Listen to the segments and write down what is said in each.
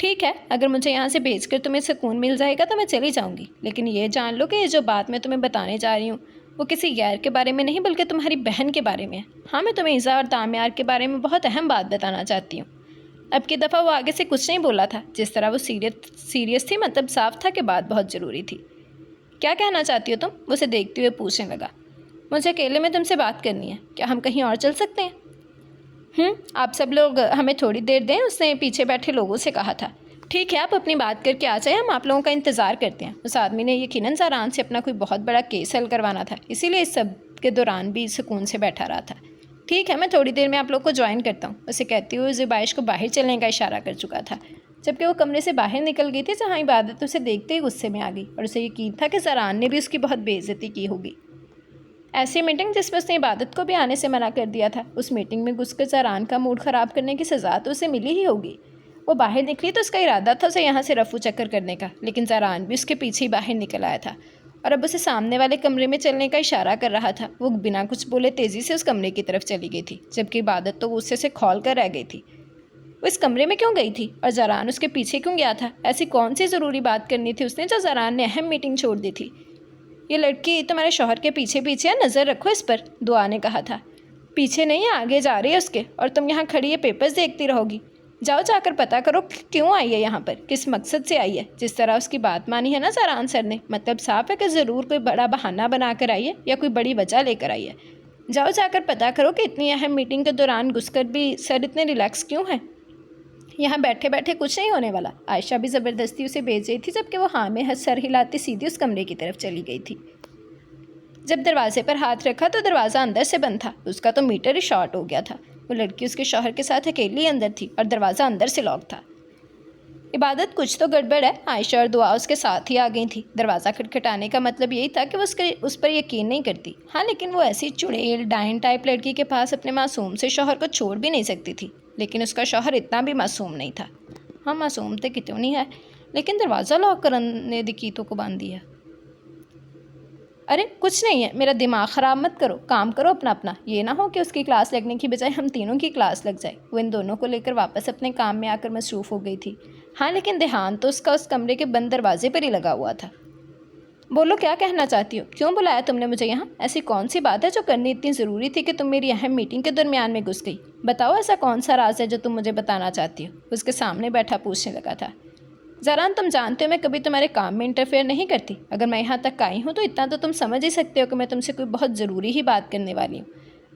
ٹھیک ہے، اگر مجھے یہاں سے بھیج کر تمہیں سکون مل جائے گا تو میں چلی جاؤں گی، لیکن یہ جان لو کہ یہ جو بات میں تمہیں بتانے جا رہی ہوں وہ کسی غیر کے بارے میں نہیں بلکہ تمہاری بہن کے بارے میں ہے۔ ہاں، میں تمہیں ایزا اور دامیار کے بارے میں بہت اہم بات بتانا چاہتی ہوں۔ اب کی دفعہ وہ آگے سے کچھ نہیں بولا تھا، جس طرح وہ سیریس تھی، مطلب صاف تھا کہ بات بہت ضروری تھی۔ کیا کہنا چاہتی ہو تم؟ اسے دیکھتے ہوئے پوچھنے لگا۔ مجھے اکیلے میں تم سے بات کرنی ہے، کیا ہم کہیں اور چل سکتے ہیں؟ آپ سب لوگ ہمیں تھوڑی دیر دیں، اس نے پیچھے بیٹھے لوگوں سے کہا تھا۔ ٹھیک ہے، آپ اپنی بات کر کے آ جائیں، ہم آپ لوگوں کا انتظار کرتے ہیں۔ اس آدمی نے یقیناً زاران سے اپنا کوئی بہت بڑا کیس حل کروانا تھا، اسی لیے اس سب کے دوران بھی سکون سے بیٹھا رہا تھا۔ ٹھیک ہے، میں تھوڑی دیر میں آپ لوگ کو جوائن کرتا ہوں، اسے کہتے ہوئے زبائش کو باہر چلنے کا اشارہ کر چکا تھا، جبکہ وہ کمرے سے باہر نکل گئی تھی، جہاں عبادت اسے دیکھتے ہی غصے میں آ گئی اور اسے یقین تھا کہ زاران نے بھی اس کی بہت بے عزتی کی ہوگی۔ ایسی میٹنگ جس میں اس نے عبادت کو بھی آنے سے منع کر دیا تھا، اس میٹنگ میں گھس کر زاران کا موڈ خراب کرنے کی سزا تو اسے ملی ہی ہوگی۔ وہ باہر نکلی تو اس کا ارادہ تھا اسے یہاں سے رفو چکر کرنے کا، لیکن زاران بھی اس کے پیچھے ہی باہر نکل آیا تھا اور اب اسے سامنے والے کمرے میں چلنے کا اشارہ کر رہا تھا۔ وہ بنا کچھ بولے تیزی سے اس کمرے کی طرف چلی گئی تھی، جبکہ عبادت تو غصے سے کھول کر رہ گئی تھی۔ وہ اس کمرے میں کیوں گئی تھی اور زاران اس کے پیچھے کیوں گیا تھا؟ ایسی کون سی ضروری بات کرنی تھی اس نے جو زاران نے اہم میٹنگ چھوڑ دی تھی؟ یہ لڑکی تمہارے شوہر کے پیچھے پیچھے ہے، نظر رکھو اس پر، دعا نے کہا تھا۔ پیچھے نہیں ہے، آگے جا رہی ہے اس کے، اور تم یہاں کھڑی یہ پیپرز دیکھتی رہو گی؟ جاؤ جا کر پتہ کرو کیوں آئی ہے یہاں پر، کس مقصد سے آئی ہے۔ جس طرح اس کی بات مانی ہے نا زاران سر نے، مطلب صاف ہے کہ ضرور کوئی بڑا بہانہ بنا کر آئی ہے یا کوئی بڑی وجہ لے کر آئی ہے۔ جاؤ جا کر پتہ کرو کہ اتنی اہم میٹنگ کے دوران گھس کر بھی سر اتنے ریلیکس کیوں ہیں۔ یہاں بیٹھے بیٹھے کچھ نہیں ہونے والا۔ عائشہ بھی زبردستی اسے بھیج رہی تھی، جبکہ وہ ہاں میں سر ہلاتی سیدھی اس کمرے کی طرف چلی گئی تھی۔ جب دروازے پر ہاتھ رکھا تو دروازہ اندر سے بند تھا، اس کا تو میٹر ہی شارٹ ہو گیا تھا۔ وہ لڑکی اس کے شوہر کے ساتھ اکیلی اندر تھی اور دروازہ اندر سے لاک تھا۔ عبادت کچھ تو گڑبڑ ہے، عائشہ اور دعا اس کے ساتھ ہی آ گئی تھی۔ دروازہ کھٹکھٹانے کا مطلب یہی تھا کہ وہ اس پر یقین نہیں کرتی۔ ہاں، لیکن وہ ایسی چڑیل ڈائن ٹائپ لڑکی کے پاس اپنے معصوم سے شوہر کو چھوڑ بھی نہیں سکتی تھی، لیکن اس کا شوہر اتنا بھی معصوم نہیں تھا۔ ہاں، معصوم تو کتوں نہیں ہے، لیکن دروازہ لاک کرنے دکیتوں کو باندھ دیا۔ ارے کچھ نہیں ہے، میرا دماغ خراب مت کرو، کام کرو اپنا، یہ نہ ہو کہ اس کی کلاس لگنے کی بجائے ہم تینوں کی کلاس لگ جائے۔ وہ ان دونوں کو لے کر واپس اپنے کام میں آ کر مصروف ہو گئی تھی۔ ہاں، لیکن دھیان تو اس کا اس کمرے کے بند دروازے پر ہی لگا ہوا تھا۔ بولو، کیا کہنا چاہتی ہو؟ کیوں بلایا تم نے مجھے یہاں؟ ایسی کون سی بات ہے جو کرنی اتنی ضروری تھی کہ تم میری اہم میٹنگ کے درمیان میں گھس گئی؟ بتاؤ، ایسا کون سا راز ہے جو تم مجھے بتانا چاہتی ہو؟ اس کے سامنے بیٹھا پوچھنے لگا تھا۔ زاران، تم جانتے ہو میں کبھی تمہارے کام میں انٹرفیئر نہیں کرتی۔ اگر میں یہاں تک آئی ہوں تو اتنا تو تم سمجھ ہی سکتے ہو کہ میں تم سے کوئی بہت ضروری ہی بات کرنے والی ہوں۔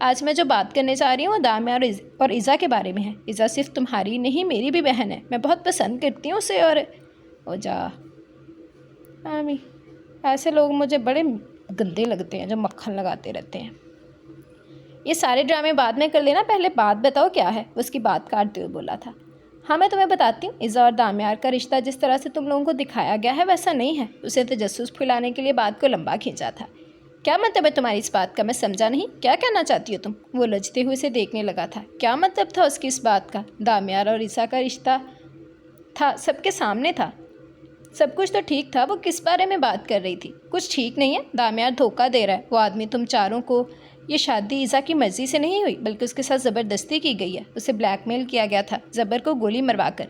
آج میں جو بات کرنے جا رہی ہوں وہ دامیا اور ایزا کے بارے میں ہے۔ ایزا صرف تمہاری نہیں میری بھی بہن ہے، میں بہت پسند کرتی ہوں اسے۔ اور جا ایسے لوگ مجھے بڑے گندے لگتے ہیں جو مکھن لگاتے رہتے ہیں۔ یہ سارے ڈرامے بعد میں کر لینا، پہلے بات بتاؤ کیا ہے، اس کی بات کاٹتے ہوئے بولا تھا۔ ہاں، میں تمہیں بتاتی ہوں، ایزا اور دامیار کا رشتہ جس طرح سے تم لوگوں کو دکھایا گیا ہے ویسا نہیں ہے۔ اسے تجسس پھیلانے کے لیے بات کو لمبا کھینچا تھا۔ کیا مطلب ہے تمہاری اس بات کا؟ میں سمجھا نہیں، کیا کہنا چاہتی ہو تم؟ وہ لجتے ہوئے اسے دیکھنے لگا تھا۔ کیا مطلب تھا اس کی اس بات کا؟ دامیار اور ایزا کا رشتہ تھا، سب کے سامنے تھا، سب کچھ تو ٹھیک تھا، وہ کس بارے میں بات کر رہی تھی؟ کچھ ٹھیک نہیں ہے، دامیار دھوکہ دے رہا ہے۔ وہ آدمی تم چاروں کو، یہ شادی ایزا کی مرضی سے نہیں ہوئی بلکہ اس کے ساتھ زبردستی کی گئی ہے۔ اسے بلیک میل کیا گیا تھا، زبر کو گولی مروا کر۔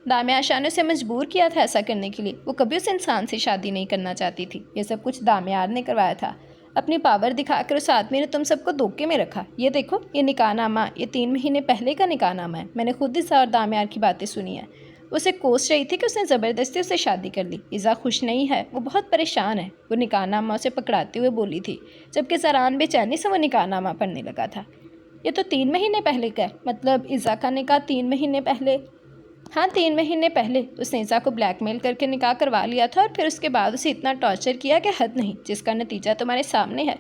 دامیار شاہ نے اسے مجبور کیا تھا ایسا کرنے کے لیے۔ وہ کبھی اس انسان سے شادی نہیں کرنا چاہتی تھی۔ یہ سب کچھ دامیار نے کروایا تھا۔ اپنی پاور دکھا کر اس آدمی نے تم سب کو دھوکے میں رکھا۔ یہ دیکھو، یہ نکاح نامہ، یہ 3 مہینے پہلے کا نکاح نامہ ہے۔ میں نے خود ایزا اور دامیار کی باتیں سنی ہیں۔ اسے کوس رہی تھی کہ اس نے زبردستی اسے شادی کر لی۔ ایزا خوش نہیں ہے، وہ بہت پریشان ہے، وہ نکاح نامہ اسے پکڑاتے ہوئے بولی تھی، جبکہ زاران بے چینی سے وہ نکاح نامہ پڑھنے لگا تھا۔ یہ تو 3 مہینے پہلے کا ہے، مطلب ایزا کا نکاح 3 مہینے پہلے؟ ہاں، 3 مہینے پہلے اس نے ایزا کو بلیک میل کر کے نکاح کروا لیا تھا، اور پھر اس کے بعد اسے اتنا ٹارچر کیا کہ حد نہیں، جس کا نتیجہ تمہارے سامنے ہے۔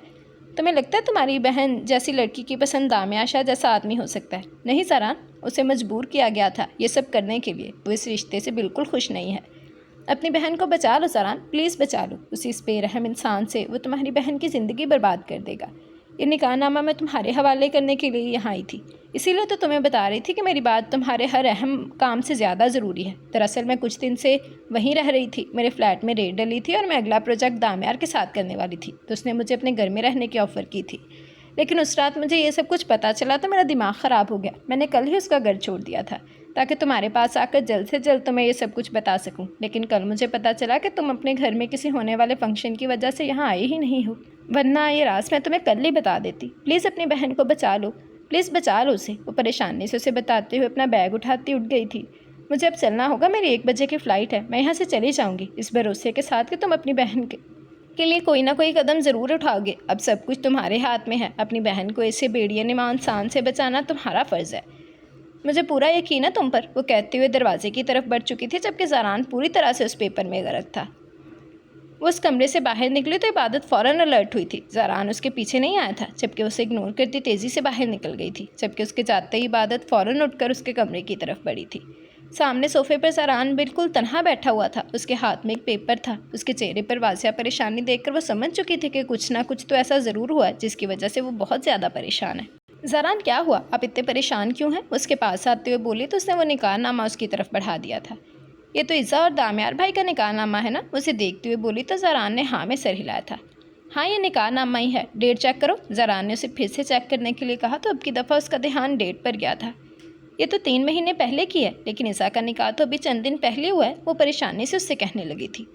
تمہیں لگتا ہے تمہاری بہن جیسی لڑکی کی پسند دامیار شاہ جیسا آدمی ہو سکتا ہے؟ نہیں زاران، اسے مجبور کیا گیا تھا یہ سب کرنے کے لیے۔ وہ اس رشتے سے بالکل خوش نہیں ہے۔ اپنی بہن کو بچا لو زاران، پلیز بچا لو اسی اس بے رحم انسان سے، وہ تمہاری بہن کی زندگی برباد کر دے گا۔ یہ نکاح نامہ میں تمہارے حوالے کرنے کے لیے یہاں آئی تھی، اسی لیے تو تمہیں بتا رہی تھی کہ میری بات تمہارے ہر اہم کام سے زیادہ ضروری ہے۔ دراصل میں کچھ دن سے وہیں رہ رہی تھی، میرے فلیٹ میں ریڈ ڈلی تھی اور میں اگلا پروجیکٹ دامیار کے ساتھ کرنے والی تھی، تو اس نے مجھے اپنے گھر میں رہنے کی آفر کی تھی، لیکن اس رات مجھے یہ سب کچھ پتہ چلا تو میرا دماغ خراب ہو گیا۔ میں نے کل ہی اس کا گھر چھوڑ دیا تھا تاکہ تمہارے پاس آ کر جلد سے جلد تمہیں یہ سب کچھ بتا سکوں، لیکن کل مجھے پتہ چلا کہ تم اپنے گھر میں کسی ہونے والے فنکشن کی وجہ سے یہاں آئے ہی نہیں ہو، ورنہ یہ راز میں تمہیں کل ہی بتا دیتی۔ پلیز اپنی بہن کو بچا لو، پلیز بچا لو اسے۔ وہ پریشانی سے اسے بتاتے ہوئے اپنا بیگ اٹھاتی اٹھ گئی تھی۔ مجھے اب چلنا ہوگا، میری 1 بجے کی فلائٹ ہے، میں یہاں سے چلی جاؤں گی، اس بھروسے کے ساتھ کہ تم اپنی بہن کے لیے کوئی نہ کوئی قدم ضرور اٹھاؤ گے۔ اب سب کچھ تمہارے ہاتھ میں ہے، اپنی بہن کو ایسے بھیڑیے نما انسان سے بچانا تمہارا فرض ہے۔ مجھے پورا یقین ہے تم پر، وہ کہتے ہوئے دروازے کی طرف بڑھ چکی تھی جبکہ زاران پوری طرح سے اس پیپر میں غرق تھا۔ وہ اس کمرے سے باہر نکلی تو عبادت فوراً الرٹ ہوئی تھی۔ زاران اس کے پیچھے نہیں آیا تھا، جبکہ اسے اگنور کرتی تیزی سے باہر نکل گئی تھی، جبکہ اس کے جاتے ہی عبادت فوراً اٹھ کر اس کے کمرے کی طرف بڑھی تھی۔ سامنے صوفے پر زاران بالکل تنہا بیٹھا ہوا تھا، اس کے ہاتھ میں ایک پیپر تھا۔ اس کے چہرے پر واضح پریشانی دیکھ کر وہ سمجھ چکی تھی کہ کچھ نہ کچھ تو ایسا ضرور ہوا جس کی وجہ سے وہ بہت زیادہ پریشان ہے۔ زاران کیا ہوا؟ آپ اتنے پریشان کیوں ہیں؟ اس کے پاس آتے ہوئے بولی تو اس نے وہ نکاح نامہ اس کی طرف بڑھا دیا تھا۔ یہ تو عزا اور دامیار بھائی کا نکاح نامہ ہے نا؟ اسے دیکھتے ہوئے بولی تو زاران نے ہاں میں سر ہلایا تھا۔ ہاں یہ نکاح نامہ ہی ہے، ڈیٹ چیک کرو۔ زاران نے اسے پھر سے چیک کرنے کے لیے کہا تو اب کی دفعہ اس کا دھیان ڈیٹ پر گیا تھا۔ یہ تو 3 مہینے پہلے کی ہے، لیکن عزا کا نکاح تو ابھی چند دن پہلے ہوا ہے، وہ پریشانی سے اس سے کہنے لگی تھی۔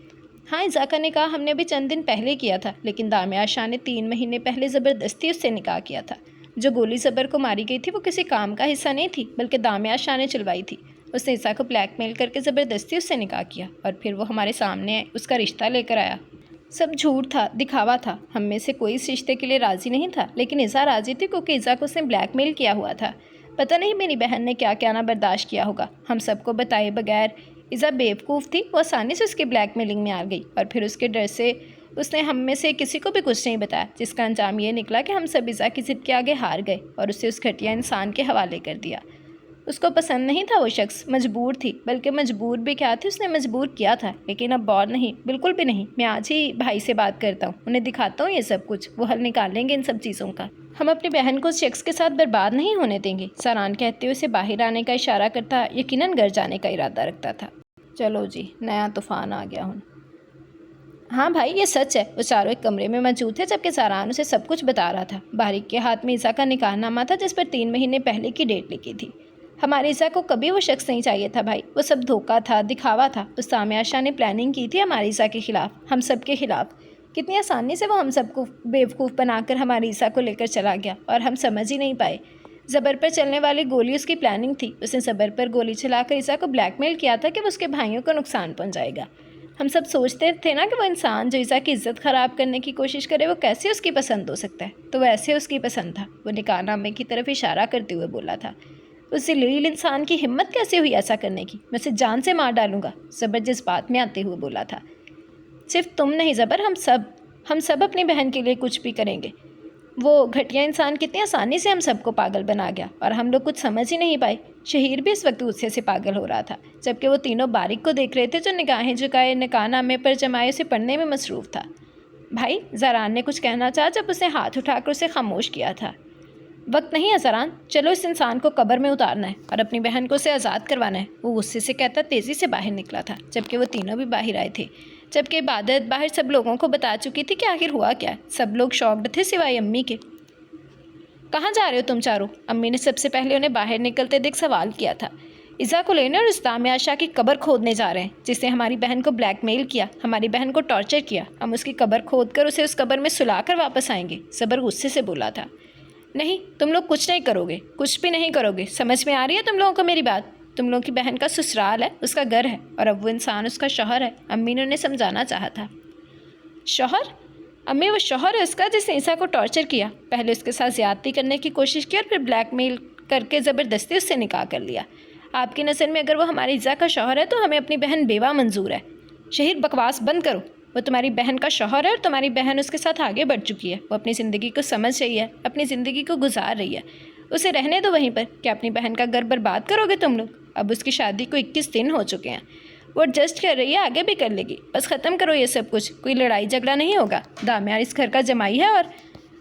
ہاں عزا کا نکاح ہم نے ابھی چند دن پہلے کیا تھا، لیکن دامیار شاہ نے 3 مہینے پہلے زبردستی اس سے نکاح کیا تھا۔ جو گولی زبر کو ماری گئی تھی وہ کسی کام کا حصہ نہیں تھی، بلکہ دامیار شاہ نے چلوائی تھی۔ اس نے عزا کو بلیک میل کر کے زبردستی اس سے نکاح کیا اور پھر وہ ہمارے سامنے اس کا رشتہ لے کر آیا۔ سب جھوٹ تھا، دکھاوا تھا، ہم میں سے کوئی اس رشتے کے لیے راضی نہیں تھا، لیکن عزا راضی تھی کیونکہ عزا کو اس نے بلیک میل کیا ہوا تھا۔ پتہ نہیں میری بہن نے کیا کیا نہ برداشت کیا ہوگا، ہم سب کو بتائے بغیر عزا بیوقوف تھی، وہ آسانی سے اس کی بلیک میلنگ میں آ گئی اور پھر اس کے ڈر سے اس نے ہم میں سے کسی کو بھی کچھ نہیں بتایا، جس کا انجام یہ نکلا کہ ہم سب عزا کی ضد کے آگے ہار گئے اور اسے اس گھٹیا انسان کے حوالے کر دیا۔ اس کو پسند نہیں تھا وہ شخص، مجبور تھی، بلکہ مجبور بھی کیا تھی، اس نے مجبور کیا تھا، لیکن اب اور نہیں، بالکل بھی نہیں۔ میں آج ہی بھائی سے بات کرتا ہوں، انہیں دکھاتا ہوں یہ سب کچھ، وہ حل نکال لیں گے ان سب چیزوں کا۔ ہم اپنی بہن کو اس شخص کے ساتھ برباد نہیں ہونے دیں گے۔ زاران کہتے ہوئے اسے باہر آنے کا اشارہ کرتا یقیناً گھر جانے کا ارادہ رکھتا تھا۔ چلو جی، نیا طوفان آ گیا ہوں۔ ہاں بھائی یہ سچ ہے، وہ چاروں ایک کمرے میں موجود تھے جبکہ زاران اسے سب کچھ بتا رہا تھا۔ باریک کے ہاتھ میں عزا کا نکاح نامہ تھا جس پر 3 مہینے پہلے کی ڈیٹ لکھی تھی۔ ہماری عزا کو کبھی وہ شخص نہیں چاہیے تھا بھائی، وہ سب دھوکہ تھا، دکھاوا تھا۔ اس دامیار شاہ نے پلاننگ کی تھی ہماری عزا کے خلاف، ہم سب کے خلاف۔ کتنی آسانی سے وہ ہم سب کو بیوقوف بنا کر ہماری عزا کو لے کر چلا گیا اور ہم سمجھ ہی نہیں پائے۔ زبر پر چلنے والی گولی اس کی پلاننگ تھی، اس نے زبر پر گولی چلا کر عزا کو بلیک میل کیا تھا کہ وہ اس کے بھائیوں کو نقصان پہنچائے گا۔ ہم سب سوچتے تھے نا کہ وہ انسان جو عزا کی عزت خراب کرنے کی کوشش کرے وہ کیسے اس کی پسند ہو سکتا ہے، تو ویسے اس کی پسند تھا۔ وہ نکاح نامے کی طرف اشارہ کرتے ہوئے بولا تھا۔ اس ذلیل انسان کی ہمت کیسے ہوئی ایسا کرنے کی؟ میں اسے جان سے مار ڈالوں گا، زبر جذبات میں آتے ہوئے بولا تھا۔ صرف تم نہیں زبر، ہم سب اپنی بہن کے لیے کچھ بھی کریں گے۔ وہ گھٹیا انسان کتنی آسانی سے ہم سب کو پاگل بنا گیا اور ہم لوگ کچھ سمجھ ہی نہیں پائے۔ شہیر بھی اس وقت غصے سے پاگل ہو رہا تھا، جبکہ وہ تینوں باریک کو دیکھ رہے تھے جو نگاہیں جھکائے نکاح نامے پر جمائے اسے پڑھنے میں مصروف تھا۔ بھائی، زاران نے کچھ کہنا چاہا جب اس نے ہاتھ اٹھا کر اسے خاموش کیا تھا۔ وقت نہیں ہے زاران، چلو اس انسان کو قبر میں اتارنا ہے اور اپنی بہن کو اسے آزاد کروانا ہے، وہ غصے سے کہتا تیزی سے باہر نکلا تھا، جبکہ وہ تینوں بھی باہر آئے تھے، جبکہ عبادت باہر سب لوگوں کو بتا چکی تھی کہ آخر ہوا کیا ہے۔ سب لوگ شاکڈ تھے سوائے امی کے۔ کہاں جا رہے ہو تم چاروں؟ امی نے سب سے پہلے انہیں باہر نکلتے دیکھ سوال کیا تھا۔ عزا کو لینے اور اس دامیار شاہ کی قبر کھودنے جا رہے ہیں جس نے ہماری بہن کو بلیک میل کیا، ہماری بہن کو ٹارچر کیا، ہم اس کی قبر کھود کر اسے اس قبر میں سلا کر واپس آئیں گے، زبر غصے سے بولا تھا۔ نہیں، تم لوگ کچھ نہیں کرو گے، کچھ بھی نہیں کرو گے، سمجھ میں آ رہی ہے تم لوگوں کو میری بات؟ تم لوگوں کی بہن کا سسرال ہے، اس کا گھر ہے اور اب وہ انسان اس کا شوہر ہے۔ امی نے انہیں سمجھانا چاہا تھا۔ شوہر؟ امی وہ شوہر ہے اس کا جس نے عزا کو ٹارچر کیا، پہلے اس کے ساتھ زیادتی کرنے کی کوشش کی اور پھر بلیک میل کر کے زبردستی اس سے نکاح کر لیا۔ آپ کی نظر میں اگر وہ ہماری عزا کا شوہر ہے تو ہمیں اپنی بہن بیوہ منظور ہے۔ شہیر بکواس بند کرو، وہ تمہاری بہن کا شوہر ہے اور تمہاری بہن اس کے ساتھ آگے بڑھ چکی ہے، وہ اپنی زندگی کو سمجھ رہی ہے، اپنی زندگی کو گزار رہی ہے، اسے رہنے دو وہیں پر۔ کیا اپنی بہن کا گھر برباد کرو گے تم لوگ؟ اب اس کی شادی کو 21 دن ہو چکے ہیں، وہ ایڈجسٹ کر رہی ہے، آگے بھی کر لے گی، بس ختم کرو یہ سب کچھ، کوئی لڑائی جھگڑا نہیں ہوگا۔ دامیار اس گھر کا جمائی ہے اور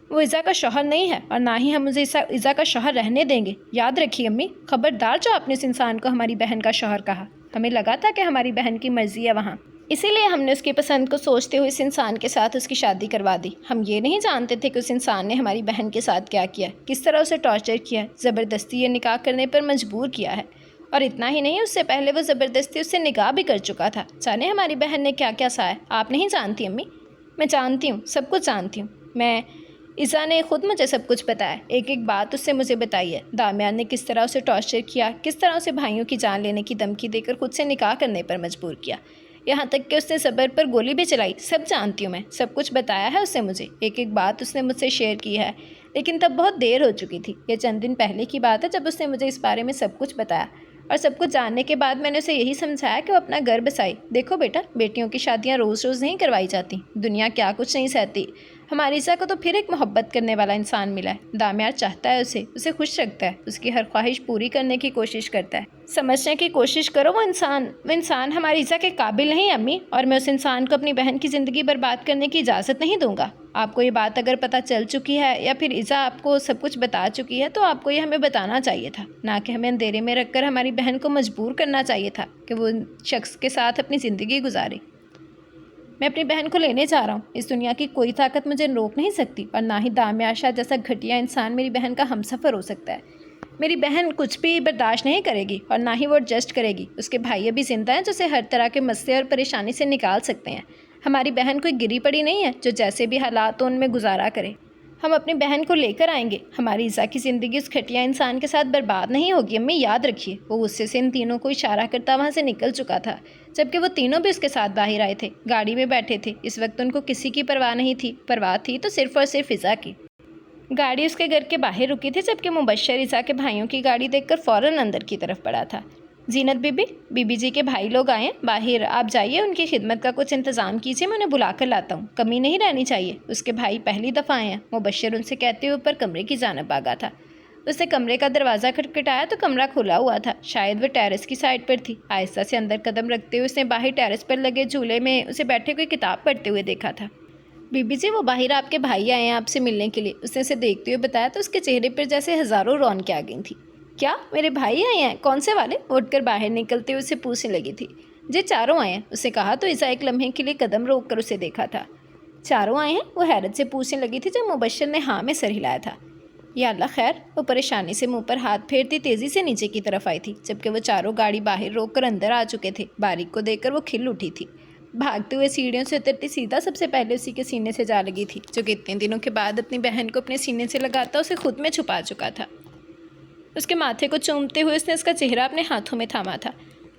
وہ عزا کا شوہر نہیں ہے اور نہ ہی ہم اسے عزا کا شوہر رہنے دیں گے۔ یاد رکھیے امی، خبردار جو آپ نے اس انسان کو ہماری بہن کا شوہر کہا، ہمیں لگا تھا کہ ہماری بہن کی مرضی ہے وہاں، اسی لیے ہم نے اس کی پسند کو سوچتے ہوئے اس انسان کے ساتھ اس کی شادی کروا دی۔ ہم یہ نہیں جانتے تھے کہ اس انسان نے ہماری بہن کے ساتھ کیا کیا، کس طرح اسے ٹارچر کیا، زبردستی یہ نکاح کرنے پر مجبور کیا ہے اور اتنا ہی نہیں، اس سے پہلے وہ زبردستی اس سے نکاح بھی کر چکا تھا۔ جانے ہماری بہن نے کیا کیا سہا ہے، آپ نہیں جانتی امی؟ میں جانتی ہوں، سب کچھ جانتی ہوں۔ عزا نے خود مجھے سب کچھ بتایا، ایک ایک بات اس سے مجھے بتائی ہے۔ دامیار نے کس طرح اسے ٹارچر کیا، کس طرح اسے بھائیوں کی جان لینے کی دھمکی دے کر خود سے نکاح کرنے پر مجبور کیا، یہاں تک کہ اس نے صبر پر گولی بھی چلائی، سب جانتی ہوں میں، سب کچھ بتایا ہے اس نے مجھے، ایک ایک بات اس نے مجھ سے شیئر کی ہے۔ لیکن تب بہت دیر ہو چکی تھی، یہ چند دن پہلے کی بات ہے جب اس نے مجھے اس بارے میں سب کچھ بتایا، اور سب کچھ جاننے کے بعد میں نے اسے یہی سمجھایا کہ وہ اپنا گھر بسائے۔ دیکھو بیٹا، بیٹیوں کی شادیاں روز روز نہیں کروائی جاتی، دنیا کیا کچھ نہیں سہتی۔ ہماری عزا کو تو پھر ایک محبت کرنے والا انسان ملا ہے، دامیار چاہتا ہے اسے خوش رکھتا ہے، اس کی ہر خواہش پوری کرنے کی کوشش کرتا ہے۔ سمجھنے کی کوشش کرو، وہ انسان ہماری عزا کے قابل نہیں امی، اور میں اس انسان کو اپنی بہن کی زندگی برباد کرنے کی اجازت نہیں دوں گا۔ آپ کو یہ بات اگر پتہ چل چکی ہے یا پھر عزا آپ کو سب کچھ بتا چکی ہے تو آپ کو یہ ہمیں بتانا چاہیے تھا، نہ کہ ہمیں اندھیرے میں رکھ کر ہماری بہن کو مجبور کرنا چاہیے تھا کہ وہ شخص کے ساتھ اپنی زندگی گزارے۔ میں اپنی بہن کو لینے جا رہا ہوں، اس دنیا کی کوئی طاقت مجھے روک نہیں سکتی، اور نہ ہی دامیار شاہ جیسا گھٹیا انسان میری بہن کا ہمسفر ہو سکتا ہے۔ میری بہن کچھ بھی برداشت نہیں کرے گی اور نہ ہی وہ ایڈجسٹ کرے گی۔ اس کے بھائی ابھی زندہ ہیں جو اسے ہر طرح کے مسئلے اور پریشانی سے نکال سکتے ہیں۔ ہماری بہن کوئی گری پڑی نہیں ہے جو جیسے بھی حالات ہو ان میں گزارا کرے۔ ہم اپنی بہن کو لے کر آئیں گے، ہماری عزا کی زندگی اس گھٹیا انسان کے ساتھ برباد نہیں ہوگی امی، یاد رکھیے۔ وہ غصے سے ان تینوں کو اشارہ کرتا وہاں سے نکل چکا تھا، جبکہ وہ تینوں بھی اس کے ساتھ باہر آئے تھے، گاڑی میں بیٹھے تھے۔ اس وقت ان کو کسی کی پرواہ نہیں تھی، پرواہ تھی تو صرف اور صرف عزا کی۔ گاڑی اس کے گھر کے باہر رکی تھی، جبکہ مبشر عزا کے بھائیوں کی گاڑی دیکھ کر فوراً اندر کی طرف بڑھا تھا۔ زینت بی بی جی کے بھائی لوگ آئے ہیں باہر، آپ جائیے ان کی خدمت کا کچھ انتظام کیجیے، میں انہیں بلا کر لاتا ہوں، کمی نہیں رہنی چاہیے۔ اس کے بھائی پہلی دفعہ آئے ہیں، مبشر ان سے کہتے ہوئے اوپر کمرے کی جانب بھاگا تھا۔ اس نے کمرے کا دروازہ کھٹکھٹایا تو کمرہ کھلا ہوا تھا، شاید وہ ٹیرس کی سائڈ پر تھی۔ آہستہ سے اندر قدم رکھتے ہوئے اس نے باہر ٹیرس پر لگے جھولے میں اسے بیٹھے کوئی کتاب پڑھتے ہوئے دیکھا تھا۔ بی بی جی، وہ باہر آپ کے بھائی آئے ہیں آپ سے ملنے کے لیے، اس نے اسے دیکھتے ہوئے بتایا تو اس کے چہرے پر جیسے ہزاروں رونقیں آ گئی تھیں۔ کیا میرے بھائی آئے ہیں؟ کون سے والے؟ اٹھ کر باہر نکلتے ہوئے اسے پوچھنے لگی تھی۔ جی چاروں آئے ہیں، اسے کہا تو عزا ایک لمحے کے لیے قدم روک کر اسے دیکھا تھا۔ چاروں آئے ہیں؟ وہ حیرت سے پوچھنے لگی تھی جب مبشر نے ہاں میں سر ہلایا تھا۔ یا اللہ خیر، وہ پریشانی سے منہ پر ہاتھ پھیرتی تیزی سے نیچے کی طرف آئی تھی، جبکہ وہ چاروں گاڑی باہر روک کر اندر آ چکے تھے۔ باریک کو دیکھ کر وہ کھل اٹھی تھی، بھاگتے ہوئے سیڑھیوں سے اترتی سیدھا سب سے پہلے اسی کے سینے سے جا لگی تھی، جو کہ اتنے دنوں کے بعد اپنی بہن کو اپنے سینے سے لگاتا اسے خود میں چھپا چکا تھا۔ اس کے ماتھے کو چومتے ہوئے اس نے اس کا چہرہ اپنے ہاتھوں میں تھاما تھا۔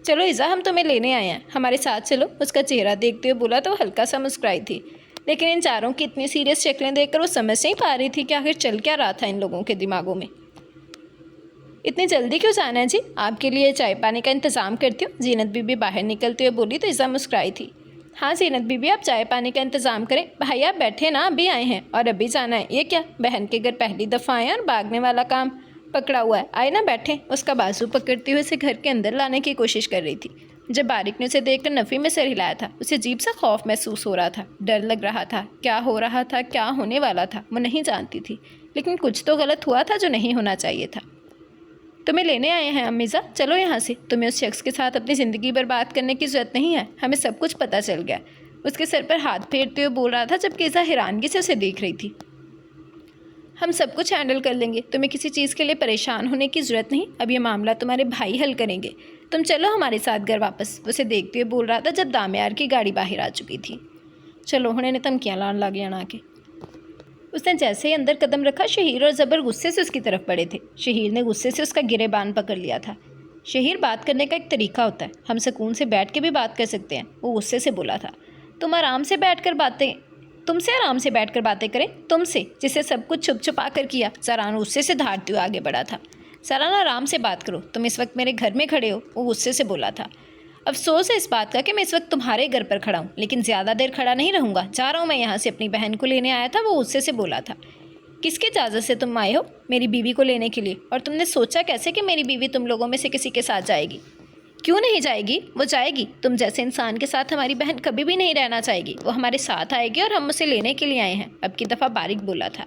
چلو عزا، ہم تمہیں لینے آئے ہیں، ہمارے ساتھ چلو، اس کا چہرہ دیکھتے ہوئے بولا تو وہ ہلکا سا مسکرائی تھی، لیکن ان چاروں کی اتنی سیریس شکلیں دیکھ کر وہ سمجھ نہیں پا رہی تھی کہ آخر چل کیا رہا تھا ان لوگوں کے دماغوں میں۔ اتنی جلدی کیوں جانا ہے جی؟ آپ کے لیے چائے پانی کا انتظام کرتی ہوں، زینت بی بی باہر نکلتے ہوئے بولی تو عزا مسکرائی تھی۔ ہاں زینت بی بی، آپ چائے پانی کا انتظام کریں، بھائی آپ بیٹھے نا، ابھی آئے ہیں اور ابھی جانا ہے؟ یہ کیا، بہن کے گھر پہلی دفعہ آئے ہیں اور بھاگنے والا کام پکڑا ہوا ہے؟ آئے نا بیٹھیں۔ اس کا بازو پکڑتے ہوئے اسے گھر کے اندر لانے کی کوشش کر رہی تھی۔ جب باریک نے اسے دیکھ کر نفی میں سر ہلایا تھا، اسے عجیب سا خوف محسوس ہو رہا تھا، ڈر لگ رہا تھا۔ کیا ہو رہا تھا، کیا ہونے والا تھا، وہ نہیں جانتی تھی، لیکن کچھ تو غلط ہوا تھا جو نہیں ہونا چاہیے تھا۔ تمہیں لینے آئے ہیں امیزا، چلو یہاں سے، تمہیں اس شخص کے ساتھ اپنی زندگی برباد کرنے کی ضرورت نہیں ہے، ہمیں سب کچھ پتہ چل گیا۔ اس کے سر پر ہاتھ پھیرتے ہوئے بول رہا تھا، جبکہ عزا حیرانگی سے اسے دیکھ رہی تھی۔ ہم سب کچھ ہینڈل کر لیں گے، تمہیں کسی چیز کے لیے پریشان ہونے کی ضرورت نہیں، اب یہ معاملہ تمہارے بھائی حل کریں گے، تم چلو ہمارے ساتھ گھر واپس، اسے دیکھتے ہوئے بول رہا تھا جب دامیار کی گاڑی باہر آ چکی تھی۔ چلو ہنے نے دھمکیاں لان لگ جانا کے۔ اس نے جیسے ہی اندر قدم رکھا، شہیر اور زبر غصے سے اس کی طرف بڑھے تھے۔ شہیر نے غصے سے اس کا گریبان پکڑ لیا تھا۔ شہیر، بات کرنے کا ایک طریقہ ہوتا ہے، ہم سکون سے بیٹھ کے بھی بات کر سکتے ہیں، وہ غصے سے بولا تھا۔ تم سے آرام سے بیٹھ کر باتیں کریں، تم سے جسے سب کچھ چھپ چھپا کر کیا۔ زران غصے سے دھاڑتے ہوئے آگے بڑھا تھا۔ سالانہ آرام سے بات کرو، تم اس وقت میرے گھر میں کھڑے ہو، وہ غصے سے بولا تھا۔ افسوس ہے اس بات کا کہ میں اس وقت تمہارے گھر پر کھڑا ہوں، لیکن زیادہ دیر کھڑا نہیں رہوں گا، جا رہا ہوں میں یہاں سے، اپنی بہن کو لینے آیا تھا، وہ غصے سے بولا تھا۔ کس کی اجازت سے تم آئے ہو؟ میری بیوی کو لینے کے لیے، اور تم نے سوچا کیسے کہ میری بیوی تم لوگوں میں سے کسی کے ساتھ جائے گی؟ کیوں نہیں جائے گی؟ وہ جائے گی، تم جیسے انسان کے ساتھ ہماری بہن کبھی بھی نہیں رہنا چاہے گی، وہ ہمارے ساتھ آئے گی اور ہم اسے لینے کے لیے آئے ہیں، اب کی دفعہ باریک بولا تھا۔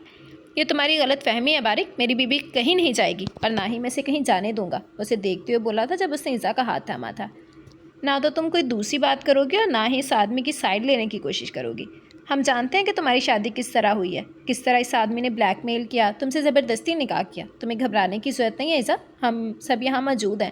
یہ تمہاری غلط فہمی ہے باریک، میری بیوی کہیں نہیں جائے گی اور نہ ہی میں اسے کہیں جانے دوں گا، اسے دیکھتے ہوئے بولا تھا جب اس نے عزا کا ہاتھ تھاما تھا۔ نہ تو تم کوئی دوسری بات کرو گی اور نہ ہی اس آدمی کی سائڈ لینے کی کوشش کرو گی۔ ہم جانتے ہیں کہ تمہاری شادی کس طرح ہوئی ہے، کس طرح اس آدمی نے بلیک میل کیا، تم سے زبردستی نکاح کیا، تمہیں گھبرانے کی ضرورت نہیں ہے عزا، ہم سب یہاں موجود ہیں،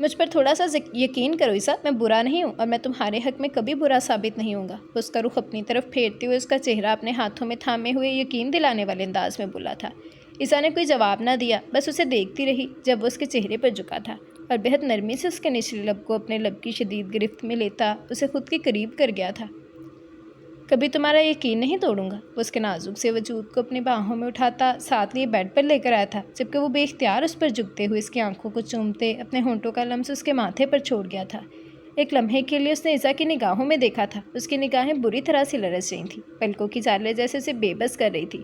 مجھ پر تھوڑا سا یقین کرو عیسیٰ، میں برا نہیں ہوں اور میں تمہارے حق میں کبھی برا ثابت نہیں ہوں گا۔ اس کا رخ اپنی طرف پھیرتے ہوئے اس کا چہرہ اپنے ہاتھوں میں تھامے ہوئے یقین دلانے والے انداز میں بولا تھا۔ عیسیٰ نے کوئی جواب نہ دیا، بس اسے دیکھتی رہی جب وہ اس کے چہرے پر جھکا تھا اور بہت نرمی سے اس کے نچلے لب کو اپنے لب کی شدید گرفت میں لیتا اسے خود کے قریب کر گیا تھا۔ کبھی تمہارا یقین نہیں توڑوں گا، وہ اس کے نازک سے وجود کو اپنی باہوں میں اٹھاتا ساتھ لیے بیڈ پر لے کر آیا تھا، جبکہ وہ بے اختیار اس پر جھکتے ہوئے اس کی آنکھوں کو چومتے اپنے ہونٹوں کا لمس اس کے ماتھے پر چھوڑ گیا تھا۔ ایک لمحے کے لیے اس نے عیسیٰ کی نگاہوں میں دیکھا تھا۔ اس کی نگاہیں بری طرح سے لرز رہی تھیں، پلکوں کی جالیں جیسے اسے بے بس کر رہی تھی۔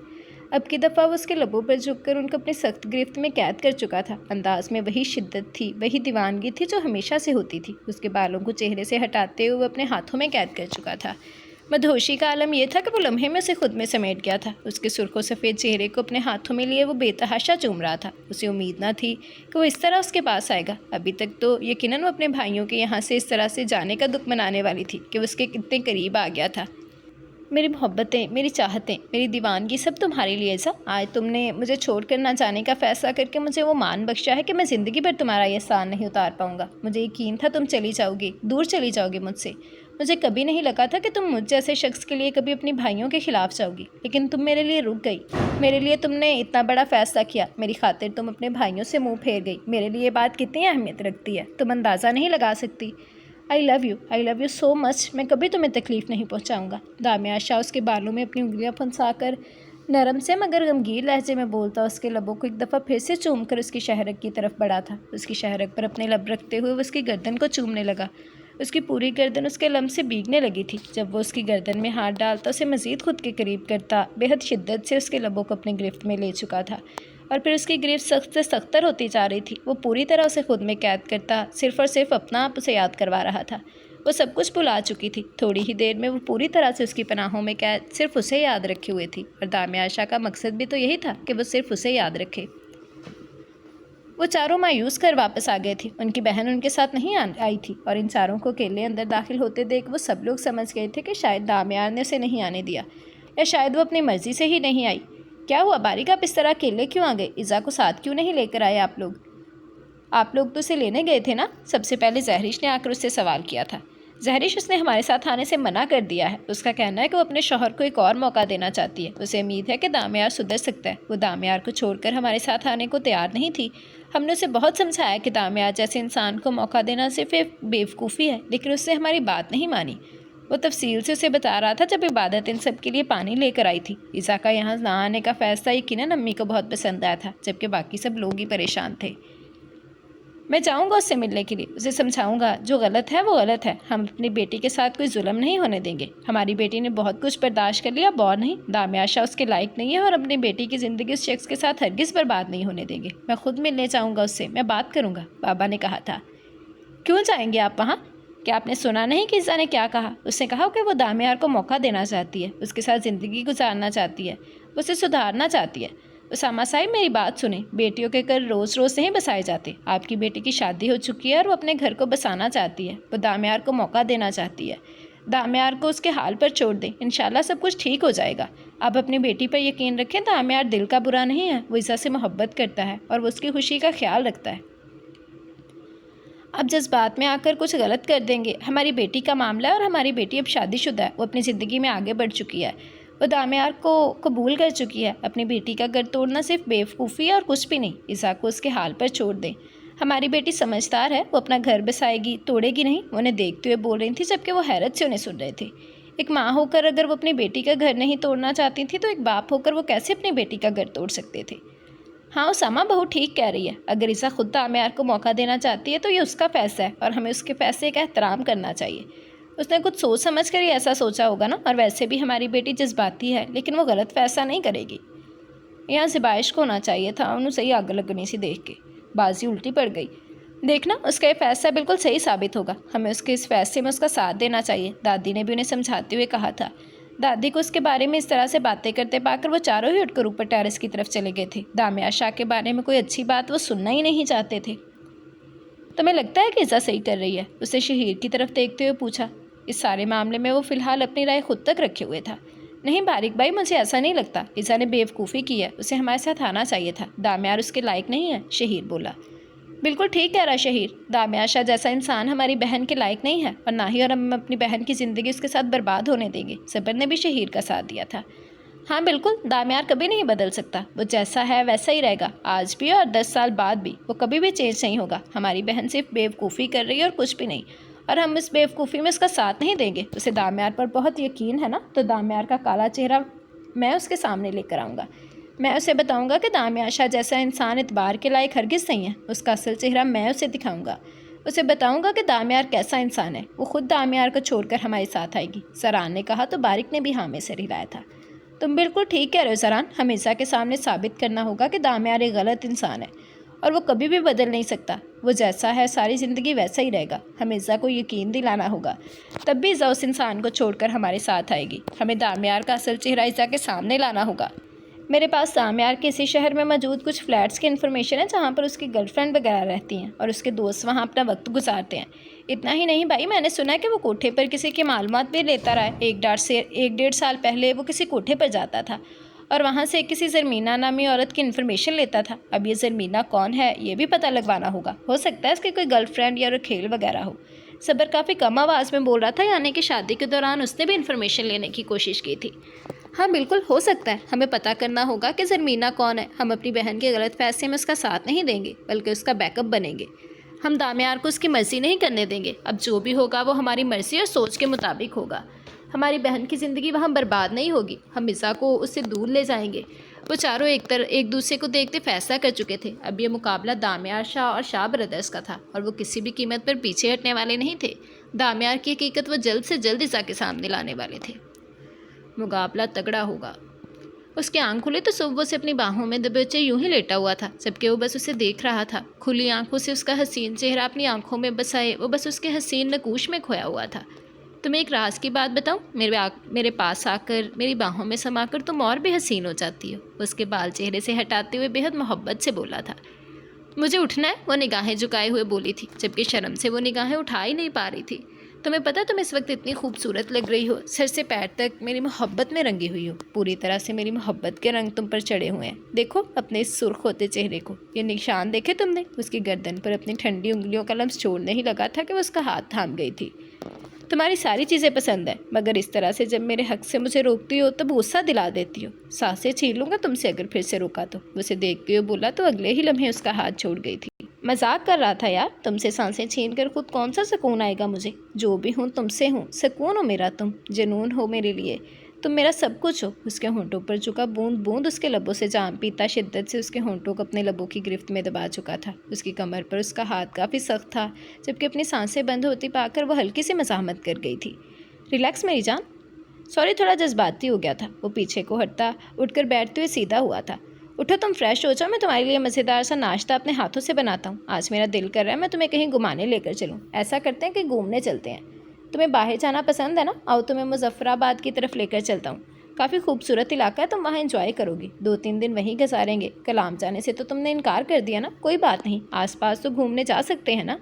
اب کی دفعہ وہ اس کے لبوں پر جھک کر ان کو اپنی سخت گرفت میں قید کر چکا تھا۔ انداز میں وہی شدت تھی، وہی دیوانگی تھی جو ہمیشہ سے ہوتی تھی۔ اس کے بالوں کو چہرے سے ہٹاتے ہوئے وہ اپنے ہاتھوں میں قید کر چکا تھا۔ مدہوشی کا عالم یہ تھا کہ وہ لمحے میں اسے خود میں سمیٹ گیا تھا۔ اس کے سرخ و سفید چہرے کو اپنے ہاتھوں میں لیے وہ بے تحاشا چوم رہا تھا۔ اسے امید نہ تھی کہ وہ اس طرح اس کے پاس آئے گا۔ ابھی تک تو یقیناً وہ اپنے بھائیوں کے یہاں سے اس طرح سے جانے کا دکھ منانے والی تھی کہ وہ اس کے کتنے قریب آ گیا تھا۔ میری محبتیں، میری چاہتیں، میری دیوانگی سب تمہارے لیے عیسیٰ۔ آج تم نے مجھے چھوڑ کر نہ جانے کا فیصلہ کر کے مجھے وہ مان بخشا ہے کہ میں زندگی بھر تمہارا یہ احسان نہیں اتار پاؤں گا۔ مجھے یقین تھا تم چلی جاؤ گی، دور چلی جاؤ گی مجھ سے۔ مجھے کبھی نہیں لگا تھا کہ تم مجھ جیسے شخص کے لیے کبھی اپنی بھائیوں کے خلاف جاؤ گی، لیکن تم میرے لیے رک گئی۔ میرے لیے تم نے اتنا بڑا فیصلہ کیا، میری خاطر تم اپنے بھائیوں سے منہ پھیر گئی۔ میرے لیے یہ بات کتنی اہمیت رکھتی ہے تم اندازہ نہیں لگا سکتی۔ آئی لو یو سو مچ۔ میں کبھی تمہیں تکلیف نہیں پہنچاؤں گا۔ دامیار شاہ اس کے بالوں میں اپنی انگلیاں پھنسا کر نرم سے مگر غمگین لہجے میں بولتا اس کے لبوں کو ایک دفعہ پھر سے چوم کر اس کی شہرک کی طرف بڑھا تھا۔ اس کی شہرک پر اپنے لب رکھتے ہوئے وہ اس کی گردن کو چومنے لگا۔ اس کی پوری گردن اس کے لمس سے بھیگنے لگی تھی۔ جب وہ اس کی گردن میں ہاتھ ڈالتا اسے مزید خود کے قریب کرتا، بے حد شدت سے اس کے لبوں کو اپنے گرفت میں لے چکا تھا اور پھر اس کی گرفت سخت سے سختر ہوتی جا رہی تھی۔ وہ پوری طرح اسے خود میں قید کرتا صرف اور صرف اپنا آپ اسے یاد کروا رہا تھا۔ وہ سب کچھ بھلا چکی تھی۔ تھوڑی ہی دیر میں وہ پوری طرح سے اس کی پناہوں میں قید صرف اسے یاد رکھے ہوئے تھی، اور دامیار شاہ کا مقصد بھی تو یہی تھا کہ وہ صرف اسے یاد رکھے۔ وہ چاروں مایوس کر واپس آ گئے تھے۔ ان کی بہن ان کے ساتھ نہیں آئی تھی، اور ان چاروں کو اکیلے اندر داخل ہوتے دیکھ وہ سب لوگ سمجھ گئے تھے کہ شاید دامیار نے اسے نہیں آنے دیا، یا شاید وہ اپنی مرضی سے ہی نہیں آئی۔ کیا ہوا باریک، آپ اس طرح اکیلے کیوں آ گئے؟ عیسیٰ کو ساتھ کیوں نہیں لے کر آئے آپ لوگ تو اسے لینے گئے تھے نا؟ سب سے پہلے زہرش نے آ کر اس سے سوال کیا تھا۔ زہرش، اس نے ہمارے ساتھ آنے سے منع کر دیا ہے۔ اس کا کہنا ہے کہ وہ اپنے شوہر کو ایک اور موقع دینا چاہتی ہے۔ اسے امید ہے کہ دامیار سدھر سکتا ہے۔ وہ دامیار کو چھوڑ کر ہمارے ساتھ آنے کو تیار نہیں تھی۔ ہم نے اسے بہت سمجھایا کہ دامیار جیسے انسان کو موقع دینا صرف ایک بیوقوفی ہے، لیکن اس نے ہماری بات نہیں مانی۔ وہ تفصیل سے اسے بتا رہا تھا جب عبادت ان سب کے لیے پانی لے کر آئی تھی۔ عیسیٰ کا یہاں نہ آنے کا فیصلہ یقیناً امی کو بہت پسند آیا تھا، جبکہ باقی سب لوگ ہی پریشان تھے۔ میں جاؤں گا اس سے ملنے کے لیے، اسے سمجھاؤں گا جو غلط ہے وہ غلط ہے۔ ہم اپنی بیٹی کے ساتھ کوئی ظلم نہیں ہونے دیں گے۔ ہماری بیٹی نے بہت کچھ برداشت کر لیا، اب اور نہیں۔ دامیار شاہ اس کے لائق نہیں ہے، اور اپنی بیٹی کی زندگی اس شخص کے ساتھ ہرگز برباد نہیں ہونے دیں گے۔ میں خود ملنے جاؤں گا اس سے، میں بات کروں گا، بابا نے کہا تھا۔ کیوں جائیں گے آپ وہاں؟ کیا آپ نے سنا نہیں کہ عیسیٰ نے کیا کہا؟ اس نے کہا کہ وہ دامیار کو موقع دینا چاہتی ہے، اس کے ساتھ زندگی گزارنا چاہتی ہے، وہ اسے سدھارنا چاہتی ہے۔ اسامہ صاحب، میری بات سنیں، بیٹیوں کے گھر روز روز نہیں بسائے جاتے۔ آپ کی بیٹی کی شادی ہو چکی ہے اور وہ اپنے گھر کو بسانا چاہتی ہے۔ وہ دامیار کو موقع دینا چاہتی ہے۔ دامیار کو اس کے حال پر چھوڑ دیں، انشاءاللہ سب کچھ ٹھیک ہو جائے گا۔ آپ اپنی بیٹی پر یقین رکھیں، دامیار دل کا برا نہیں ہے، وہ عیسیٰ سے محبت کرتا ہے اور وہ اس کی خوشی کا خیال رکھتا ہے۔ اب جذبات میں آ کر کچھ غلط کر دیں گے۔ ہماری بیٹی کا معاملہ ہے اور ہماری بیٹی اب شادی شدہ ہے، وہ اپنی زندگی میں آگے بڑھ چکی ہے، وہ دامیار کو قبول کر چکی ہے۔ اپنی بیٹی کا گھر توڑنا صرف بیوقوفی ہے اور کچھ بھی نہیں۔ عیسیٰ کو اس کے حال پر چھوڑ دیں۔ ہماری بیٹی سمجھدار ہے، وہ اپنا گھر بسائے گی، توڑے گی نہیں۔ وہ انہیں دیکھتے ہوئے بول رہی تھی، جبکہ وہ حیرت سے انہیں سن رہے تھے۔ ایک ماں ہو کر اگر وہ اپنی بیٹی کا گھر نہیں توڑنا چاہتی تھی تو ایک باپ ہو کر وہ کیسے اپنی بیٹی کا گھر توڑ سکتے تھے؟ ہاں اسامہ، بہو ٹھیک کہہ رہی ہے۔ اگر عیسیٰ خود دامیار کو موقع دینا چاہتی ہے تو یہ اس کا فیصلہ ہے، اور ہمیں اس کے فیصلے کا احترام کرنا چاہیے۔ اس نے کچھ سوچ سمجھ کر یہ ایسا سوچا ہوگا نا، اور ویسے بھی ہماری بیٹی جذباتی ہے، لیکن وہ غلط فیصلہ نہیں کرے گی۔ یہاں زبائش کو ہونا چاہیے تھا، انہوں صحیح آگ لگنی سی دیکھ کے بازی الٹی پڑ گئی۔ دیکھنا، اس کا یہ فیصلہ بالکل صحیح ثابت ہوگا، ہمیں اس کے اس فیصلے میں اس کا ساتھ دینا چاہیے، دادی نے بھی انہیں سمجھاتے ہوئے کہا تھا۔ دادی کو اس کے بارے میں اس طرح سے باتیں کرتے پا کر وہ چاروں ہی اٹھ کر اوپر ٹیرس کی طرف چلے گئے تھے۔ دامیار شاہ کے بارے میں کوئی اچھی بات وہ سننا ہی نہیں چاہتے تھے۔ تمہیں لگتا ہے کہ عیسیٰ صحیح کر رہی ہے؟ اسے شہیر کی طرف دیکھتے ہوئے پوچھا۔ اس سارے معاملے میں وہ فی الحال اپنی رائے خود تک رکھے ہوئے تھا۔ نہیں باریک بھائی، مجھے ایسا نہیں لگتا، عیسیٰ نے بیوقوفی کی ہے، اسے ہمارے ساتھ آنا چاہیے تھا۔ دامیار اس کے لائق نہیں ہے، شہیر بولا۔ بالکل ٹھیک کہہ رہا شہیر، دامیار شاہ جیسا انسان ہماری بہن کے لائق نہیں ہے، اور نہ ہی اور ہم اپنی بہن کی زندگی اس کے ساتھ برباد ہونے دیں گے۔ زبر نے بھی شہیر کا ساتھ دیا تھا۔ ہاں بالکل، دامیار کبھی نہیں بدل سکتا، وہ جیسا ہے ویسا ہی رہے گا، آج بھی اور 10 سال بعد بھی، وہ کبھی بھی چینج نہیں ہوگا۔ ہماری بہن صرف بیوقوفی کر رہی ہے اور کچھ بھی نہیں، اور ہم اس بیوقوفی میں اس کا ساتھ نہیں دیں گے۔ اسے دامیار پر بہت یقین ہے نا، تو دامیار کا کالا چہرہ میں اس کے سامنے لے کر آؤں گا۔ میں اسے بتاؤں گا کہ دامیار شاہ جیسا انسان اعتبار کے لائق ہرگز نہیں ہے۔ اس کا اصل چہرہ میں اسے دکھاؤں گا۔ اسے بتاؤں گا کہ دامیار کیسا انسان ہے۔ وہ خود دامیار کو چھوڑ کر ہمارے ساتھ آئے گی۔ سران نے کہا تو بارق نے بھی ہاں میں سر ہلایا تھا۔ تم بالکل ٹھیک کہہ رہے ہو سران، ہمیں عیسیٰ کے سامنے ثابت کرنا ہوگا کہ دامیار ایک غلط انسان ہے، اور وہ کبھی بھی بدل نہیں سکتا۔ وہ جیسا ہے ساری زندگی ویسا ہی رہے گا۔ ہمیں عیسیٰ کو یقین دلانا ہوگا، تب بھی عیسیٰ اس انسان کو چھوڑ کر ہمارے ساتھ آئے گی۔ ہمیں دامیار کا اصل چہرہ عیسیٰ کے سامنے لانا ہوگا۔ میرے پاس دامیار کے اسی شہر میں موجود کچھ فلیٹس کی انفارمیشن ہے جہاں پر اس کی گرل فرینڈ وغیرہ رہتی ہیں، اور اس کے دوست وہاں اپنا وقت گزارتے ہیں۔ اتنا ہی نہیں بھائی، میں نے سنا ہے کہ وہ کوٹھے پر کسی کی معلومات بھی لیتا رہا ہے۔ 1.5 سال پہلے وہ کسی کوٹھے پر جاتا تھا اور وہاں سے کسی زرمینہ نامی عورت کی انفارمیشن لیتا تھا۔ اب یہ زرمینہ کون ہے یہ بھی پتہ لگوانا ہوگا۔ ہو سکتا ہے اس کی کوئی گرل فرینڈ یا کھیل وغیرہ ہو۔ صبر کافی کم آواز میں بول رہا تھا، یعنی کہ شادی کے دوران اس نے بھی انفارمیشن لینے کی کوشش کی تھی۔ ہاں بالکل ہو سکتا ہے، ہمیں پتہ کرنا ہوگا کہ زرمینہ کون ہے۔ ہم اپنی بہن کے غلط فیصلے میں اس کا ساتھ نہیں دیں گے، بلکہ اس کا بیک اپ بنیں گے۔ ہم دامیار کو اس کی مرضی نہیں کرنے دیں گے۔ اب جو بھی ہوگا وہ ہماری مرضی اور سوچ کے مطابق ہوگا۔ ہماری بہن کی زندگی وہاں برباد نہیں ہوگی۔ ہم عیسیٰ کو اس سے دور لے جائیں گے۔ وہ چاروں ایک دوسرے کو دیکھتے فیصلہ کر چکے تھے۔ اب یہ مقابلہ دامیار شاہ اور شاہ برادرز کا تھا، اور وہ کسی بھی قیمت پر پیچھے ہٹنے والے نہیں تھے۔ دامیار کی حقیقت وہ جلد سے جلد عیسیٰ کے سامنے لانے والے تھے۔ مقابلہ تگڑا ہوگا۔ اس کے آنکھ کھلے تو صبح اسے اپنی باہوں میں دبوچے یوں ہی لیٹا ہوا تھا، جبکہ وہ بس اسے دیکھ رہا تھا۔ کھلی آنکھوں سے اس کا حسین چہرہ اپنی آنکھوں میں بسائے وہ بس اس کے حسین نقوش میں کھویا ہوا تھا۔ تمہیں ایک راز کی بات بتاؤں، میرے پاس آ کر میری باہوں میں سما کر تم اور بھی حسین ہو جاتی ہو۔ اس کے بال چہرے سے ہٹاتے ہوئے بے حد محبت سے بولا تھا۔ مجھے اٹھنا ہے، وہ نگاہیں جھکائے ہوئے بولی تھی، جبکہ شرم سے وہ نگاہیں اٹھا ہی نہیں پا رہی تھی۔ تمہیں پتہ تم اس وقت اتنی خوبصورت لگ رہی ہو، سر سے پیر تک میری محبت میں رنگی ہوئی ہو، پوری طرح سے میری محبت کے رنگ تم پر چڑھے ہوئے ہیں۔ دیکھو اپنے اس سرخ ہوتے چہرے کو، یہ نشان دیکھے تم نے؟ اس کی گردن پر اپنی ٹھنڈی انگلیوں کا لمس چھوڑنے ہی لگا تھا کہ وہ اس کا ہاتھ تھام گئی تھی۔ تمہاری ساری چیزیں پسند ہیں، مگر اس طرح سے جب میرے حق سے مجھے روکتی ہو تب غصہ دلا دیتی ہو۔ سانسیں چھین لوں گا تم سے اگر پھر سے روکا تو۔ اسے دیکھتے ہوئے بولا تو اگلے ہی لمحے اس کا ہاتھ چھوڑ گئی تھی۔ مذاق کر رہا تھا یار، تم سے سانسیں چھین کر خود کون سا سکون آئے گا مجھے؟ جو بھی ہوں تم سے ہوں، سکون ہو میرا تم، جنون ہو میرے لیے، تم میرا سب کچھ ہو۔ اس کے ہونٹوں پر چکا بوند بوند اس کے لبوں سے جام پیتا شدت سے اس کے ہونٹوں کو اپنے لبوں کی گرفت میں دبا چکا تھا۔ اس کی کمر پر اس کا ہاتھ کافی سخت تھا، جبکہ اپنی سانسیں بند ہوتی پا کر وہ ہلکی سی مزاحمت کر گئی تھی۔ ریلیکس میری جان۔ سوری، تھوڑا جذباتی ہو گیا تھا۔ وہ پیچھے کو ہٹتا اٹھ کر بیٹھتے ہوئے سیدھا ہوا تھا۔ اٹھو تم فریش ہو جاؤ، میں تمہارے لیے مزیدار سا ناشتہ اپنے ہاتھوں سے بناتا ہوں۔ آج میرا دل کر رہا ہے میں تمہیں کہیں گھمانے لے کر چلوں۔ ایسا کرتے ہیں کہ گھومنے چلتے ہیں۔ تمہیں باہر جانا پسند ہے نا؟ آؤ تمہیں مظفر آباد کی طرف لے کر چلتا ہوں۔ کافی خوبصورت علاقہ ہے، تم وہاں انجوائے کرو گی۔ 2-3 دن وہیں گزاریں گے۔ کلام جانے سے تو تم نے انکار کر دیا نا؟ کوئی بات نہیں، آس پاس تو گھومنے جا سکتے ہیں نا؟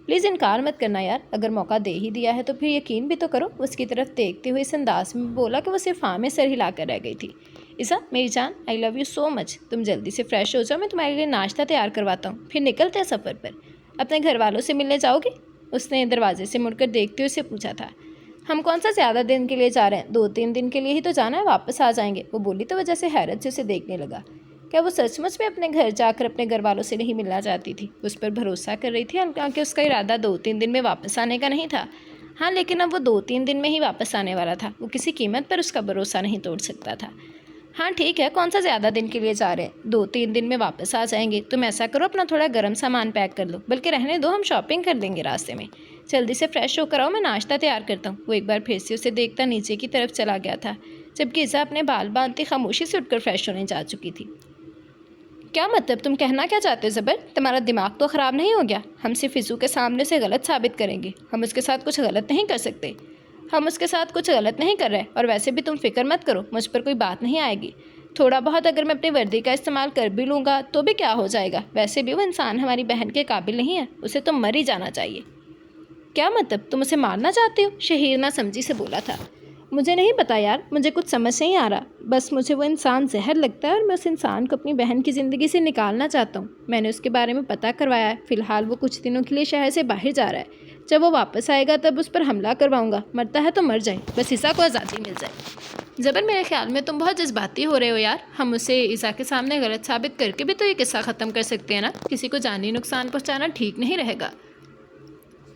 پلیز انکار مت کرنا یار، اگر موقع دے ہی دیا ہے تو پھر یقین بھی تو کرو۔ اس کی طرف دیکھتے ہوئے اس انداز میں بولا کہ وہ صرف ہاں میں سر ہلا کر رہ گئی تھی۔ عیسیٰ میری جان، آئی لو یو سو مچ۔ تم جلدی سے فریش ہو جاؤ، میں تمہارے لیے ناشتہ تیار کرواتا ہوں، پھر نکلتے ہیں سفر پر۔ اپنے گھر والوں سے ملنے جاؤ گے؟ اس نے دروازے سے مڑ کر دیکھتے ہوئے اسے پوچھا تھا۔ ہم کون سا زیادہ دن کے لیے جا رہے ہیں، 2-3 دن کے لیے ہی تو جانا ہے، واپس آ جائیں گے، وہ بولی تو وجہ سے حیرت سے اسے دیکھنے لگا۔ کیا وہ سچ مچ میں اپنے گھر جا کر اپنے گھر والوں سے نہیں ملنا چاہتی تھی؟ اس پر بھروسہ کر رہی تھی حالانکہ اس کا ارادہ 2-3 دن میں واپس آنے کا نہیں تھا۔ ہاں لیکن اب وہ 2-3 دن میں ہی واپس آنے والا تھا، وہ کسی قیمت پر اس کا بھروسہ نہیں توڑ سکتا تھا۔ ہاں ٹھیک ہے، کون سا زیادہ دن کے لیے جا رہے ہیں، 2-3 دن میں واپس آ جائیں گے۔ تم ایسا کرو اپنا تھوڑا گرم سامان پیک کر لو، بلکہ رہنے دو، ہم شاپنگ کر لیں گے راستے میں۔ جلدی سے فریش ہو کر آؤ، میں ناشتہ تیار کرتا ہوں۔ وہ ایک بار پھر سے اسے دیکھتا نیچے کی طرف چلا گیا تھا، جبکہ عیسیٰ اپنے بال باندھتی خاموشی سے اٹھ کر فریش ہونے جا چکی تھی۔ کیا مطلب، تم کہنا کیا چاہتے ہو زبر؟ تمہارا دماغ تو خراب نہیں ہو گیا؟ ہم صرف فضو کے سامنے سے غلط ثابت کریں گے، ہم اس کے ساتھ کچھ غلط نہیں کر سکتے۔ ہم اس کے ساتھ کچھ غلط نہیں کر رہے، اور ویسے بھی تم فکر مت کرو، مجھ پر کوئی بات نہیں آئے گی۔ تھوڑا بہت اگر میں اپنی وردی کا استعمال کر بھی لوں گا تو بھی کیا ہو جائے گا؟ ویسے بھی وہ انسان ہماری بہن کے قابل نہیں ہے، اسے تو مر ہی جانا چاہیے۔ کیا مطلب، تم اسے مارنا چاہتے ہو؟ شہیر نہ سمجھی سے بولا تھا۔ مجھے نہیں پتا یار، مجھے کچھ سمجھ نہیں آ رہا، بس مجھے وہ انسان زہر لگتا ہے اور میں اس انسان کو اپنی بہن کی زندگی سے نکالنا چاہتا ہوں۔ میں نے اس کے بارے میں پتہ کروایا ہے، فی الحال وہ کچھ دنوں کے لیے شہر سے باہر جا رہا ہے۔ جب وہ واپس آئے گا تب اس پر حملہ کرواؤں گا، مرتا ہے تو مر جائے، بس عیسیٰ کو آزادی مل جائے۔ زبر، میرے خیال میں تم بہت جذباتی ہو رہے ہو یار، ہم اسے عیسیٰ کے سامنے غلط ثابت کر کے بھی تو یہ قصہ ختم کر سکتے ہیں نا، کسی کو جانی نقصان پہنچانا ٹھیک نہیں رہے گا۔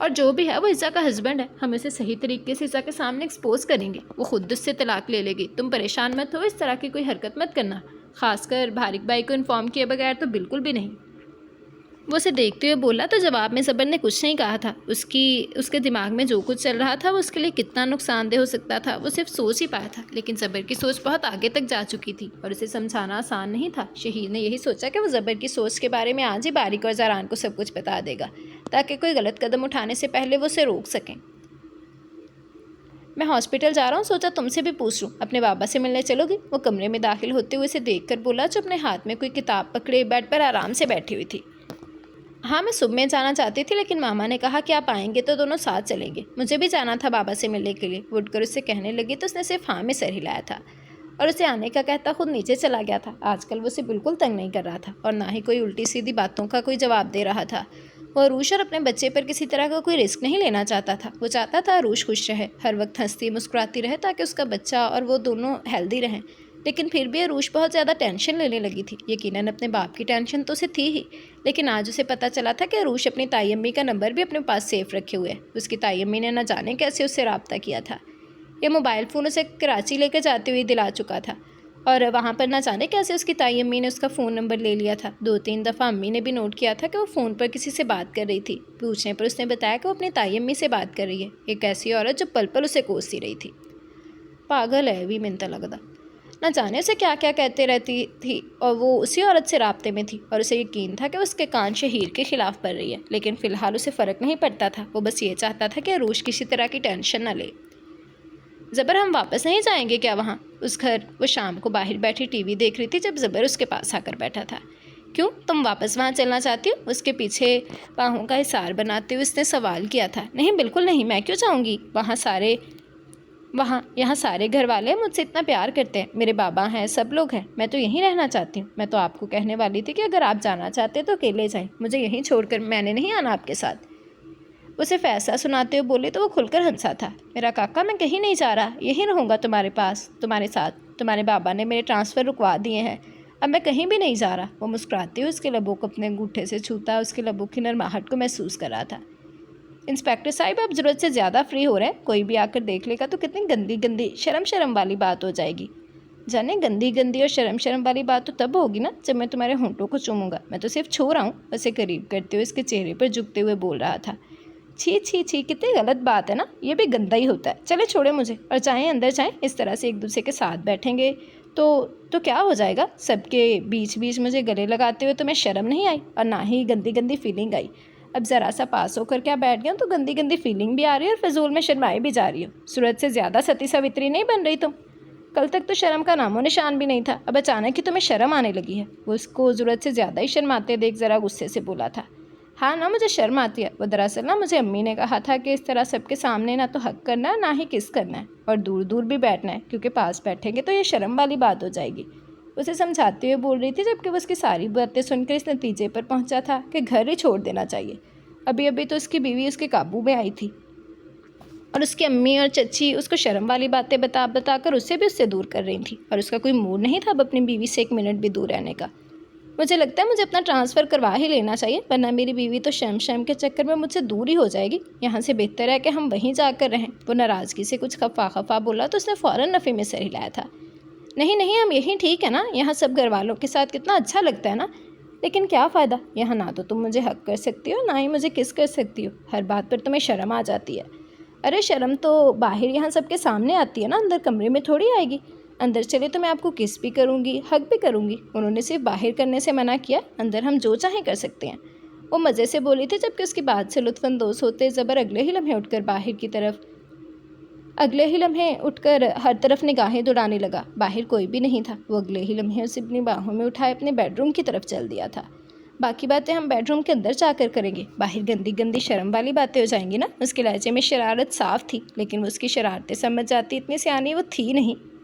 اور جو بھی ہے وہ عیسیٰ کا ہسبینڈ ہے، ہم اسے صحیح طریقے سے عیسیٰ کے سامنے ایکسپوز کریں گے، وہ خود اس سے طلاق لے لے گی۔ تم پریشان مت ہو، اس طرح کی کوئی حرکت مت کرنا، خاص کر بھارک بھائی کو انفارم کیے بغیر تو بالکل بھی نہیں۔ وہ اسے دیکھتے ہوئے بولا تو جواب میں زبر نے کچھ نہیں کہا تھا۔ اس کے دماغ میں جو کچھ چل رہا تھا وہ اس کے لیے کتنا نقصان دہ ہو سکتا تھا وہ صرف سوچ ہی پایا تھا، لیکن زبر کی سوچ بہت آگے تک جا چکی تھی اور اسے سمجھانا آسان نہیں تھا۔ شہید نے یہی سوچا کہ وہ زبر کی سوچ کے بارے میں آج ہی باریک اور زاران کو سب کچھ بتا دے گا تاکہ کوئی غلط قدم اٹھانے سے پہلے وہ اسے روک سکیں۔ میں ہاسپٹل جا رہا ہوں، سوچا تم سے بھی پوچھ لوں، اپنے بابا سے ملنے چلو گی؟ وہ کمرے میں داخل ہوتے ہوئے اسے دیکھ کر بولا، جو اپنے ہاتھ میں کوئی کتاب پکڑے بیڈ پر آرام سے بیٹھی ہوئی تھی۔ ہاں، میں صبح میں جانا چاہتی تھی لیکن ماما نے کہا کہ آپ آئیں گے تو دونوں ساتھ چلیں گے، مجھے بھی جانا تھا بابا سے ملنے کے لیے۔ وہ اٹھ کر اس سے کہنے لگی تو اس نے صرف ہاں میں سر ہلایا تھا اور اسے آنے کا کہتا خود نیچے چلا گیا تھا۔ آج کل وہ اسے بالکل تنگ نہیں کر رہا تھا اور نہ ہی کوئی الٹی سیدھی باتوں کا کوئی جواب دے رہا تھا۔ وہ عروش اور اپنے بچے پر کسی طرح کا کوئی رسک نہیں لینا چاہتا تھا۔ وہ چاہتا تھا عروش خوش رہے، ہر وقت ہنستی مسکراتی رہے تاکہ اس کا بچہ اور وہ دونوں ہیلدی رہیں، لیکن پھر بھی عروش بہت زیادہ ٹینشن لینے لگی تھی۔ یقیناً اپنے باپ کی ٹینشن تو اسے تھی ہی، لیکن آج اسے پتہ چلا تھا کہ عروش اپنی تائی امی کا نمبر بھی اپنے پاس سیف رکھے ہوئے ہے۔ اس کی تائی امی نے نہ جانے کیسے اس سے رابطہ کیا تھا، یہ موبائل فون اسے کراچی لے کے جاتے ہوئے دلا چکا تھا اور وہاں پر نہ جانے کیسے اس کی تائی امی نے اس کا فون نمبر لے لیا تھا۔ 2-3 دفعہ امی نے بھی نوٹ کیا تھا کہ وہ فون پر کسی سے بات کر رہی تھی۔ پوچھنے پر اس نے بتایا کہ وہ اپنی تائی امی سے بات کر رہی ہے، ایک ایسی عورت جو پل پل اسے کوستی رہی تھی۔ پاگل ہے بھی منتا لگتا، نہ جانے سے کیا کیا کہتے رہتی تھی اور وہ اسی عورت سے رابطے میں تھی اور اسے یقین تھا کہ اس کے کان شہیر کے خلاف پڑ رہی ہے، لیکن فی الحال اسے فرق نہیں پڑتا تھا۔ وہ بس یہ چاہتا تھا کہ عروش کسی طرح کی ٹینشن نہ لے۔ زبر، ہم واپس نہیں جائیں گے کیا وہاں؟ اس گھر وہ شام کو باہر بیٹھی ٹی وی دیکھ رہی تھی جب زبر اس کے پاس آ کر بیٹھا تھا۔ کیوں، تم واپس وہاں چلنا چاہتی ہو؟ اس کے پیچھے باہوں کا حصار بناتے ہوئے اس نے سوال کیا تھا۔ نہیں، بالکل نہیں، میں کیوں جاؤں گی یہاں سارے گھر والے مجھ سے اتنا پیار کرتے ہیں، میرے بابا ہیں، سب لوگ ہیں، میں تو یہیں رہنا چاہتی ہوں۔ میں تو آپ کو کہنے والی تھی کہ اگر آپ جانا چاہتے تو اکیلے جائیں، مجھے یہیں چھوڑ کر میں نے نہیں آنا آپ کے ساتھ۔ اسے فیصلہ سناتے ہوئے بولے تو وہ کھل کر ہنسا تھا۔ میرا کاکا، میں کہیں نہیں جا رہا، یہیں رہوں گا تمہارے پاس، تمہارے ساتھ۔ تمہارے بابا نے میرے ٹرانسفر رکوا دیے ہیں، اب میں کہیں بھی نہیں جا رہا۔ وہ مسکراتے ہوئے اس کے لبوں کو اپنے انگوٹھے سے چھوتا، اس کے لبوں کی نرماہٹ کو محسوس کر رہا تھا۔ انسپیکٹر صاحب، آپ ضرورت سے زیادہ فری ہو رہے ہیں، کوئی بھی آ کر دیکھ لے گا تو کتنی گندی گندی شرم والی بات ہو جائے گی۔ جانے گندی اور شرم والی بات تو تب ہوگی نا جب میں تمہارے ہونٹوں کو چوموں گا، میں تو صرف چھو رہا ہوں۔ اسے قریب کرتے ہوئے اس کے چہرے پر جھکتے ہوئے بول رہا تھا۔ چھی چھی چھی، کتنی غلط بات ہے نا، یہ بھی گندا ہی ہوتا ہے۔ چلے چھوڑے مجھے، اور چاہیں اندر جائیں، اس طرح سے ایک دوسرے کے ساتھ بیٹھیں گے تو کیا ہو جائے گا؟ سب کے بیچ مجھے گلے لگاتے ہوئے تمہیں شرم نہیں آئی اور نہ ہی گندی فیلنگ آئی؟ اب ذرا سا پاس ہو کر کیا بیٹھ گیا تو گندی فیلنگ بھی آ رہی ہے اور فضول میں شرمائی بھی جا رہی ہو۔ صورت سے زیادہ ستی ساوتری نہیں بن رہی تم، کل تک تو شرم کا نام و نشان بھی نہیں تھا، اب اچانک ہی تمہیں شرم آنے لگی ہے۔ وہ اس کو ضرورت سے زیادہ ہی شرماتے دیکھ ذرا غصے سے بولا تھا۔ ہاں نا، مجھے شرم آتی ہے، وہ دراصل نا مجھے امی نے کہا تھا کہ اس طرح سب کے سامنے نہ تو حق کرنا ہے نہ ہی کس کرنا ہے، اور دور بھی بیٹھنا ہے، کیونکہ پاس بیٹھیں گے تو یہ شرم والی بات ہو جائے گی۔ اسے سمجھاتے ہوئے بول رہی تھی جبکہ وہ اس کی ساری باتیں سن کر اس نتیجے پر پہنچا تھا کہ گھر ہی چھوڑ دینا چاہیے۔ ابھی تو اس کی بیوی اس کے قابو میں آئی تھی اور اس کی امی اور چچی اس کو شرم والی باتیں بتا کر اسے بھی اس سے دور کر رہی تھی، اور اس کا کوئی موڈ نہیں تھا اب اپنی بیوی سے 1 منٹ بھی دور رہنے کا۔ مجھے لگتا ہے مجھے اپنا ٹرانسفر کروا ہی لینا چاہیے، ورنہ میری بیوی تو شرم کے چکر میں مجھ سے دور ہی ہو جائے گی۔ یہاں سے بہتر ہے کہ ہم وہیں جا کر رہیں۔ وہ ناراضگی سے کچھ خفا بولا تو اس نے فوراً نفی میں سر ہلایا تھا۔ نہیں، ہم یہیں ٹھیک ہے نا، یہاں سب گھر والوں کے ساتھ کتنا اچھا لگتا ہے نا، لیکن کیا فائدہ، یہاں نہ تو تم مجھے حق کر سکتی ہو نہ ہی مجھے کس کر سکتی ہو، ہر بات پر تمہیں شرم آ جاتی ہے۔ ارے شرم تو باہر یہاں سب کے سامنے آتی ہے نا، اندر کمرے میں تھوڑی آئے گی۔ اندر چلے تو میں آپ کو کس بھی کروں گی، حق بھی کروں گی۔ انہوں نے صرف باہر کرنے سے منع کیا، اندر ہم جو چاہیں کر سکتے ہیں۔ وہ مزے سے بولی تھی جبکہ اس کی بات سے لطف اندوز ہوتے زبر اگلے ہی لمحے اٹھ کر ہر طرف نگاہیں دوڑانے لگا۔ باہر کوئی بھی نہیں تھا۔ وہ اگلے ہی لمحے اسے اپنی باہوں میں اٹھائے اپنے بیڈ روم کی طرف چل دیا تھا۔ باقی باتیں ہم بیڈ روم کے اندر جا کر کریں گے، باہر گندی گندی شرم والی باتیں ہو جائیں گی نا۔ اس کے لہجے میں شرارت صاف تھی، لیکن وہ اس کی شرارتیں سمجھ جاتی، اتنی سیانی وہ تھی نہیں۔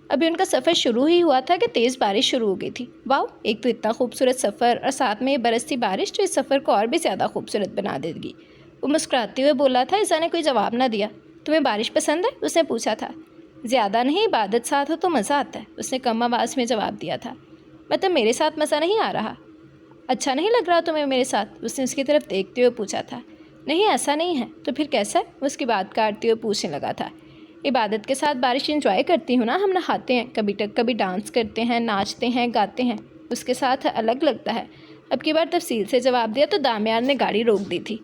ابھی ان کا سفر شروع ہی ہوا تھا کہ تیز بارش شروع ہو گئی تھی۔ واؤ، ایک تو اتنا خوبصورت سفر اور ساتھ میں یہ برستی بارش جو اس سفر کو اور بھی زیادہ خوبصورت بنا دے گی۔ وہ مسکراتے ہوئے بولا تھا۔ ایزا نے کوئی جواب نہ دیا۔ تمہیں بارش پسند ہے؟ اس نے پوچھا تھا۔ زیادہ نہیں، عبادت ساتھ ہو تو مزہ آتا ہے، اس نے کم آواز میں جواب دیا تھا۔ مطلب میرے ساتھ مزہ نہیں آ رہا؟ اچھا نہیں لگ رہا تمہیں میرے ساتھ؟ اس نے اس کی طرف دیکھتے ہوئے پوچھا تھا۔ نہیں، ایسا نہیں ہے۔ تو پھر کیسا ہے؟ وہ اس کی بات کاٹتے ہوئے پوچھنے لگا تھا۔ عبادت کے ساتھ بارش انجوائے کرتی ہوں نا، ہم نہاتے ہیں، کبھی ڈانس کرتے ہیں، ناچتے ہیں، گاتے ہیں، اس کے ساتھ الگ لگتا ہے۔ اب کی بار تفصیل سے جواب دیا تو دامیار نے گاڑی روک دی تھی۔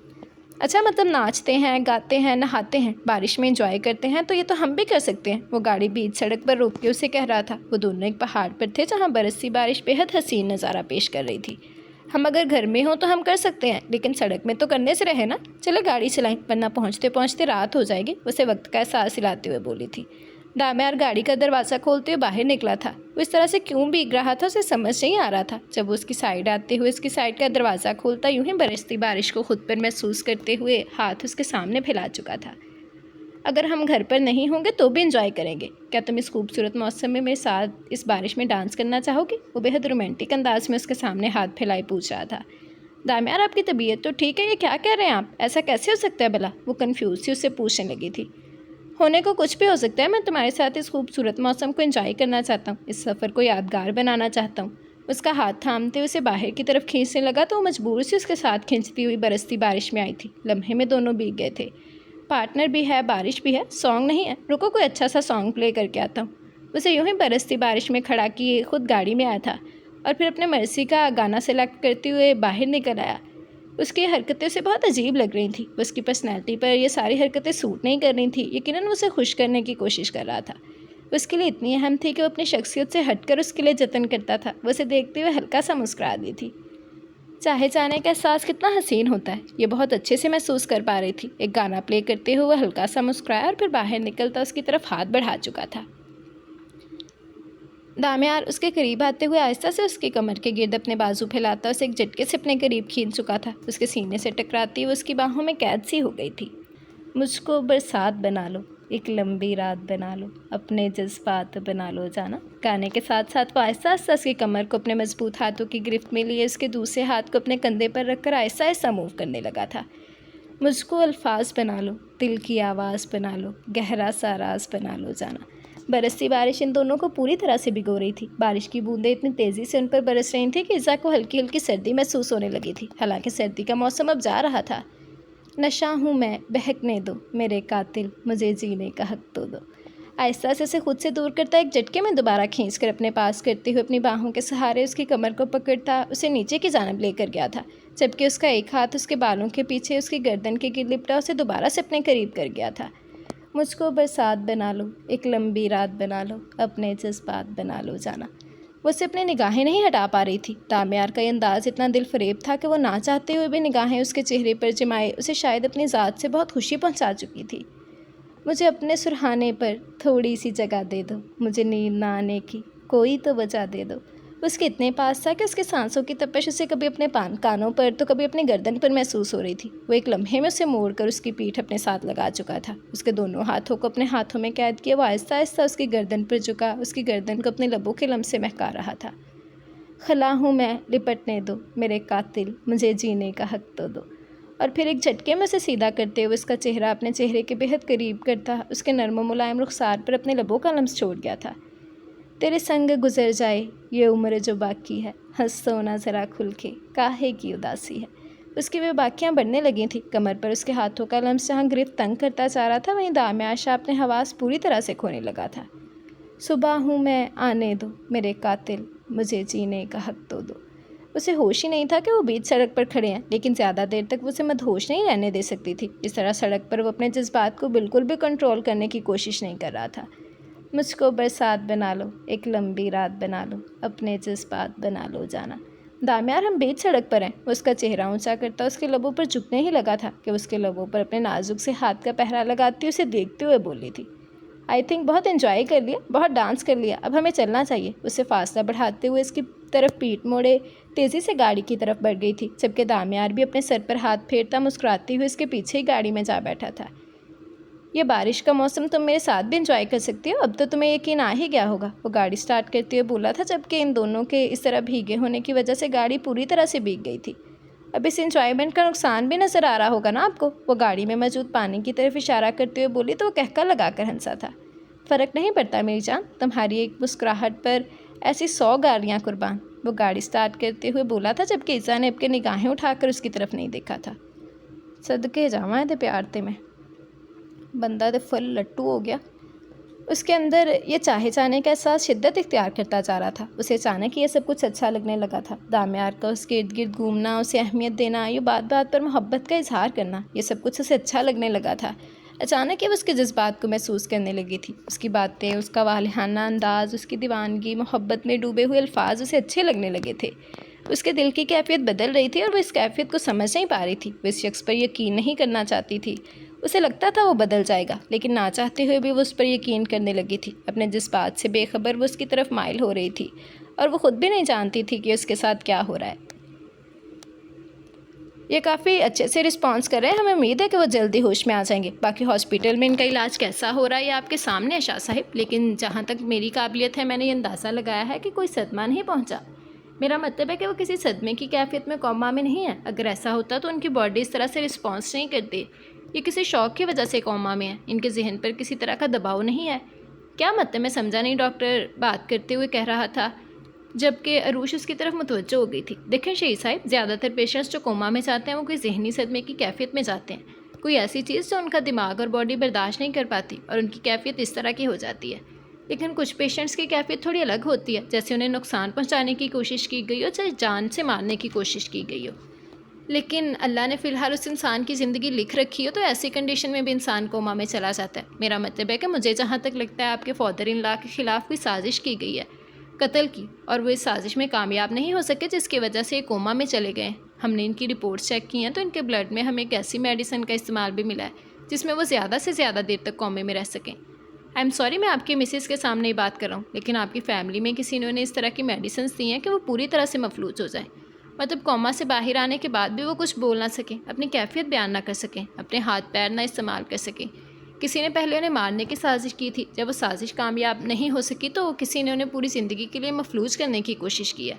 اچھا، مطلب ناچتے ہیں، گاتے ہیں، نہاتے ہیں، بارش میں انجوائے کرتے ہیں، تو یہ تو ہم بھی کر سکتے ہیں۔ وہ گاڑی بیچ سڑک پر روک کے اسے کہہ رہا تھا۔ وہ دونوں ایک پہاڑ پر تھے جہاں برستی بارش بے حد حسین نظارہ پیش کر رہی تھی۔ ہم اگر گھر میں ہوں تو ہم کر سکتے ہیں، لیکن سڑک میں تو کرنے سے رہے نا۔ چلے گاڑی چلائیں، ورنہ پہنچتے پہنچتے رات ہو جائے گی، اسے وقت کا احساس دلاتے ہوئے بولی تھی۔ دامیار گاڑی کا دروازہ کھولتے ہوئے باہر نکلا تھا۔ وہ اس طرح سے کیوں بھیگ رہا تھا اسے سمجھ نہیں آ رہا تھا۔ جب وہ اس کی سائیڈ آتے ہوئے اس کی سائیڈ کا دروازہ کھولتا، یوں ہی برستی بارش کو خود پر محسوس کرتے ہوئے ہاتھ اس کے سامنے پھیلا چکا تھا۔ اگر ہم گھر پر نہیں ہوں گے تو بھی انجوائے کریں گے، کیا تم اس خوبصورت موسم میں میرے ساتھ اس بارش میں ڈانس کرنا چاہو گے؟ وہ بے حد رومانٹک انداز میں اس کے سامنے ہاتھ پھیلائے پوچھ رہا تھا۔ دامیار، آپ کی طبیعت تو ٹھیک ہے؟ یہ کیا کہہ رہے ہیں آپ؟ ایسا کیسے ہو سکتا ہے بھلا؟ وہ کنفیوز سی اس سے پوچھنے لگی تھی۔ ہونے کو کچھ بھی ہو سکتا ہے، میں تمہارے ساتھ اس خوبصورت موسم کو انجوائے کرنا چاہتا ہوں، اس سفر کو یادگار بنانا چاہتا ہوں۔ اس کا ہاتھ تھامتے اسے باہر کی طرف کھینچنے لگا تو وہ مجبور سے اس کے ساتھ کھینچتی ہوئی برستی بارش میں آئی تھی۔ لمحے میں دونوں بھیگ گئے تھے۔ پارٹنر بھی ہے، بارش بھی ہے، سانگ نہیں ہے؟ رکو، کوئی اچھا سا سانگ پلے کر کے آتا ہوں۔ اسے یوں ہی برستی بارش میں کھڑا کیے خود گاڑی میں آیا تھا اور پھر اپنے مرضی کا گانا سلیکٹ کرتے ہوئے باہر نکل آیا۔ اس کی حرکتیں اسے بہت عجیب لگ رہی تھیں۔ اس کی پرسنالٹی پر یہ ساری حرکتیں سوٹ نہیں کر رہی تھیں۔ یقیناً وہ اسے خوش کرنے کی کوشش کر رہا تھا۔ اس کے لیے اتنی اہم تھی کہ وہ اپنی شخصیت سے ہٹ کر اس کے لیے جتن کرتا تھا۔ وہ اسے دیکھتے ہوئے ہلکا سا مسکرا دی تھی۔ چاہے جانے کا احساس کتنا حسین ہوتا ہے، یہ بہت اچھے سے محسوس کر پا رہی تھی۔ ایک گانا پلے کرتے ہوئے ہلکا سا مسکرایا اور پھر باہر نکلتا اس کی طرف ہاتھ بڑھا چکا تھا۔ دامیار اس کے قریب آتے ہوئے آہستہ سے اس کی کمر کے گرد اپنے بازو پھیلاتا اسے ایک جھٹکے سے اپنے قریب کھینچ چکا تھا۔ اس کے سینے سے ٹکراتی ہوئی اس کی باہوں میں قید سی ہو گئی تھی۔ مجھ کو برسات بنا لو، ایک لمبی رات بنا لو، اپنے جذبات بنا لو جانا۔ گانے کے ساتھ ساتھ وہ آہستہ آہستہ اس کی کمر کو اپنے مضبوط ہاتھوں کی گرفت میں لیے اس کے دوسرے ہاتھ کو اپنے کندھے پر رکھ کر آہستہ آہستہ موو کرنے لگا تھا۔ مجھ کو الفاظ بنا لو، دل کی آواز بنا لو، گہرا سا راز بنا لو جانا۔ برستی بارش ان دونوں کو پوری طرح سے بھگو رہی تھی۔ بارش کی بوندیں اتنی تیزی سے ان پر برس رہی تھیں کہ ایزا کو ہلکی ہلکی سردی محسوس ہونے لگی تھی۔ حالانکہ سردی کا موسم اب جا رہا تھا۔ نشہ ہوں میں، بہکنے دو میرے قاتل، مجھے جینے کا حق تو دو۔ آہستہ سے اسے خود سے دور کرتا ایک جھٹکے میں دوبارہ کھینچ کر اپنے پاس کرتے ہوئے اپنی باہوں کے سہارے اس کی کمر کو پکڑتا اسے نیچے کی جانب لے کر گیا تھا، جبکہ اس کا ایک ہاتھ اس کے بالوں کے پیچھے اس کی گردن کے گرد لپٹا اسے دوبارہ سے اپنے قریب کر گیا تھا۔ مجھ کو برسات بنا لو، ایک لمبی رات بنا لو، اپنے جذبات بنا لو جانا۔ وہ اسے اپنی نگاہیں نہیں ہٹا پا رہی تھی۔ دامیار کا یہ انداز اتنا دل فریب تھا کہ وہ نہ چاہتے ہوئے بھی نگاہیں اس کے چہرے پر جمائے اسے شاید اپنی ذات سے بہت خوشی پہنچا چکی تھی۔ مجھے اپنے سرہانے پر تھوڑی سی جگہ دے دو، مجھے نیند نہ آنے کی کوئی تو وجہ دے دو۔ اس کے اتنے پاس تھا کہ اس کے سانسوں کی تپش اسے کبھی اپنے کانوں پر تو کبھی اپنی گردن پر محسوس ہو رہی تھی۔ وہ ایک لمحے میں اسے موڑ کر اس کی پیٹھ اپنے ساتھ لگا چکا تھا۔ اس کے دونوں ہاتھوں کو اپنے ہاتھوں میں قید کیا وہ آہستہ آہستہ اس کی گردن پر جھکا، اس کی گردن کو اپنے لبوں کے لمس سے مہکا رہا تھا۔ خلا ہوں میں، لپٹنے دو میرے قاتل، مجھے جینے کا حق تو دو۔ اور پھر ایک جھٹکے میں اسے سیدھا کرتے ہوئے اس کا چہرہ اپنے چہرے کے بے حد قریب کرتا اس کے نرم و ملائم رخسار پر اپنے لبوں کا لمس چھوڑ گیا تھا۔ تیرے سنگ گزر جائے یہ عمر جو باقی ہے، ہنس سونا ذرا کھل کے کاہے کی اداسی ہے۔ اس کی بے باکیاں بڑھنے لگی تھیں۔ کمر پر اس کے ہاتھوں کا لمس جہاں گرفت تنگ کرتا جا رہا تھا، وہیں دامیار شاہ اپنے حواس پوری طرح سے کھونے لگا تھا۔ صبح ہوں میں، آنے دو میرے قاتل، مجھے جینے کا حق تو دو۔ اسے ہوش ہی نہیں تھا کہ وہ بیچ سڑک پر کھڑے ہیں، لیکن زیادہ دیر تک وہ اسے مدہوش نہیں رہنے دے سکتی تھی۔ اس طرح سڑک پر وہ اپنے جذبات کو بالکل بھی کنٹرول کرنے کی کوشش نہیں کر رہا تھا۔ مجھ کو برسات بنا لو، ایک لمبی رات بنا لو، اپنے جذبات بنا لو جانا۔ دامیار ہم بیچ سڑک پر ہیں، وہ اس کا چہرہ اونچا کرتا اس کے لبوں پر جھکنے ہی لگا تھا کہ اس کے لبوں پر اپنے نازک سے ہاتھ کا پہرا لگاتی اسے دیکھتے ہوئے بولی تھی۔ آئی تھنک بہت انجوائے کر لیا، بہت ڈانس کر لیا، اب ہمیں چلنا چاہیے۔ اسے فاصلہ بڑھاتے ہوئے اس کی طرف پیٹ موڑے تیزی سے گاڑی کی طرف بڑھ گئی تھی، جبکہ دامیار بھی اپنے سر پر ہاتھ پھیرتا مسکراتے ہوئے اس کے پیچھے ہی گاڑی میں جا بیٹھا تھا۔ یہ بارش کا موسم تم میرے ساتھ بھی انجوائے کر سکتی ہو، اب تو تمہیں یقین آ ہی گیا ہوگا، وہ گاڑی سٹارٹ کرتے ہوئے بولا تھا، جبکہ ان دونوں کے اس طرح بھیگے ہونے کی وجہ سے گاڑی پوری طرح سے بھیگ گئی تھی۔ اب اس انجوائمنٹ کا نقصان بھی نظر آ رہا ہوگا نا آپ کو، وہ گاڑی میں موجود پانی کی طرف اشارہ کرتے ہوئے بولی تو وہ کہکا لگا کر ہنسا تھا۔ فرق نہیں پڑتا میری جان، تمہاری ایک مسکراہٹ پر ایسی 100 گاڑیاں قربان، وہ گاڑی سٹارٹ کرتے ہوئے بولا تھا، جبکہ عزا نے اب کے نگاہیں اٹھا کر اس کی طرف نہیں دیکھا تھا۔ صدقے جاواں دے پیار تے میں، بندہ تے فل لٹو ہو گیا۔ اس کے اندر یہ چاہے جانے کا احساس شدت اختیار کرتا جا رہا تھا۔ اسے اچانک یہ سب کچھ اچھا لگنے لگا تھا، دامیار کا اس کے ارد گرد گھومنا، اسے اہمیت دینا، یہ بات بات پر محبت کا اظہار کرنا، یہ سب کچھ اسے اچھا لگنے لگا تھا۔ اچانک یہ اس کے جذبات کو محسوس کرنے لگی تھی، اس کی باتیں، اس کا والہانہ انداز، اس کی دیوانگی، محبت میں ڈوبے ہوئے الفاظ اسے اچھے لگنے لگے تھے۔ اس کے دل کی کیفیت بدل رہی تھی اور وہ اس کیفیت کو سمجھ نہیں پا رہی تھی۔ وہ اس شخص پر یقین نہیں کرنا چاہتی تھی، اسے لگتا تھا وہ بدل جائے گا، لیکن نہ چاہتے ہوئے بھی وہ اس پر یقین کرنے لگی تھی۔ اپنے جذبات سے بے خبر وہ اس کی طرف مائل ہو رہی تھی اور وہ خود بھی نہیں جانتی تھی کہ اس کے ساتھ کیا ہو رہا ہے۔ یہ کافی اچھے سے رسپانس کر رہے ہیں، ہمیں امید ہے کہ وہ جلدی ہوش میں آ جائیں گے۔ باقی ہاسپٹل میں ان کا علاج کیسا ہو رہا ہے یہ آپ کے سامنے ہے شاہ صاحب، لیکن جہاں تک میری قابلیت ہے میں نے یہ اندازہ لگایا ہے کہ کوئی صدمہ نہیں پہنچا۔ میرا مطلب ہے کہ وہ کسی صدمے کی کیفیت میں کوما میں نہیں ہے، اگر ایسا ہوتا تو ان کی باڈی اس طرح سے رسپانس نہیں کرتی۔ یہ کسی شوق کی وجہ سے کوما میں ہے، ان کے ذہن پر کسی طرح کا دباؤ نہیں ہے۔ کیا مطلب میں سمجھا نہیں، ڈاکٹر بات کرتے ہوئے کہہ رہا تھا، جبکہ عروش اس کی طرف متوجہ ہو گئی تھی۔ دیکھیں شہید صاحب، زیادہ تر پیشنٹس جو کوما میں جاتے ہیں وہ کوئی ذہنی صدمے کی کیفیت میں جاتے ہیں، کوئی ایسی چیز جو ان کا دماغ اور باڈی برداشت نہیں کر پاتی اور ان کی کیفیت اس طرح کی ہو جاتی ہے۔ لیکن کچھ پیشنٹس کی کیفیت تھوڑی الگ ہوتی ہے، جیسے انہیں نقصان پہنچانے کی کوشش کی گئی ہو، چاہے جان سے مارنے کی کوشش کی گئی ہو، لیکن اللہ نے فی الحال اس انسان کی زندگی لکھ رکھی ہو تو ایسی کنڈیشن میں بھی انسان کوما میں چلا جاتا ہے۔ میرا مطلب ہے کہ مجھے جہاں تک لگتا ہے آپ کے فادر ان لا کے خلاف کوئی سازش کی گئی ہے قتل کی، اور وہ اس سازش میں کامیاب نہیں ہو سکے جس کی وجہ سے یہ کوما میں چلے گئے۔ ہم نے ان کی رپورٹس چیک کی ہیں تو ان کے بلڈ میں ہمیں ایک ایسی میڈیسن کا استعمال بھی ملا ہے جس میں وہ زیادہ سے زیادہ دیر تک کومے میں رہ سکیں۔ آئی ایم سوری میں آپ کی مسز کے سامنے ہی بات کر رہا ہوں، لیکن آپ کی فیملی میں کسی نے انہیں اس طرح کی میڈیسنس دی ہیں کہ وہ پوری طرح سے مفلوج ہو جائیں، مطلب کوما سے باہر آنے کے بعد بھی وہ کچھ بول نہ سکیں، اپنی کیفیت بیان نہ کر سکیں، اپنے ہاتھ پیر نہ استعمال کر سکیں۔ کسی نے پہلے انہیں مارنے کی سازش کی تھی، جب وہ سازش کامیاب نہیں ہو سکی تو کسی نے انہیں پوری زندگی کے لیے مفلوج کرنے کی کوشش کی ہے۔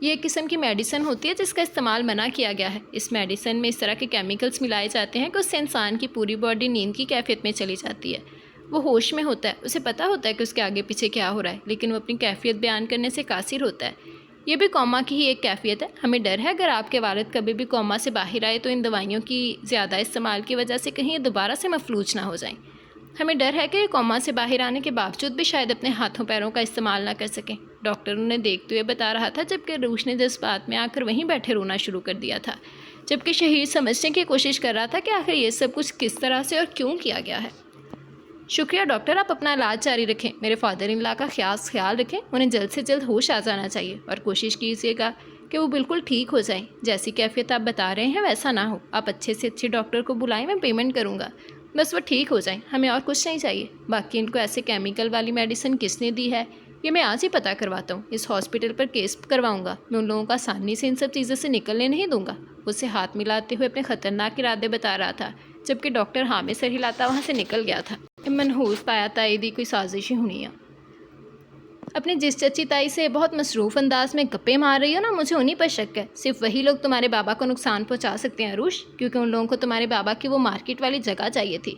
یہ ایک قسم کی میڈیسن ہوتی ہے جس کا استعمال منع کیا گیا ہے۔ اس میڈیسن میں اس طرح کے کیمیکلز ملائے جاتے ہیں کہ اس سے انسان کی پوری باڈی نیند کی کیفیت میں چلی جاتی ہے۔ وہ ہوش میں ہوتا ہے، اسے پتہ ہوتا ہے کہ اس کے آگے پیچھے کیا ہو رہا ہے، لیکن وہ اپنی کیفیت بیان کرنے سے قاصر ہوتا ہے۔ یہ بھی کوما کی ہی ایک کیفیت ہے۔ ہمیں ڈر ہے اگر آپ کے والد کبھی بھی کوما سے باہر آئے تو ان دوائیوں کی زیادہ استعمال کی وجہ سے کہیں یہ دوبارہ سے مفلوج نہ ہو جائیں۔ ہمیں ڈر ہے کہ کوما سے باہر آنے کے باوجود بھی شاید اپنے ہاتھوں پیروں کا استعمال نہ کر سکیں، ڈاکٹر انہیں دیکھتے ہوئے بتا رہا تھا، جبکہ عروش نے جذبات میں آ کر وہیں بیٹھے رونا شروع کر دیا تھا، جبکہ شہید سمجھنے کی کوشش کر رہا تھا کہ آخر یہ سب کچھ کس طرح سے اور کیوں کیا گیا ہے۔ شکریہ ڈاکٹر، آپ اپنا علاج جاری رکھیں، میرے فادر ان لا کا خیال رکھیں، انہیں جلد سے جلد ہوش آ جانا چاہیے اور کوشش کیجیے گا کہ وہ بالکل ٹھیک ہو جائیں، جیسی کیفیت آپ بتا رہے ہیں ویسا نہ ہو۔ آپ اچھے سے اچھے ڈاکٹر کو بلائیں، میں پیمنٹ کروں گا، بس وہ ٹھیک ہو جائیں، ہمیں اور کچھ نہیں چاہیے۔ باقی ان کو ایسے کیمیکل والی میڈیسن کس نے دی ہے یہ میں آج ہی پتہ کرواتا ہوں، اس ہاسپٹل پر کیس کرواؤں گا، میں ان لوگوں کو آسانی سے ان سب چیزوں سے نکلنے نہیں دوں گا۔ اسے ہاتھ ملاتے ہوئے اپنے خطرناک ارادے بتا رہا تھا، جبکہ ڈاکٹر ہاں میں سر ہلاتا وہاں سے نکل گیا تھا۔ منحوس پایا تائی دی کوئی سازش ہی ہونی ہے۔ اپنی جس چچی تائی سے بہت مصروف انداز میں گپے مار رہی ہو نا، مجھے انہیں پر شک ہے، صرف وہی لوگ تمہارے بابا کو نقصان پہنچا سکتے ہیں عروش، کیونکہ ان لوگوں کو تمہارے بابا کی وہ مارکیٹ والی جگہ چاہیے تھی۔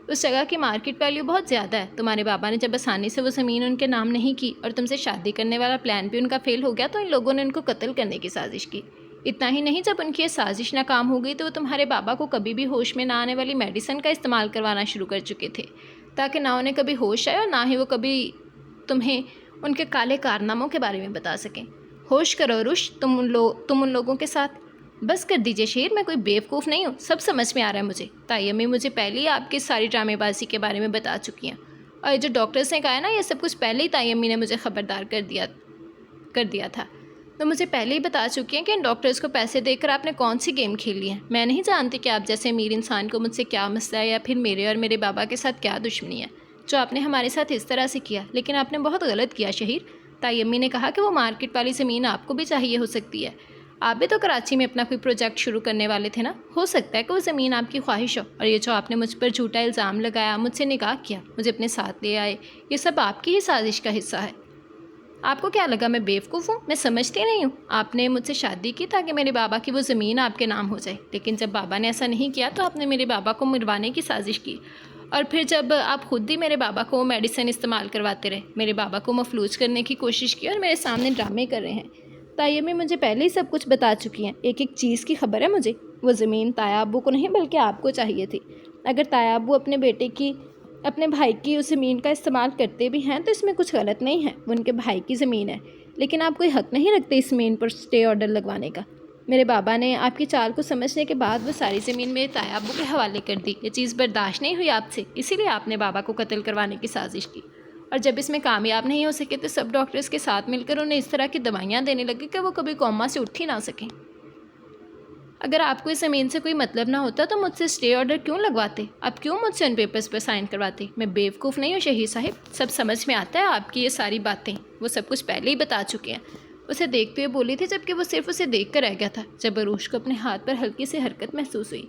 اس جگہ کی مارکیٹ ویلیو بہت زیادہ ہے، تمہارے بابا نے جب آسانی سے وہ زمین ان کے نام نہیں کی اور تم سے شادی کرنے والا پلان بھی ان کا فیل ہو گیا تو ان لوگوں نے ان کو قتل کرنے کی سازش کی۔ اتنا ہی نہیں، جب ان کی یہ سازش ناکام ہو گئی تو وہ تمہارے بابا کو کبھی بھی ہوش میں نہ آنے والی میڈیسن کا استعمال کروانا شروع کر چکے تھے، تاکہ نہ انہیں کبھی ہوش آئے اور نہ ہی وہ کبھی تمہیں ان کے کالے کارناموں کے بارے میں بتا سکیں۔ ہوش کرو عروش، تم ان لوگوں کے ساتھ بس کر دیجئے شیر، میں کوئی بیوقوف نہیں ہوں، سب سمجھ میں آ رہا ہے مجھے۔ تائی امی مجھے پہلے ہی آپ کی ساری ڈرامے بازی کے بارے میں بتا چکی ہیں، اور یہ جو ڈاکٹرز نے کہا ہے نا، یہ سب کچھ پہلے ہی تائی امی نے مجھے خبردار کر دیا تھا، تو مجھے پہلے ہی بتا چکی ہیں کہ ان ڈاکٹرز کو پیسے دے کر آپ نے کون سی گیم کھیلی ہے۔ میں نہیں جانتی کہ آپ جیسے امیر انسان کو مجھ سے کیا مسئلہ ہے یا پھر میرے اور میرے بابا کے ساتھ کیا دشمنی ہے۔ جو آپ نے ہمارے ساتھ اس طرح سے کیا، لیکن آپ نے بہت غلط کیا شہیر۔ تائی امی نے کہا کہ وہ مارکیٹ والی زمین آپ کو بھی چاہیے ہو سکتی ہے۔ آپ بھی تو کراچی میں اپنا کوئی پروجیکٹ شروع کرنے والے تھے نا، ہو سکتا ہے کہ وہ زمین آپ کی خواہش ہو، اور یہ جو آپ نے مجھ پر جھوٹا الزام لگایا، مجھ سے نکاح کیا، مجھے اپنے ساتھ لے آئے، یہ سب آپ کی ہی سازش کا حصہ ہے۔ آپ کو کیا لگا میں بیوقوف ہوں؟ میں سمجھتی نہیں ہوں۔ آپ نے مجھ سے شادی کی تاکہ میرے بابا کی وہ زمین آپ کے نام ہو جائے، لیکن جب بابا نے ایسا نہیں کیا تو آپ نے میرے بابا کو مروانے کی سازش کی، اور پھر جب آپ خود ہی میرے بابا کو میڈیسن استعمال کرواتے رہے، میرے بابا کو مفلوج کرنے کی کوشش کی، اور میرے سامنے ڈرامے کر رہے ہیں۔ تائی امی مجھے پہلے ہی سب کچھ بتا چکی ہیں، ایک ایک چیز کی خبر ہے مجھے۔ وہ زمین تایا ابو کو نہیں بلکہ آپ کو چاہیے تھی۔ اگر تایا ابو اپنے بھائی کی اس زمین کا استعمال کرتے بھی ہیں تو اس میں کچھ غلط نہیں ہے، وہ ان کے بھائی کی زمین ہے، لیکن آپ کوئی حق نہیں رکھتے اس زمین پر اسٹے آرڈر لگوانے کا۔ میرے بابا نے آپ کی چال کو سمجھنے کے بعد وہ ساری زمین میرے تایا ابو کے حوالے کر دی۔ یہ چیز برداشت نہیں ہوئی آپ سے، اسی لیے آپ نے بابا کو قتل کروانے کی سازش کی، اور جب اس میں کامیاب نہیں ہو سکے تو سب ڈاکٹرز کے ساتھ مل کر انہیں اس طرح کی دوائیاں دینے لگے کہ وہ کبھی کوما سے اٹھ ہی نہ سکیں۔ اگر آپ کو اس زمین سے کوئی مطلب نہ ہوتا تو مجھ سے اسٹے آرڈر کیوں لگواتے؟ آپ کیوں مجھ سے ان پیپرز پر سائن کرواتے؟ میں بیوقوف نہیں ہوں شہیر صاحب، سب سمجھ میں آتا ہے آپ کی یہ ساری باتیں، وہ سب کچھ پہلے ہی بتا چکے ہیں۔ اسے دیکھتے ہوئے بولی تھی جبکہ وہ صرف اسے دیکھ کر رہ گیا تھا، جب عروج کو اپنے ہاتھ پر ہلکی سی حرکت محسوس ہوئی۔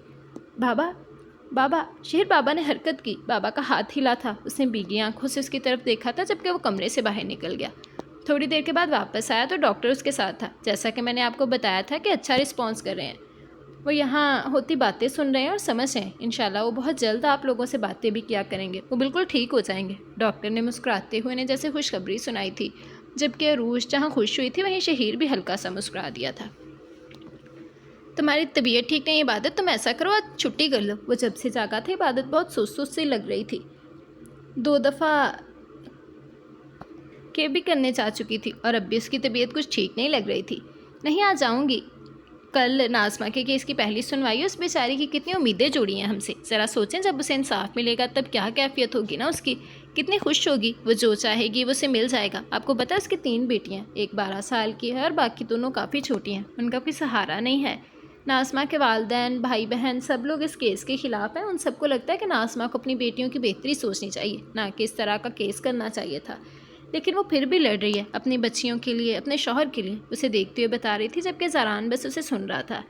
بابا شہیر بابا نے حرکت کی، بابا کا ہاتھ ہلا تھا۔ اس نے بھیگی آنکھوں سے اس کی طرف دیکھا تھا جبکہ وہ کمرے سے باہر نکل گیا۔ تھوڑی دیر کے بعد واپس آیا تو ڈاکٹر اس کے ساتھ تھا، جیسا کہ میں نے آپ کو بتایا تھا کہ اچھا رسپانس کر رہے ہیں، وہ یہاں ہوتی باتیں سن رہے ہیں اور سمجھ رہے ہیں۔ انشاءاللہ وہ بہت جلد آپ لوگوں سے باتیں بھی کیا کریں گے، وہ بالکل ٹھیک ہو جائیں گے۔ ڈاکٹر نے مسکراتے ہوئے انہیں جیسے خوشخبری سنائی تھی، جبکہ عروج جہاں خوش ہوئی تھی وہیں شہیر بھی ہلکا سا مسکرا دیا تھا۔ تمہاری طبیعت ٹھیک نہیں عبادت، تم ایسا کرو آج چھٹی کر لو۔ وہ جب سے جاگا تھا عبادت بہت سست سی لگ رہی تھی، 2 دفعہ کے بھی کرنے جا چکی تھی اور اب بھی اس کی طبیعت کچھ ٹھیک نہیں لگ رہی تھی۔ نہیں آ جاؤں گی، کل ناظمہ کے کیس کی پہلی سنوائی، اس بیچاری کی کتنی امیدیں جڑی ہیں ہم سے، ذرا سوچیں جب اسے انصاف ملے گا تب کیا کیفیت ہوگی نا اس کی، کتنی خوش ہوگی، وہ جو چاہے گی وہ اسے مل جائے گا۔ آپ کو پتہ ہے اس کی 3 بیٹیاں، ایک 12 سال کی ہے اور باقی دونوں کافی چھوٹی ہیں، ان کا کوئی سہارا نہیں ہے۔ ناظمہ کے والدین، بھائی بہن سب لوگ اس کیس کے خلاف ہیں، ان سب کو لگتا ہے کہ ناظمہ کو اپنی بیٹیوں کی بہتری سوچنی چاہیے، نہ کہ اس طرح کا کیس کرنا چاہیے تھا، لیکن وہ پھر بھی لڑ رہی ہے اپنی بچیوں کے لیے، اپنے شوہر کے لیے۔ اسے دیکھتے ہوئے بتا رہی تھی جبکہ زاران بس اسے سن رہا تھا۔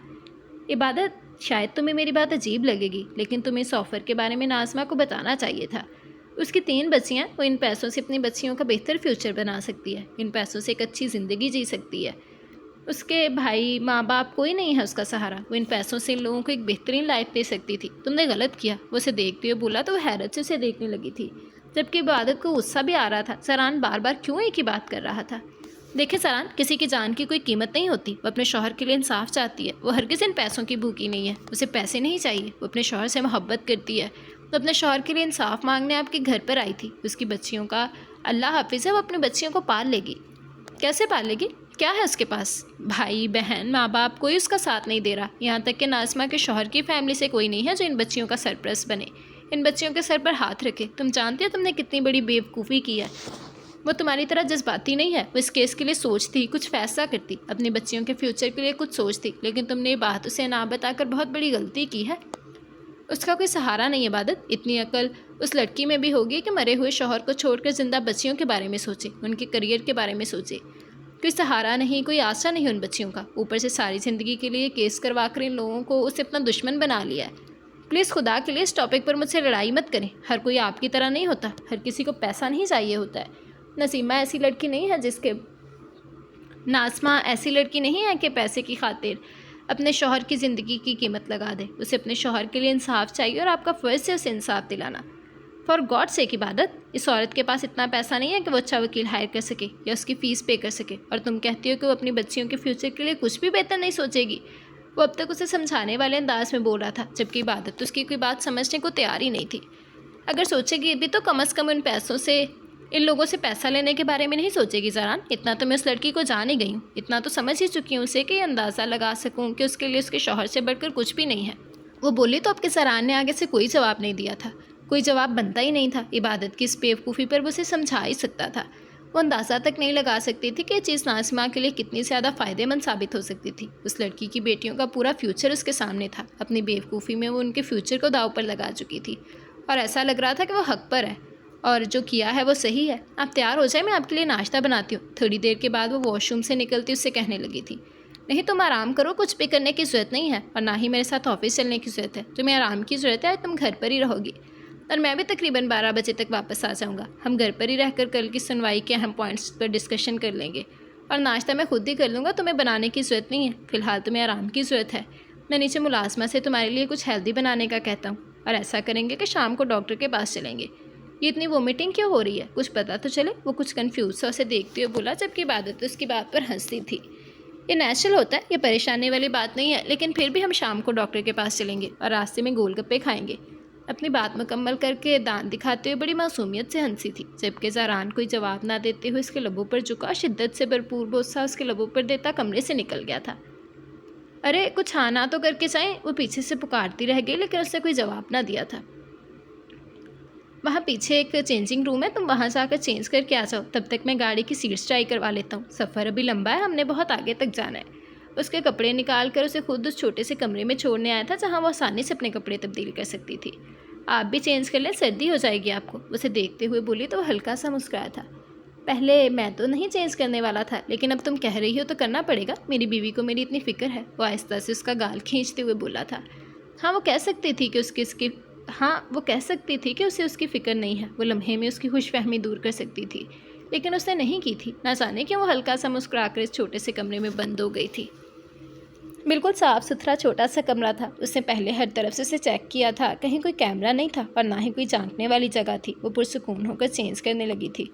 عبادت شاید تمہیں میری بات عجیب لگے گی، لیکن تمہیں اس آفر کے بارے میں ناظمہ کو بتانا چاہیے تھا۔ اس کی 3 بچیاں، وہ ان پیسوں سے اپنی بچیوں کا بہتر فیوچر بنا سکتی ہے، ان پیسوں سے ایک اچھی زندگی جی سکتی ہے۔ اس کے بھائی، ماں باپ کوئی نہیں ہے اس کا سہارا، وہ ان پیسوں سے ان لوگوں کو ایک بہترین لائف دے سکتی تھی۔ تم نے غلط کیا، وہ اسے دیکھتے ہوئے بولا تو وہ حیرت سے اسے دیکھنے لگی تھی، جبکہ عبادت کو غصہ بھی آ رہا تھا۔ زاران بار بار کیوں ایک ہی بات کر رہا تھا؟ دیکھیں زاران، کسی کی جان کی کوئی قیمت نہیں ہوتی، وہ اپنے شوہر کے لیے انصاف چاہتی ہے، وہ ہرگز ان پیسوں کی بھوکی نہیں ہے، اسے پیسے نہیں چاہیے، وہ اپنے شوہر سے محبت کرتی ہے، وہ اپنے شوہر کے لیے انصاف مانگنے آپ کے گھر پر آئی تھی۔ اس کی بچیوں کا اللہ حافظ ہے، وہ اپنی بچیوں کو پال لے گی۔ کیسے پال لے گی؟ کیا ہے اس کے پاس؟ بھائی بہن ماں باپ کوئی اس کا ساتھ نہیں دے رہا، یہاں تک کہ ناظمہ کے شوہر کی فیملی سے کوئی نہیں ہے جو ان بچیوں کا سرپرست بنے، ان بچیوں کے سر پر ہاتھ رکھے۔ تم جانتی ہو تم نے کتنی بڑی بیوقوفی کی ہے۔ وہ تمہاری طرح جذباتی نہیں ہے، وہ اس کیس کے لیے سوچتی، کچھ فیصلہ کرتی، اپنے بچیوں کے فیوچر کے لیے کچھ سوچتی، لیکن تم نے یہ بات اسے نہ بتا کر بہت بڑی غلطی کی ہے۔ اس کا کوئی سہارا نہیں ہے عبادت، اتنی عقل اس لڑکی میں بھی ہوگی کہ مرے ہوئے شوہر کو چھوڑ کر زندہ بچیوں کے بارے میں سوچے، ان کے کریئر کے بارے میں سوچے۔ کوئی سہارا نہیں، کوئی آسرا نہیں ان بچیوں کا، اوپر سے ساری زندگی کے لیے کیس کروا کر ان لوگوں کو اسے اپنا دشمن بنا لیا ہے۔ پلیز خدا کے لیے اس ٹاپک پر مجھ سے لڑائی مت کریں، ہر کوئی آپ کی طرح نہیں ہوتا، ہر کسی کو پیسہ نہیں چاہیے ہوتا ہے۔ نسیمہ ایسی لڑکی نہیں ہے ناظمہ ایسی لڑکی نہیں ہے کہ پیسے کی خاطر اپنے شوہر کی زندگی کی قیمت لگا دے، اسے اپنے شوہر کے لیے انصاف چاہیے اور آپ کا فرض ہے اسے انصاف دلانا۔ فار گاڈ سیک عبادت، اس عورت کے پاس اتنا پیسہ نہیں ہے کہ وہ اچھا وکیل ہائر کر سکے یا اس کی فیس پے کر سکے، اور تم کہتی ہو کہ وہ اپنی بچیوں کے فیوچر کے لیے کچھ بھی بہتر نہیں سوچے گی۔ وہ اب تک اسے سمجھانے والے انداز میں بول رہا تھا، جبکہ عبادت تو اس کی کوئی بات سمجھنے کو تیار ہی نہیں تھی۔ اگر سوچے گی بھی تو کم از کم ان پیسوں سے، ان لوگوں سے پیسہ لینے کے بارے میں نہیں سوچے گی زاران۔ اتنا تو میں اس لڑکی کو جان ہی گئی ہوں، اتنا تو سمجھ ہی چکی ہوں اسے کہ یہ اندازہ لگا سکوں کہ اس کے لیے اس کے شوہر سے بڑھ کر کچھ بھی نہیں ہے۔ وہ بولی تو آپ کے زاران نے آگے سے کوئی جواب نہیں دیا تھا، کوئی جواب بنتا ہی نہیں تھا۔ عبادت کی اس بیوقوفی پر وہ اسے سمجھا ہی سکتا تھا، وہ اندازہ تک نہیں لگا سکتی تھی کہ یہ چیز ناظمہ کے لیے کتنی زیادہ فائدے مند ثابت ہو سکتی تھی۔ اس لڑکی کی بیٹیوں کا پورا فیوچر اس کے سامنے تھا، اپنی بیوقوفی میں وہ ان کے فیوچر کو داؤ پر لگا چکی تھی، اور ایسا لگ رہا تھا کہ وہ حق پر ہے۔ اور جو کیا ہے وہ صحیح ہے. آپ تیار ہو جائیں, میں آپ کے لیے ناشتہ بناتی ہوں. تھوڑی دیر کے بعد وہ واش روم سے نکلتی اس سے کہنے لگی تھی, نہیں تم آرام کرو, کچھ بھی کرنے کی ضرورت نہیں ہے, اور نہ ہی میرے ساتھ آفس چلنے کی ضرورت ہے. تمہیں آرام کی ضرورت ہے, تم گھر پر ہی رہو گی, اور میں بھی تقریباً 12 بجے تک واپس آ جاؤں گا. ہم گھر پر ہی رہ کر کل کی سنوائی کے اہم پوائنٹس پر ڈسکشن کر لیں گے, اور ناشتہ میں خود ہی کر لوں گا. تمہیں بنانے کی ضرورت نہیں ہے, فی الحال تمہیں آرام کی ضرورت ہے. میں نیچے ملازمہ سے تمہارے لیے کچھ ہیلدی بنانے کا کہتا ہوں, اور ایسا کریں گے کہ شام کو ڈاکٹر کے پاس چلیں گے. یہ اتنی وومیٹنگ کیوں ہو رہی ہے, کچھ پتہ تو چلے. وہ کچھ کنفیوز سا اسے دیکھتے ہوئے بولا, جبکہ عبادت تو اس کی بات پر ہنستی تھی. یہ نیچرل ہوتا ہے, یہ پریشانی والی بات نہیں ہے, لیکن پھر بھی ہم شام کو ڈاکٹر کے پاس چلیں گے اور راستے میں گول گپے کھائیں گے. اپنی بات مکمل کر کے دانت دکھاتے ہوئے بڑی معصومیت سے ہنسی تھی, جبکہ زہران کوئی جواب نہ دیتے ہوئے اس کے لبوں پر جھکا, شدت سے بھرپور بوسہ اس کے لبوں پر دیتا کمرے سے نکل گیا تھا. ارے کچھ ہاں نہ تو کر کے جائیں, وہ پیچھے سے پکارتی رہ گئی, لیکن اس نے کوئی جواب نہ دیا تھا. وہاں پیچھے ایک چینجنگ روم ہے, تم وہاں جا کر چینج کر کے آ جاؤ, تب تک میں گاڑی کی سیٹس ٹرائی کروا لیتا ہوں. سفر ابھی لمبا ہے, ہم نے بہت آگے تک جانا ہے. اس کے کپڑے نکال کر اسے خود اس چھوٹے سے کمرے میں چھوڑنے آیا تھا, جہاں وہ آسانی سے اپنے کپڑے تبدیل کر سکتی تھی. آپ بھی چینج کر لیں, سردی ہو جائے گی آپ کو. اسے دیکھتے ہوئے بولی تو وہ ہلکا سا مسکرایا تھا. پہلے میں تو نہیں چینج کرنے والا تھا, لیکن اب تم کہہ رہی ہو تو کرنا پڑے گا. میری بیوی کو میری اتنی فکر ہے. وہ آہستہ سے اس کا گال کھینچتے ہوئے بولا تھا. ہاں وہ کہہ سکتی تھی کہ اسے اس کی فکر نہیں ہے. وہ لمحے میں اس کی خوش فہمی دور کر سکتی تھی, لیکن اس نے نہیں کی تھی. نہ جانے کیوں وہ ہلکا سا مسکرا کر اس چھوٹے سے کمرے میں بند ہو گئی تھی. بالکل صاف ستھرا چھوٹا سا کمرہ تھا. اس نے پہلے ہر طرف سے اسے چیک کیا تھا, کہیں کوئی کیمرہ نہیں تھا اور نہ ہی کوئی جھانکنے والی جگہ تھی. وہ پرسکون ہو کر چینج کرنے لگی تھی.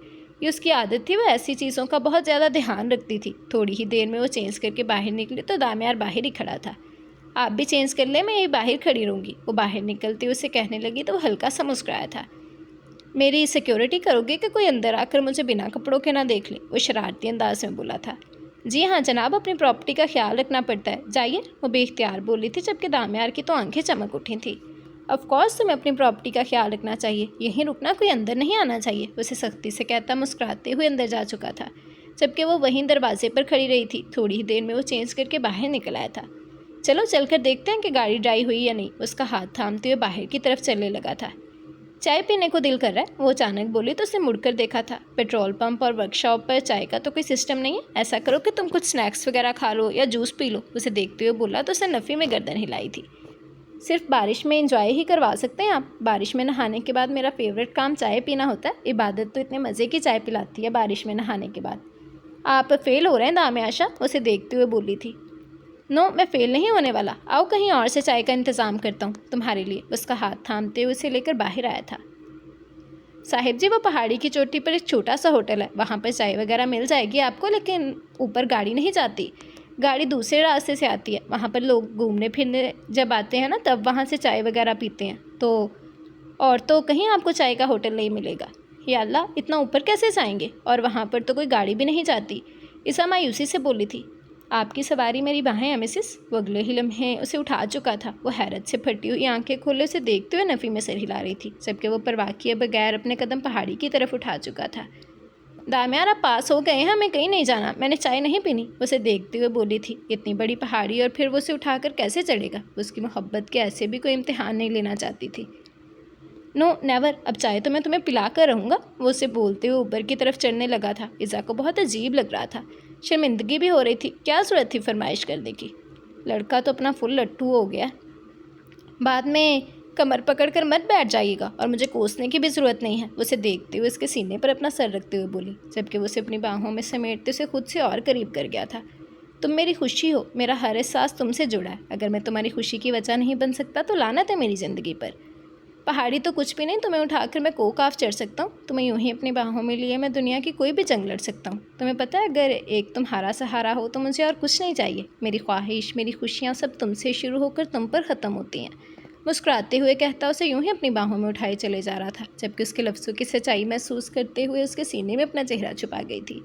یہ اس کی عادت تھی, وہ ایسی چیزوں کا بہت زیادہ دھیان رکھتی تھی. تھوڑی ہی دیر میں وہ چینج کر کے باہر نکلی تو دامیار باہر ہی کھڑا تھا. آپ بھی چینج کر لیں, میں یہی باہر کھڑی رہوں گی. وہ باہر نکلتے ہوئے اسے کہنے لگی تو وہ ہلکا سا مسکرایا تھا. میری سیکیورٹی کرو گے کہ کوئی اندر آ کر مجھے بنا کپڑوں کے نہ دیکھ لے, وہ شرارتی انداز میں بولا تھا. جی ہاں جناب, اپنی پراپرٹی کا خیال رکھنا پڑتا ہے, جائیے, وہ بے اختیار بولی تھی, جبکہ دامیار کی تو آنکھیں چمک اٹھی تھیں. آف کورس تمہیں اپنی پراپرٹی کا خیال رکھنا چاہیے, یہیں رکنا, کوئی اندر نہیں آنا چاہیے. اسے سختی سے کہتا مسکراتے ہوئے اندر جا چکا تھا, جبکہ وہ وہیں دروازے پر کھڑی رہی تھی. تھوڑی ہی دیر میں وہ چینج کر کے باہر نکل آیا تھا. چلو چل کر دیکھتے ہیں کہ گاڑی ڈرائی ہوئی یا نہیں. اس کا ہاتھ تھامتے ہوئے باہر کی طرف چلنے لگا تھا. چائے پینے کو دل کر رہا ہے, وہ اچانک بولی تو اسے مڑ کر دیکھا تھا. پیٹرول پمپ اور ورک شاپ پر چائے کا تو کوئی سسٹم نہیں ہے. ایسا کرو کہ تم کچھ سنیکس وغیرہ کھا لو یا جوس پی لو. اسے دیکھتے ہوئے بولا تو اسے نفی میں گردن ہلائی تھی. صرف بارش میں انجوائے ہی کروا سکتے ہیں آپ. بارش میں نہانے کے بعد میرا فیوریٹ کام چائے پینا ہوتا ہے. عبادت تو اتنے مزے کی چائے پلاتی ہے بارش میں نہانے کے بعد. آپ فیل ہو رہے ہیں دامے عائشہ, اسے دیکھتے ہوئے بولی تھی. نو, میں فیل نہیں ہونے والا. آؤ کہیں اور سے چائے کا انتظام کرتا ہوں تمہارے لیے. اس کا ہاتھ تھامتے ہوئے اسے لے کر باہر آیا تھا. صاحب جی, وہ پہاڑی کی چوٹی پر ایک چھوٹا سا ہوٹل ہے, وہاں پر چائے وغیرہ مل جائے گی آپ کو, لیکن اوپر گاڑی نہیں جاتی. گاڑی دوسرے راستے سے آتی ہے. وہاں پر لوگ گھومنے پھرنے جب آتے ہیں نا, تب وہاں سے چائے وغیرہ پیتے ہیں. اور تو کہیں آپ کو چائے کا ہوٹل نہیں ملے گا. یا اللہ, اتنا اوپر کیسے جائیں گے, اور وہاں پر تو کوئی گاڑی بھی نہیں جاتی. عیسیٰ مایوسی سے بولی تھی. آپ کی سواری میری باہیں ہیں مسز. وہ اگلے ہی لمحے اسے اٹھا چکا تھا. وہ حیرت سے پھٹی ہوئی آنکھیں کھولے اسے دیکھتے ہوئے نفی میں سر ہلا رہی تھی, جبکہ وہ پرواہ کیے بغیر اپنے قدم پہاڑی کی طرف اٹھا چکا تھا. دامیار, آپ پاس ہو گئے ہیں, ہمیں کہیں نہیں جانا, میں نے چائے نہیں پینی. اسے دیکھتے ہوئے بولی تھی. اتنی بڑی پہاڑی اور پھر وہ اسے اٹھا کر کیسے چڑھے گا. اس کی محبت کے ایسے بھی کوئی امتحان نہیں لینا چاہتی تھی. نو نیور, اب چائے تو میں تمہیں پلا کر رہوں گا. وہ اسے بولتے ہوئے اوپر کی طرف چڑھنے لگا تھا. ایزا کو بہت عجیب لگ رہا تھا, شرمندگی بھی ہو رہی تھی. کیا ضرورت تھی فرمائش کرنے کی, لڑکا تو اپنا فل لٹو ہو گیا. بعد میں کمر پکڑ کر مت بیٹھ جائیے گا, اور مجھے کوسنے کی بھی ضرورت نہیں ہے. اسے دیکھتے ہوئے اس کے سینے پر اپنا سر رکھتے ہوئے بولی, جبکہ وہ اسے اپنی باہوں میں سمیٹتے اسے خود سے اور قریب کر گیا تھا. تم میری خوشی ہو, میرا ہر احساس تم سے جڑا ہے. اگر میں تمہاری خوشی کی وجہ نہیں بن سکتا تو لعنت ہے میری زندگی پر. پہاڑی تو کچھ بھی نہیں, تمہیں اٹھا کر میں کوک آف چڑھ سکتا ہوں. تمہیں یوں ہی اپنی باہوں میں لیے میں دنیا کی کوئی بھی جنگ لڑ سکتا ہوں. تمہیں پتہ ہے, اگر ایک تمہارا سہارا ہو تو مجھے اور کچھ نہیں چاہیے. میری خواہش, میری خوشیاں سب تم سے شروع ہو کر تم پر ختم ہوتی ہیں. مسکراتے ہوئے کہتا اسے یوں ہی اپنی باہوں میں اٹھائے چلے جا رہا تھا, جبکہ اس کے لفظوں کی سچائی محسوس کرتے ہوئے اس کے سینے میں اپنا چہرہ چھپا گئی تھی.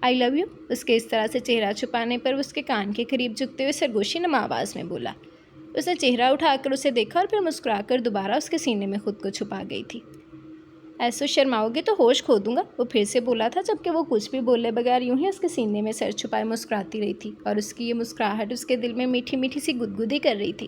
آئی لو یو. اس کے اس طرح سے چہرہ چھپانے پر اس کے کان کے قریب جھکتے ہوئے سرگوشی نما آواز میں بولا. اس نے چہرہ اٹھا کر اسے دیکھا اور پھر مسکرا کر دوبارہ اس کے سینے میں خود کو چھپا گئی تھی. ایسو شرماؤ گے تو ہوش کھو دوں گا, وہ پھر سے بولا تھا, جبکہ وہ کچھ بھی بولے بغیر یوں ہی اس کے سینے میں سر چھپائے مسکراتی رہی تھی, اور اس کی یہ مسکراہٹ اس کے دل میں میٹھی میٹھی سی گدگدی کر رہی تھی.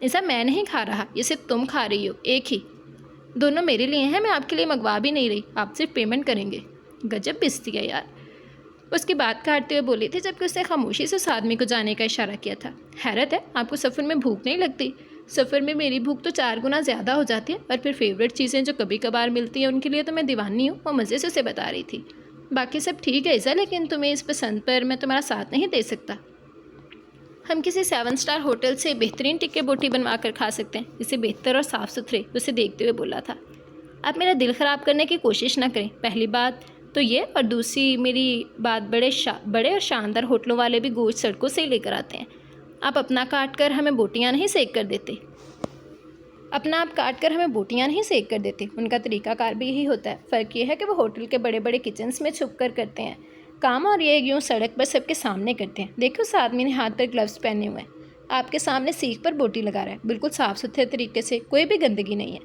ایسا میں نہیں کھا رہا، یہ صرف تم کھا رہی ہو، ایک ہی، دونوں میرے لیے ہیں، میں آپ کے لیے منگوا بھی نہیں رہی، آپ صرف پیمنٹ کریں گے۔ گجب بیزتی ہے یار، اس کی بات کاٹتے ہوئے بولی تھی جبکہ اس نے خاموشی سے اس آدمی کو جانے کا اشارہ کیا تھا۔ حیرت ہے آپ کو سفر میں بھوک نہیں لگتی؟ سفر میں میری بھوک تو 4 گنا زیادہ ہو جاتی ہے، اور پھر فیوریٹ چیزیں جو کبھی کبھار ملتی ہیں ان کے لیے تو میں دیوانی ہوں، وہ مزے سے اسے بتا رہی تھی۔ باقی سب ٹھیک ہے ایسا، لیکن تمہیں اس پسند پر میں تمہارا ساتھ نہیں دے سکتا۔ ہم کسی 7 اسٹار ہوٹل سے بہترین ٹکے بوٹی بنوا کر کھا سکتے ہیں، اسے بہتر اور صاف ستھرے، اسے دیکھتے ہوئے بولا تھا۔ آپ میرا دل خراب کرنے کی کوشش نہ کریں، پہلی بات تو یہ، اور دوسری میری بات بڑے اور شاندار ہوٹلوں والے بھی گوشت سڑکوں سے ہی لے کر آتے ہیں، آپ اپنا کاٹ کر ہمیں بوٹیاں نہیں سیک کر دیتے، ان کا طریقہ کار بھی یہی ہوتا ہے، فرق یہ ہے کہ وہ ہوٹل کے بڑے بڑے کچنز میں چھپ کر کرتے ہیں کام، اور یہ یوں سڑک پر سب کے سامنے کرتے ہیں۔ دیکھو اس آدمی نے ہاتھ پر گلوز پہنے ہوئے ہیں، آپ کے سامنے سیخ پر بوٹی لگا رہا ہے، بالکل صاف ستھرے طریقے سے، کوئی بھی گندگی نہیں ہے،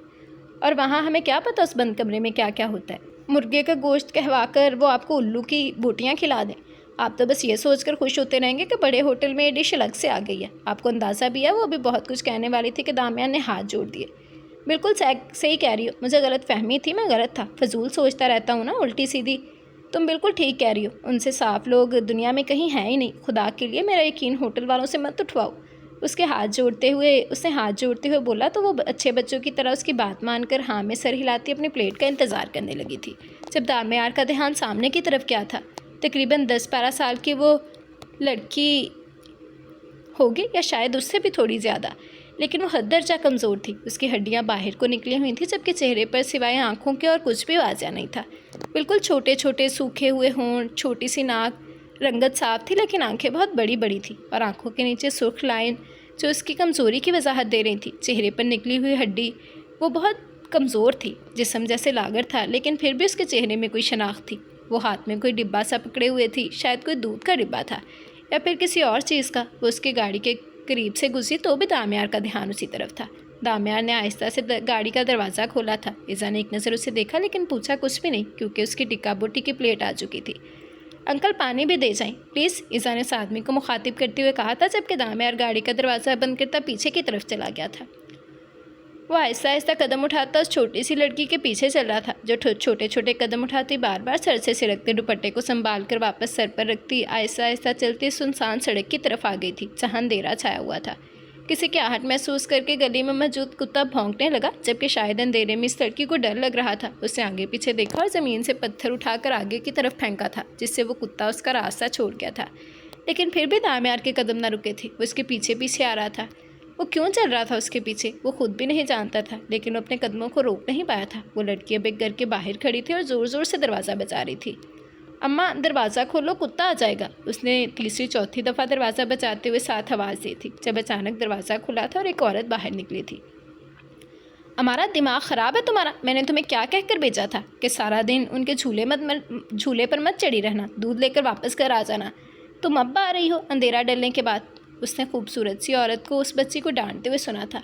اور وہاں ہمیں کیا پتہ اس بند کمرے میں کیا کیا ہوتا ہے، مرغے کا گوشت کہوا کر وہ آپ کو الو کی بوٹیاں کھلا دیں، آپ تو بس یہ سوچ کر خوش ہوتے رہیں گے کہ بڑے ہوٹل میں یہ ڈش الگ سے آ گئی ہے۔ آپ کو اندازہ بھی ہے وہ بھی بہت کچھ کہنے والی تھی کہ دامیان نے ہاتھ جوڑ دیے۔ بالکل صحیح کہہ رہی ہو، مجھے غلط فہمی تھی، میں غلط تھا، فضول سوچتا رہتا ہوں نا الٹی سیدھی۔ تم بالکل ٹھیک کہہ رہی ہو، ان سے صاف لوگ دنیا میں کہیں ہیں ہی نہیں، خدا کے لیے میرا یقین ہوٹل والوں سے مت اٹھواؤ۔ اس نے ہاتھ جوڑتے ہوئے بولا تو وہ اچھے بچوں کی طرح اس کی بات مان کر ہاں میں سر ہلاتی اپنی پلیٹ کا انتظار کرنے لگی تھی، جب دامیار کا دھیان سامنے کی طرف کیا تھا۔ تقریباً 10-12 سال کی وہ لڑکی ہوگی، یا شاید اس سے بھی تھوڑی زیادہ، لیکن وہ حد درجہ کمزور تھی، اس کی ہڈیاں باہر کو نکلی ہوئی تھیں، جبکہ چہرے پر سوائے آنکھوں کے اور کچھ بھی واضح نہیں تھا۔ بالکل چھوٹے چھوٹے سوکھے ہوئے ہونٹ، چھوٹی سی ناک، رنگت صاف تھی لیکن آنکھیں بہت بڑی بڑی تھیں، اور آنکھوں کے نیچے سرخ لائن جو اس کی کمزوری کی وضاحت دے رہی تھی۔ چہرے پر نکلی ہوئی ہڈی وہ بہت کمزور تھی، جسم جیسے لاغر تھا، لیکن پھر بھی اس کے چہرے میں کوئی شناخت تھی۔ وہ ہاتھ میں کوئی ڈبہ سا پکڑے ہوئے تھی، شاید کوئی دودھ کا ڈبہ تھا یا پھر کسی اور چیز کا۔ وہ اس کی گاڑی کے قریب سے گزری تو بھی دامیار کا دھیان اسی طرف تھا۔ دامیار نے آہستہ سے گاڑی کا دروازہ کھولا تھا۔ ایزا نے ایک نظر اسے دیکھا لیکن پوچھا کچھ بھی نہیں، کیونکہ اس کی ٹکا بوٹی کی پلیٹ آ چکی تھی۔ انکل پانی بھی دے جائیں پلیز، ایزا نے اس آدمی کو مخاطب کرتے ہوئے کہا تھا، جبکہ دامیار گاڑی کا دروازہ بند کرتا پیچھے کی طرف چلا گیا تھا۔ وہ آہستہ آہستہ قدم اٹھاتا اس چھوٹی سی لڑکی کے پیچھے چل رہا تھا، جو چھوٹے چھوٹے قدم اٹھاتی بار بار سر سے سرکتے دوپٹے کو سنبھال کر واپس سر پر رکھتی، آہستہ آہستہ چلتی سنسان سڑک کی طرف آ گئی تھی، جہاں اندھیرا چھایا ہوا تھا۔ کسی کی آہٹ محسوس کر کے گلی میں موجود کتا بھونکنے لگا، جبکہ شاید اندھیرے میں اس لڑکی کو ڈر لگ رہا تھا۔ اس نے آگے پیچھے دیکھا اور زمین سے پتھر اٹھا کر آگے کی طرف پھینکا تھا، جس سے وہ کتا اس کا راستہ چھوڑ گیا تھا، لیکن پھر بھی دامیار کے قدم نہ رکے تھے۔ وہ اس کے پیچھے پیچھے آ رہا تھا۔ وہ کیوں چل رہا تھا اس کے پیچھے وہ خود بھی نہیں جانتا تھا، لیکن وہ اپنے قدموں کو روک نہیں پایا تھا۔ وہ لڑکی اب ایک گھر کے باہر کھڑی تھی اور زور زور سے دروازہ بجا رہی تھی۔ اماں دروازہ کھولو، کتا آ جائے گا، اس نے تیسری چوتھی دفعہ دروازہ بجاتے ہوئے ساتھ آواز دی تھی، جب اچانک دروازہ کھلا تھا اور ایک عورت باہر نکلی تھی۔ ہمارا دماغ خراب ہے تمہارا، میں نے تمہیں کیا کہہ کر بھیجا تھا کہ سارا دن ان کے جھولے پر مت چڑھی رہنا، دودھ لے کر واپس گھر آ جانا۔ تم اب آ رہی ہو اندھیرا ڈلنے کے بعد، اس نے خوبصورت سی عورت کو اس بچی کو ڈانٹتے ہوئے سنا تھا۔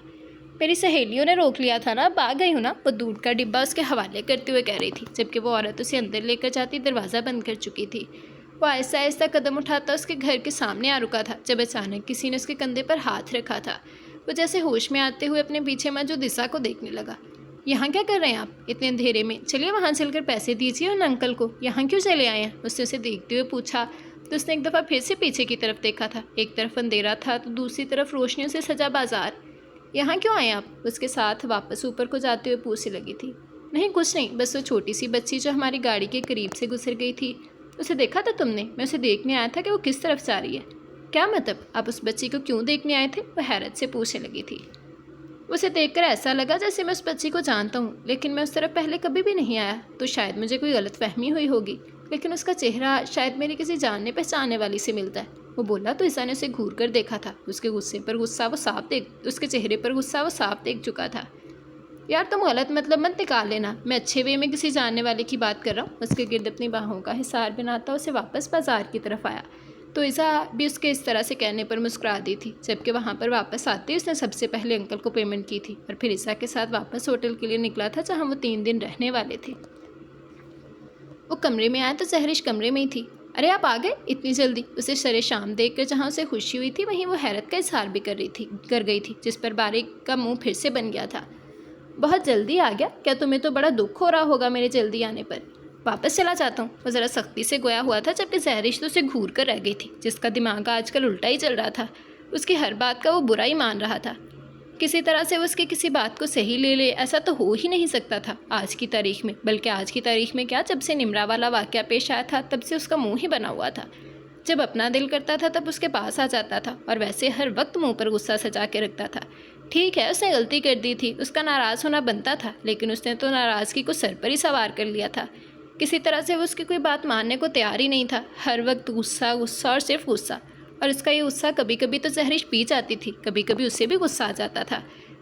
میری سہیلیوں نے روک لیا تھا نا، اب آ گئی ہوں نا، وہ دودھ کا ڈبہ اس کے حوالے کرتے ہوئے کہہ رہی تھی، جبکہ وہ عورت اسے اندر لے کر جاتی دروازہ بند کر چکی تھی۔ وہ آہستہ آہستہ قدم اٹھاتا اس کے گھر کے سامنے آ رکا تھا، جب اچانک کسی نے اس کے کندھے پر ہاتھ رکھا تھا۔ وہ جیسے ہوش میں آتے ہوئے اپنے پیچھے موجود عیسیٰ کو دیکھنے لگا۔ یہاں کیا کر رہے ہیں آپ اتنے اندھیرے میں؟ چلیے وہاں چل کر پیسے دیجیے ان انکل کو، یہاں کیوں چلے آئے ہیں؟ اس نے اسے دیکھتے ہوئے پوچھا تو اس نے ایک دفعہ پھر سے پیچھے کی طرف دیکھا تھا۔ ایک طرف اندھیرا تھا تو دوسری طرف روشنیوں سے سجا بازار۔ یہاں کیوں آئے آپ؟ اس کے ساتھ واپس اوپر کو جاتے ہوئے پوچھنے لگی تھی۔ نہیں کچھ نہیں، بس وہ چھوٹی سی بچی جو ہماری گاڑی کے قریب سے گزر گئی تھی، اسے دیکھا تھا تم نے؟ میں اسے دیکھنے آیا تھا کہ وہ کس طرف جا رہی ہے۔ کیا مطلب؟ آپ اس بچی کو کیوں دیکھنے آئے تھے؟ وہ حیرت سے پوچھنے لگی تھی۔ اسے دیکھ کر ایسا لگا جیسے میں اس بچی کو جانتا ہوں، لیکن میں اس طرف پہلے کبھی بھی نہیں آیا، تو شاید مجھے کوئی غلط فہمی ہوئی ہوگی، لیکن اس کا چہرہ شاید میری کسی جاننے پہچاننے والی سے ملتا ہے۔ وہ بولا تو عیسیٰ نے اسے گھور کر دیکھا تھا، اس کے چہرے پر غصہ وہ صاف دیکھ چکا تھا۔ یار تم غلط مطلب مت نکال لینا، میں اچھے وے میں کسی جاننے والے کی بات کر رہا ہوں۔ اس کے گرد اپنی باہوں کا حصار بناتا اسے واپس بازار کی طرف آیا، تو عیسیٰ بھی اس کے اس طرح سے کہنے پر مسکرا دی تھی، جبکہ وہاں پر واپس آتے اس نے سب سے پہلے انکل کو پیمنٹ کی تھی اور پھر عیسیٰ کے ساتھ واپس ہوٹل کے لیے نکلا تھا، جہاں وہ 3 دن رہنے والے تھے۔ وہ کمرے میں آیا تو سہرش کمرے میں ہی تھی۔ ارے آپ آ گئے اتنی جلدی؟ اسے سر شام دیکھ کر جہاں اسے خوشی ہوئی تھی وہیں وہ حیرت کا اظہار بھی کر گئی تھی، جس پر بارک کا منہ پھر سے بن گیا تھا۔ بہت جلدی آ گیا؟ کیا تمہیں تو بڑا دکھ ہو رہا ہوگا میرے جلدی آنے پر۔ واپس چلا جاتا ہوں، وہ ذرا سختی سے گویا ہوا تھا، جبکہ زہرش تو اسے گھور کر رہ گئی تھی، جس کا دماغ آج کل الٹا ہی چل رہا تھا۔ اس کی ہر بات کا وہ برا ہی مان رہا تھا۔ کسی طرح سے وہ اس کی کسی بات کو صحیح لے لے، ایسا تو ہو ہی نہیں سکتا تھا آج کی تاریخ میں، بلکہ آج کی تاریخ میں کیا، جب سے نمرا والا واقعہ پیش آیا تھا تب سے اس کا منہ ہی بنا ہوا تھا۔ جب اپنا دل کرتا تھا تب اس کے پاس آ جاتا تھا، اور ویسے ہر وقت منہ پر غصہ سجا کے رکھتا تھا۔ ٹھیک ہے، اس نے غلطی کر دی تھی، اس کا ناراض ہونا بنتا تھا، لیکن اس نے تو ناراضگی کو سر پر ہی سوار کر لیا تھا۔ کسی طرح سے وہ اس کی کوئی بات ماننے کو تیار ہی نہیں تھا، ہر وقت غصہ غصہ اور صرف غصہ۔ اور اس کا یہ غصہ کبھی کبھی تو زہرش پی جاتی تھی، کبھی کبھی اسے بھی غصہ آ جاتا تھا،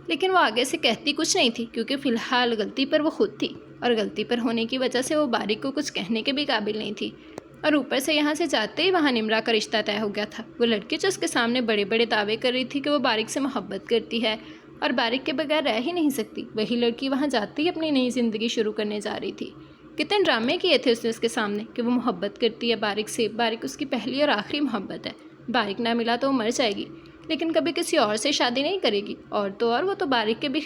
لیکن وہ آگے سے کہتی کچھ نہیں تھی، کیونکہ فی الحال غلطی پر وہ خود تھی، اور غلطی پر ہونے کی وجہ سے وہ بارک کو کچھ کہنے کے بھی قابل نہیں تھی۔ اور اوپر سے یہاں سے جاتے ہی وہاں نمرا کا رشتہ طے ہو گیا تھا۔ وہ لڑکی جو اس کے سامنے بڑے بڑے دعوے کر رہی تھی کہ وہ بارک سے محبت کرتی ہے اور بارک کے بغیر رہ ہی نہیں سکتی، وہی لڑکی وہاں جاتے ہی اپنی نئی زندگی شروع کرنے جا رہی تھی۔ کتنے ڈرامے کیے تھے اس نے اس کے سامنے کہ وہ محبت کرتی ہے بارک سے، بارک اس کی پہلی اور آخری محبت ہے، بارک نہ ملا تو وہ مر جائے گی، لیکن کبھی کسی اور سے شادی نہیں کرے گی، اور تو اور وہ تو بارک کے بھی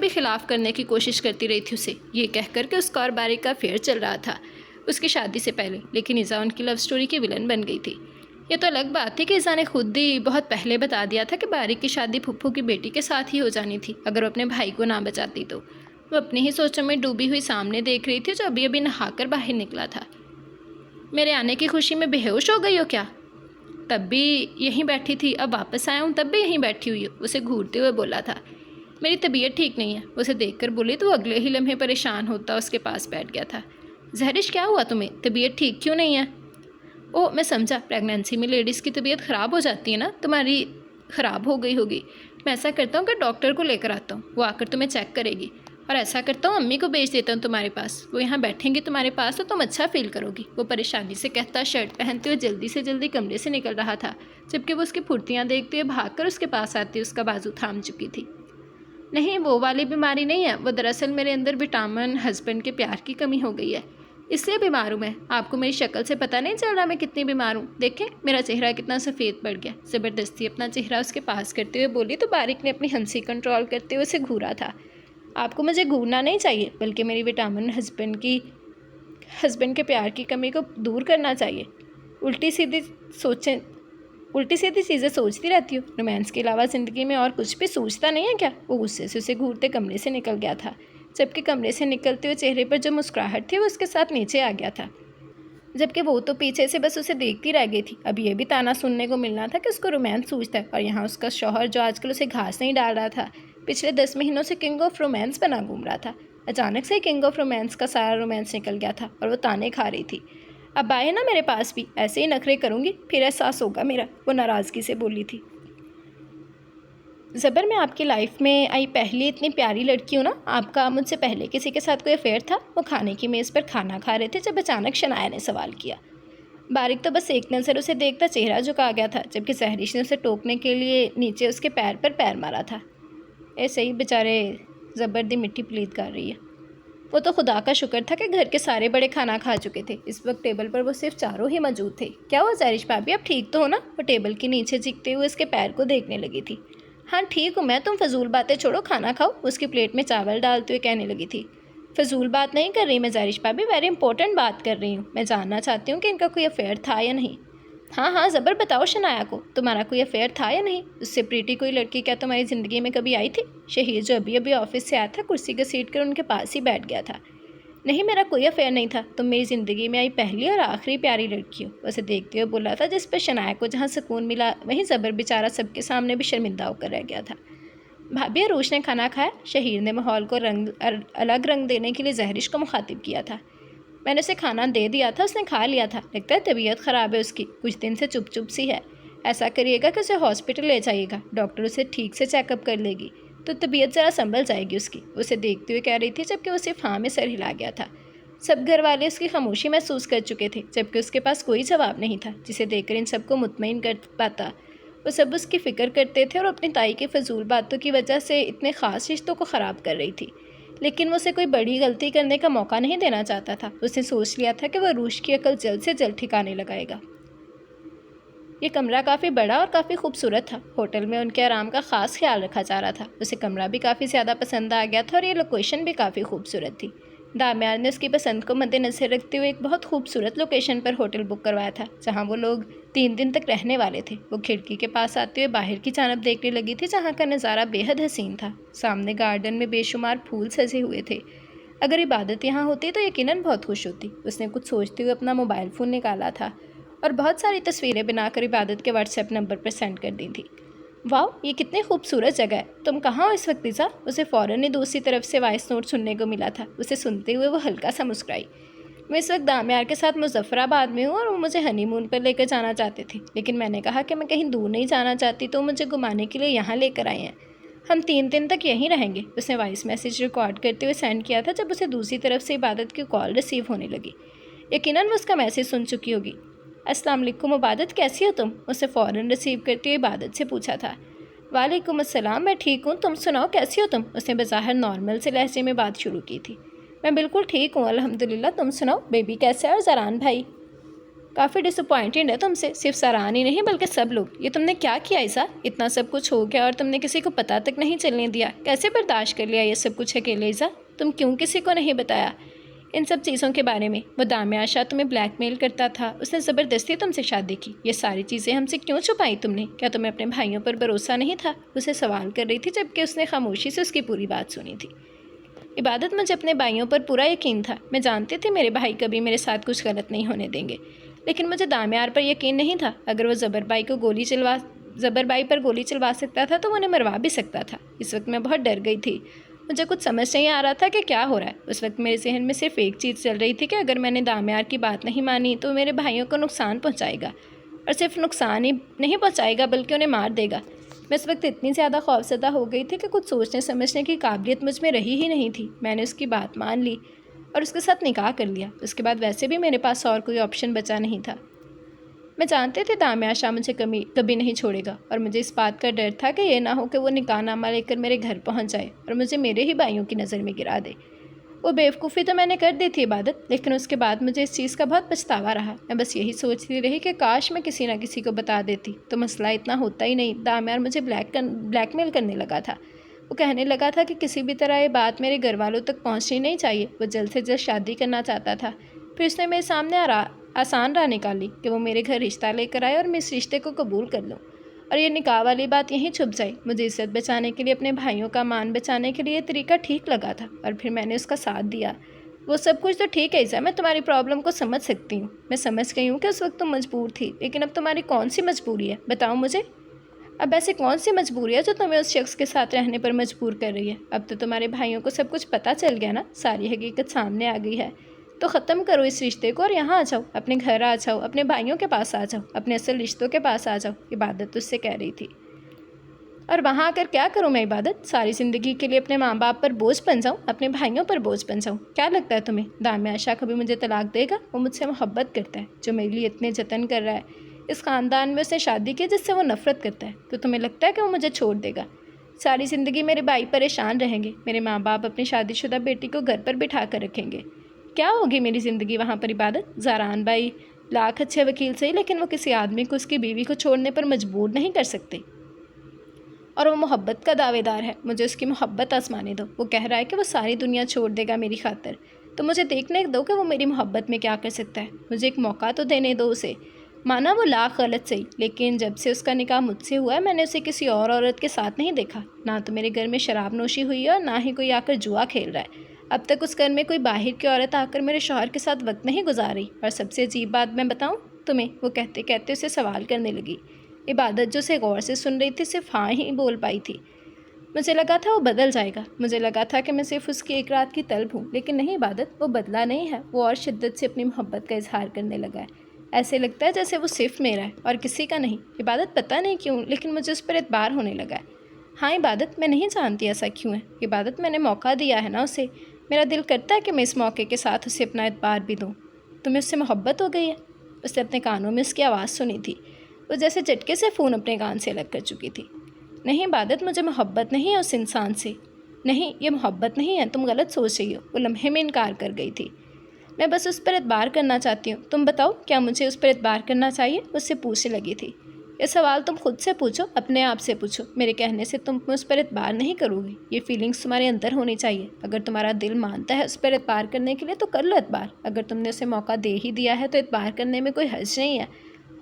خلاف کرنے کی کوشش کرتی رہی تھی اسے، یہ کہہ کر کہ اس کا اور بارک کا افیئر چل رہا تھا اس کی شادی سے پہلے، لیکن ایزا ان کی لو سٹوری کی ولن بن گئی تھی۔ یہ تو الگ بات تھی کہ ایزا نے خود ہی بہت پہلے بتا دیا تھا کہ بارک کی شادی پھپھو کی بیٹی کے ساتھ ہی ہو جانی تھی اگر وہ اپنے بھائی کو نہ بچاتی تو۔ وہ اپنی ہی سوچوں میں ڈوبی ہوئی سامنے دیکھ رہی تھی جو ابھی ابھی نہا کر باہر نکلا تھا۔ میرے آنے کی خوشی میں بے ہوش ہو گئی ہو کیا؟ تب بھی یہیں بیٹھی تھی، اب واپس آیا ہوں تب بھی یہیں بیٹھی ہوئی ہو، اسے گھورتے ہوئے بولا تھا۔ میری طبیعت ٹھیک نہیں ہے، اسے دیکھ کر بولی تو وہ اگلے ہی لمحے پریشان ہوتا اس کے پاس بیٹھ گیا تھا۔ زہرش کیا ہوا تمہیں؟ طبیعت ٹھیک کیوں نہیں ہے؟ اوہ میں سمجھا، پریگنینسی میں لیڈیز کی طبیعت خراب ہو جاتی ہے نا، تمہاری خراب ہو گئی ہوگی۔ میں ایسا کرتا ہوں کہ ڈاکٹر کو لے کر آتا ہوں، وہ آ کر تمہیں چیک کرے گی، اور ایسا کرتا ہوں امی کو بھیج دیتا ہوں تمہارے پاس، وہ یہاں بیٹھیں گی تمہارے پاس تو تم اچھا فیل کرو گی، وہ پریشانی سے کہتا شرٹ پہنتے ہوئے جلدی سے جلدی کمرے سے نکل رہا تھا، جبکہ وہ اس کی پھرتیاں دیکھتے ہوئے بھاگ کر اس کے پاس آتی اس کا بازو تھام چکی تھی۔ نہیں، وہ والی بیماری نہیں ہے، وہ دراصل میرے اندر وٹامن ہسبینڈ کے پیار کی کمی ہو گئی ہے، اس لیے بیمار ہوں میں۔ آپ کو میری شکل سے پتہ نہیں چل رہا میں کتنی بیمار ہوں؟ دیکھیں میرا چہرہ کتنا سفید پڑ گیا، زبردستی اپنا چہرہ اس کے پاس کرتے ہوئے بولی تو بارک نے اپنی ہنسی کنٹرول کرتے ہوئے اسے گھورا تھا۔ آپ کو مجھے گھورنا نہیں چاہیے، بلکہ میری وٹامن ہسبینڈ کے پیار کی کمی کو دور کرنا چاہیے۔ الٹی سیدھی چیزیں سوچتی رہتی ہو، رومانس کے علاوہ زندگی میں اور کچھ بھی سوچتا نہیں ہے کیا؟ وہ غصے سے اسے گھورتے کمرے سے نکل گیا تھا، جبکہ کمرے سے نکلتے ہوئے چہرے پر جو مسکراہٹ تھی وہ اس کے ساتھ نیچے آ گیا تھا، جبکہ وہ تو پیچھے سے بس اسے دیکھتی رہ گئی تھی۔ اب یہ بھی تانا سننے کو ملنا تھا کہ اس کو رومانس سوچتا ہے، اور یہاں اس کا شوہر جو آج کل اسے گھاس نہیں ڈال رہا تھا، پچھلے 10 مہینوں سے کنگ آف رومانس بنا گھوم رہا تھا، اچانک سے کنگ آف رومانس کا سارا رومانس نکل گیا تھا اور وہ تانے کھا رہی تھی۔ اب آئے نا میرے پاس بھی، ایسے ہی نخرے کروں گی پھر احساس ہوگا میرا، وہ ناراضگی سے بولی تھی۔ زبر میں آپ کی لائف میں آئی پہلی اتنی پیاری لڑکی ہوں نا، آپ کا مجھ سے پہلے کسی کے ساتھ کوئی افیئر تھا؟ وہ کھانے کی میز پر کھانا کھا رہے تھے جب اچانک شنایا نے سوال کیا۔ بارک تو بس ایک نظر اسے دیکھتا چہرہ جھکا گیا تھا، جبکہ زہرش نے اسے ٹوکنے کے لیے نیچے اس کے پیر پر پیر مارا تھا۔ ایسے ہی بیچارے زبر دی مٹی پلید کر رہی ہے۔ وہ تو خدا کا شکر تھا کہ گھر کے سارے بڑے کھانا کھا چکے تھے، اس وقت ٹیبل پر وہ صرف چاروں ہی موجود تھے۔ کیا ہوا زہرش بھابھی، اب ٹھیک تو ہو نا؟ وہ ٹیبل کے نیچے جھکتے ہوئے اس کے پیر کو دیکھنے لگی تھی۔ ہاں ٹھیک ہوں میں، تم فضول باتیں چھوڑو کھانا کھاؤ، اس کی پلیٹ میں چاول ڈالتے ہوئے کہنے لگی تھی۔ فضول بات نہیں کر رہی میں زہرش بھابھی، ویری امپورٹنٹ بات کر رہی ہوں، میں جاننا چاہتی ہوں کہ ان کا کوئی افیئر تھا یا نہیں۔ ہاں زبر بتاؤ شنایا کو، تمہارا کوئی افیئر تھا یا نہیں؟ اس سے پریٹی کوئی لڑکی کیا تمہاری زندگی میں کبھی آئی تھی؟ شہیر جو ابھی ابھی آفس سے آیا تھا کرسی گھسیٹ کر ان کے پاس ہی بیٹھ گیا تھا۔ نہیں میرا کوئی افیئر نہیں تھا، تم میری زندگی میں آئی پہلی اور آخری پیاری لڑکی ہو، اسے دیکھتے ہوئے بولا تھا، جس پر شنایا کو جہاں سکون ملا وہیں زبر بیچارہ سب کے سامنے بھی شرمندہ ہو کر رہ گیا تھا۔ بھابھی عروج نے کھانا کھایا؟ شہیر نے ماحول کو الگ رنگ دینے کے لیے زہرش کو مخاطب کیا تھا۔ میں نے اسے کھانا دے دیا تھا، اس نے کھا لیا تھا، لگتا ہے طبیعت خراب ہے اس کی، کچھ دن سے چپ سی ہے، ایسا کریے گا کہ اسے ہاسپٹل لے جائیے گا، ڈاکٹر اسے ٹھیک سے چیک اپ کر لے گی تو طبیعت ذرا سنبھل جائے گی اس کی، اسے دیکھتے ہوئے کہہ رہی تھی، جبکہ وہ صرف ہاں میں سر ہلا گیا تھا۔ سب گھر والے اس کی خاموشی محسوس کر چکے تھے، جبکہ اس کے پاس کوئی جواب نہیں تھا جسے دیکھ کر ان سب کو مطمئن کر پاتا۔ وہ سب اس کی فکر کرتے تھے اور اپنی تائی کی فضول باتوں کی وجہ سے اتنے خاص رشتوں کو خراب کر رہی تھی۔ لیکن وہ اسے کوئی بڑی غلطی کرنے کا موقع نہیں دینا چاہتا تھا۔ اس نے سوچ لیا تھا کہ وہ عروج کی عقل جلد سے جلد ٹھکانے لگائے گا۔ یہ کمرہ کافی بڑا اور کافی خوبصورت تھا۔ ہوٹل میں ان کے آرام کا خاص خیال رکھا جا رہا تھا۔ اسے کمرہ بھی کافی زیادہ پسند آ گیا تھا اور یہ لوکیشن بھی کافی خوبصورت تھی۔ دامیار نے اس کی پسند کو مد نظر رکھتے ہوئے ایک بہت خوبصورت لوکیشن پر ہوٹل بک کروایا تھا، جہاں وہ لوگ 3 دن تک رہنے والے تھے۔ وہ کھڑکی کے پاس آتے ہوئے باہر کی جانب دیکھنے لگی تھی، جہاں کا نظارہ بے حد حسین تھا۔ سامنے گارڈن میں بے شمار پھول سجے ہوئے تھے۔ اگر عبادت یہاں ہوتی تو یقیناً بہت خوش ہوتی۔ اس نے کچھ سوچتے ہوئے اپنا موبائل فون نکالا تھا اور بہت ساری تصویریں بنا کر عبادت کے واٹس ایپ نمبر پر سینڈ کر دی تھی۔ واؤ، یہ کتنی خوبصورت جگہ ہے، تم کہاں ہو اس وقت عیسیٰ؟ اسے فوراً ہی دوسری طرف سے وائس نوٹ سننے کو ملا تھا۔ اسے سنتے ہوئے وہ ہلکا سا مسکرائی۔ میں اس وقت دامیار کے ساتھ مظفر آباد میں ہوں اور وہ مجھے ہنی مون پر لے کر جانا چاہتے تھے، لیکن میں نے کہا کہ میں کہیں دور نہیں جانا چاہتی، تو مجھے گھمانے کے لیے یہاں لے کر آئے ہیں۔ ہم 3 دن تک یہیں رہیں گے۔ اس نے وائس میسیج ریکارڈ کرتے ہوئے سینڈ کیا تھا جب اسے دوسری طرف سے عبادت کی کال ریسیو ہونے لگی۔ یقیناً وہ اس کا میسیج سن چکی ہوگی۔ السلام علیکم عبادت، کیسی ہو تم؟ اسے فوراً ریسیو کرتے ہوئے عبادت سے پوچھا تھا۔ وعلیکم السلام، میں ٹھیک ہوں، تم سناؤ کیسی ہو تم؟ اس نے بظاہر نارمل سے لہجے میں بات شروع کی تھی۔ میں بالکل ٹھیک ہوں الحمدللہ، تم سناؤ بیبی کیسا ہے اور زران بھائی؟ کافی ڈس اپوائنٹڈ ہے تم سے، صرف سران ہی نہیں بلکہ سب لوگ۔ یہ تم نے کیا کیا عیسیٰ؟ اتنا سب کچھ ہو گیا اور تم نے کسی کو پتہ تک نہیں چلنے دیا، کیسے برداشت کر لیا یہ سب کچھ اکیلے عیسیٰ؟ تم کیوں کسی کو نہیں بتایا ان سب چیزوں کے بارے میں؟ وہ دامیار شاہ تمہیں بلیک میل کرتا تھا، اس نے زبردستی تم سے شادی کی، یہ ساری چیزیں ہم سے کیوں چھپائی تم نے؟ کیا تمہیں اپنے بھائیوں پر بھروسہ نہیں تھا؟ اسے سوال کر رہی تھی جبکہ اس نے خاموشی سے اس کی پوری بات سنی تھی۔ عبادت، مجھے اپنے بھائیوں پر پورا یقین تھا، میں جانتی تھی میرے بھائی کبھی میرے ساتھ کچھ غلط نہیں ہونے دیں گے، لیکن مجھے دامیار پر یقین نہیں تھا۔ اگر وہ زبر بھائی پر گولی چلوا سکتا تھا تو وہ انہیں مروا بھی سکتا تھا۔ اس وقت میں بہت ڈر گئی تھی، مجھے کچھ سمجھ نہیں آ رہا تھا کہ کیا ہو رہا ہے۔ اس وقت میرے ذہن میں صرف ایک چیز چل رہی تھی کہ اگر میں نے دامیار کی بات نہیں مانی تو میرے بھائیوں کو نقصان پہنچائے گا، اور صرف نقصان ہی نہیں پہنچائے گا بلکہ انہیں مار دے گا۔ میں اس وقت اتنی زیادہ خوفزدہ ہو گئی تھی کہ کچھ سوچنے سمجھنے کی قابلیت مجھ میں رہی ہی نہیں تھی۔ میں نے اس کی بات مان لی اور اس کے ساتھ نکاح کر لیا۔ اس کے بعد ویسے بھی میرے پاس اور کوئی آپشن بچا نہیں تھا۔ میں جانتے تھے دامیار شاہ مجھے کبھی نہیں چھوڑے گا، اور مجھے اس بات کا ڈر تھا کہ یہ نہ ہو کہ وہ نکاح نامہ لے کر میرے گھر پہنچ جائے اور مجھے میرے ہی بھائیوں کی نظر میں گرا دے۔ وہ بیوقوفی تو میں نے کر دی تھی عبادت، لیکن اس کے بعد مجھے اس چیز کا بہت پچھتاوا رہا۔ میں بس یہی سوچتی رہی کہ کاش میں کسی نہ کسی کو بتا دیتی تو مسئلہ اتنا ہوتا ہی نہیں۔ دامیار مجھے بلیک میل کرنے لگا تھا۔ وہ کہنے لگا تھا کہ کسی بھی طرح یہ بات میرے گھر والوں تک پہنچنی نہیں چاہیے۔ وہ جلد سے جلد شادی کرنا چاہتا تھا۔ پھر اس نے میرے سامنے آسان راہ نکالی کہ وہ میرے گھر رشتہ لے کر آئے اور میں اس رشتے کو قبول کر لوں، اور یہ نکاح والی بات یہیں چھپ جائے۔ مجھے عزت بچانے کے لیے، اپنے بھائیوں کا مان بچانے کے لیے یہ طریقہ ٹھیک لگا تھا، اور پھر میں نے اس کا ساتھ دیا۔ وہ سب کچھ تو ٹھیک ہے عیسیٰ، میں تمہاری پرابلم کو سمجھ سکتی ہوں۔ میں سمجھ گئی ہوں کہ اس وقت تم مجبور تھی، لیکن اب تمہاری کون سی مجبوری ہے بتاؤ مجھے؟ اب ایسے کون سی مجبوری ہے جو تمہیں اس شخص کے ساتھ رہنے پر مجبور کر رہی ہے؟ اب تو تمہارے بھائیوں کو سب کچھ پتہ چل گیا نا، ساری حقیقت سامنے آ گئی ہے، تو ختم کرو اس رشتے کو اور یہاں آ جاؤ، اپنے گھر آ جاؤ، اپنے بھائیوں کے پاس آ جاؤ، اپنے اصل رشتوں کے پاس آ جاؤ، عبادت اس سے کہہ رہی تھی۔ اور وہاں آ کر کیا کروں میں عبادت؟ ساری زندگی کے لیے اپنے ماں باپ پر بوجھ بن جاؤں، اپنے بھائیوں پر بوجھ بن جاؤں؟ کیا لگتا ہے تمہیں دامیار شاہ کبھی مجھے طلاق دے گا؟ وہ مجھ سے محبت کرتا ہے، جو میرے لیے اتنے جتن کر رہا ہے۔ اس خاندان میں اس نے شادی کی جس سے وہ نفرت کرتا ہے، تو تمہیں لگتا ہے کہ وہ مجھے چھوڑ دے گا؟ ساری زندگی میرے بھائی پریشان رہیں گے، میرے ماں باپ اپنی شادی شدہ بیٹی کو گھر پر بٹھا کر رکھیں گے۔ کیا ہوگی میری زندگی وہاں پر عبادت؟ زاران بھائی لاکھ اچھے وکیل سے ہی، لیکن وہ کسی آدمی کو اس کی بیوی کو چھوڑنے پر مجبور نہیں کر سکتے، اور وہ محبت کا دعوے دار ہے۔ مجھے اس کی محبت آزمانے دو۔ وہ کہہ رہا ہے کہ وہ ساری دنیا چھوڑ دے گا میری خاطر، تو مجھے دیکھنے دو کہ وہ میری محبت میں کیا کر سکتا ہے۔ مجھے ایک موقع تو دینے دو اسے۔ مانا وہ لاکھ غلط صحیح، لیکن جب سے اس کا نکاح مجھ سے ہوا ہے میں نے اسے کسی اور عورت کے ساتھ نہیں دیکھا۔ نہ تو میرے گھر میں شراب نوشی ہوئی ہے اور نہ ہی کوئی آ کر جوا کھیل رہا ہے۔ اب تک اس گھر میں کوئی باہر کی عورت آ کر میرے شوہر کے ساتھ وقت نہیں گزاری۔ اور سب سے عجیب بات میں بتاؤں تمہیں، وہ کہتے کہتے اسے سوال کرنے لگی۔ عبادت جو اسے غور سے سن رہی تھی صرف ہاں ہی بول پائی تھی۔ مجھے لگا تھا وہ بدل جائے گا، مجھے لگا تھا کہ میں صرف اس کی ایک رات کی طلب ہوں، لیکن نہیں عبادت، وہ بدلا نہیں ہے۔ وہ اور شدت سے اپنی محبت کا اظہار کرنے لگا ہے۔ ایسے لگتا ہے جیسے وہ صرف میرا ہے اور کسی کا نہیں۔ عبادت پتہ نہیں کیوں، لیکن مجھے اس پر اعتبار ہونے لگا ہے۔ ہاں عبادت، میں نہیں جانتی ایسا کیوں ہے۔ عبادت، میں نے موقع دیا ہے نا اسے، میرا دل کرتا ہے کہ میں اس موقع کے ساتھ اسے اپنا اعتبار بھی دوں۔ تمہیں اس سے محبت ہو گئی ہے؟ اس نے اپنے کانوں میں اس کی آواز سنی تھی۔ وہ جیسے جھٹکے سے فون اپنے کان سے الگ کر چکی تھی۔ نہیں عبادت، مجھے محبت نہیں ہے اس انسان سے، نہیں، یہ محبت نہیں ہے، تم غلط سوچ رہی ہو۔ وہ لمحے میں انکار کر گئی تھی۔ میں بس اس پر اعتبار کرنا چاہتی ہوں، تم بتاؤ کیا مجھے اس پر اعتبار کرنا چاہیے؟ اس سے پوچھنے لگی تھی۔ یہ سوال تم خود سے پوچھو، اپنے آپ سے پوچھو، میرے کہنے سے تم اس پر اعتبار نہیں کرو گی۔ یہ فیلنگز تمہارے اندر ہونی چاہیے۔ اگر تمہارا دل مانتا ہے اس پر اعتبار کرنے کے لیے تو کر لو اعتبار۔ اگر تم نے اسے موقع دے ہی دیا ہے تو اعتبار کرنے میں کوئی حرج نہیں ہے۔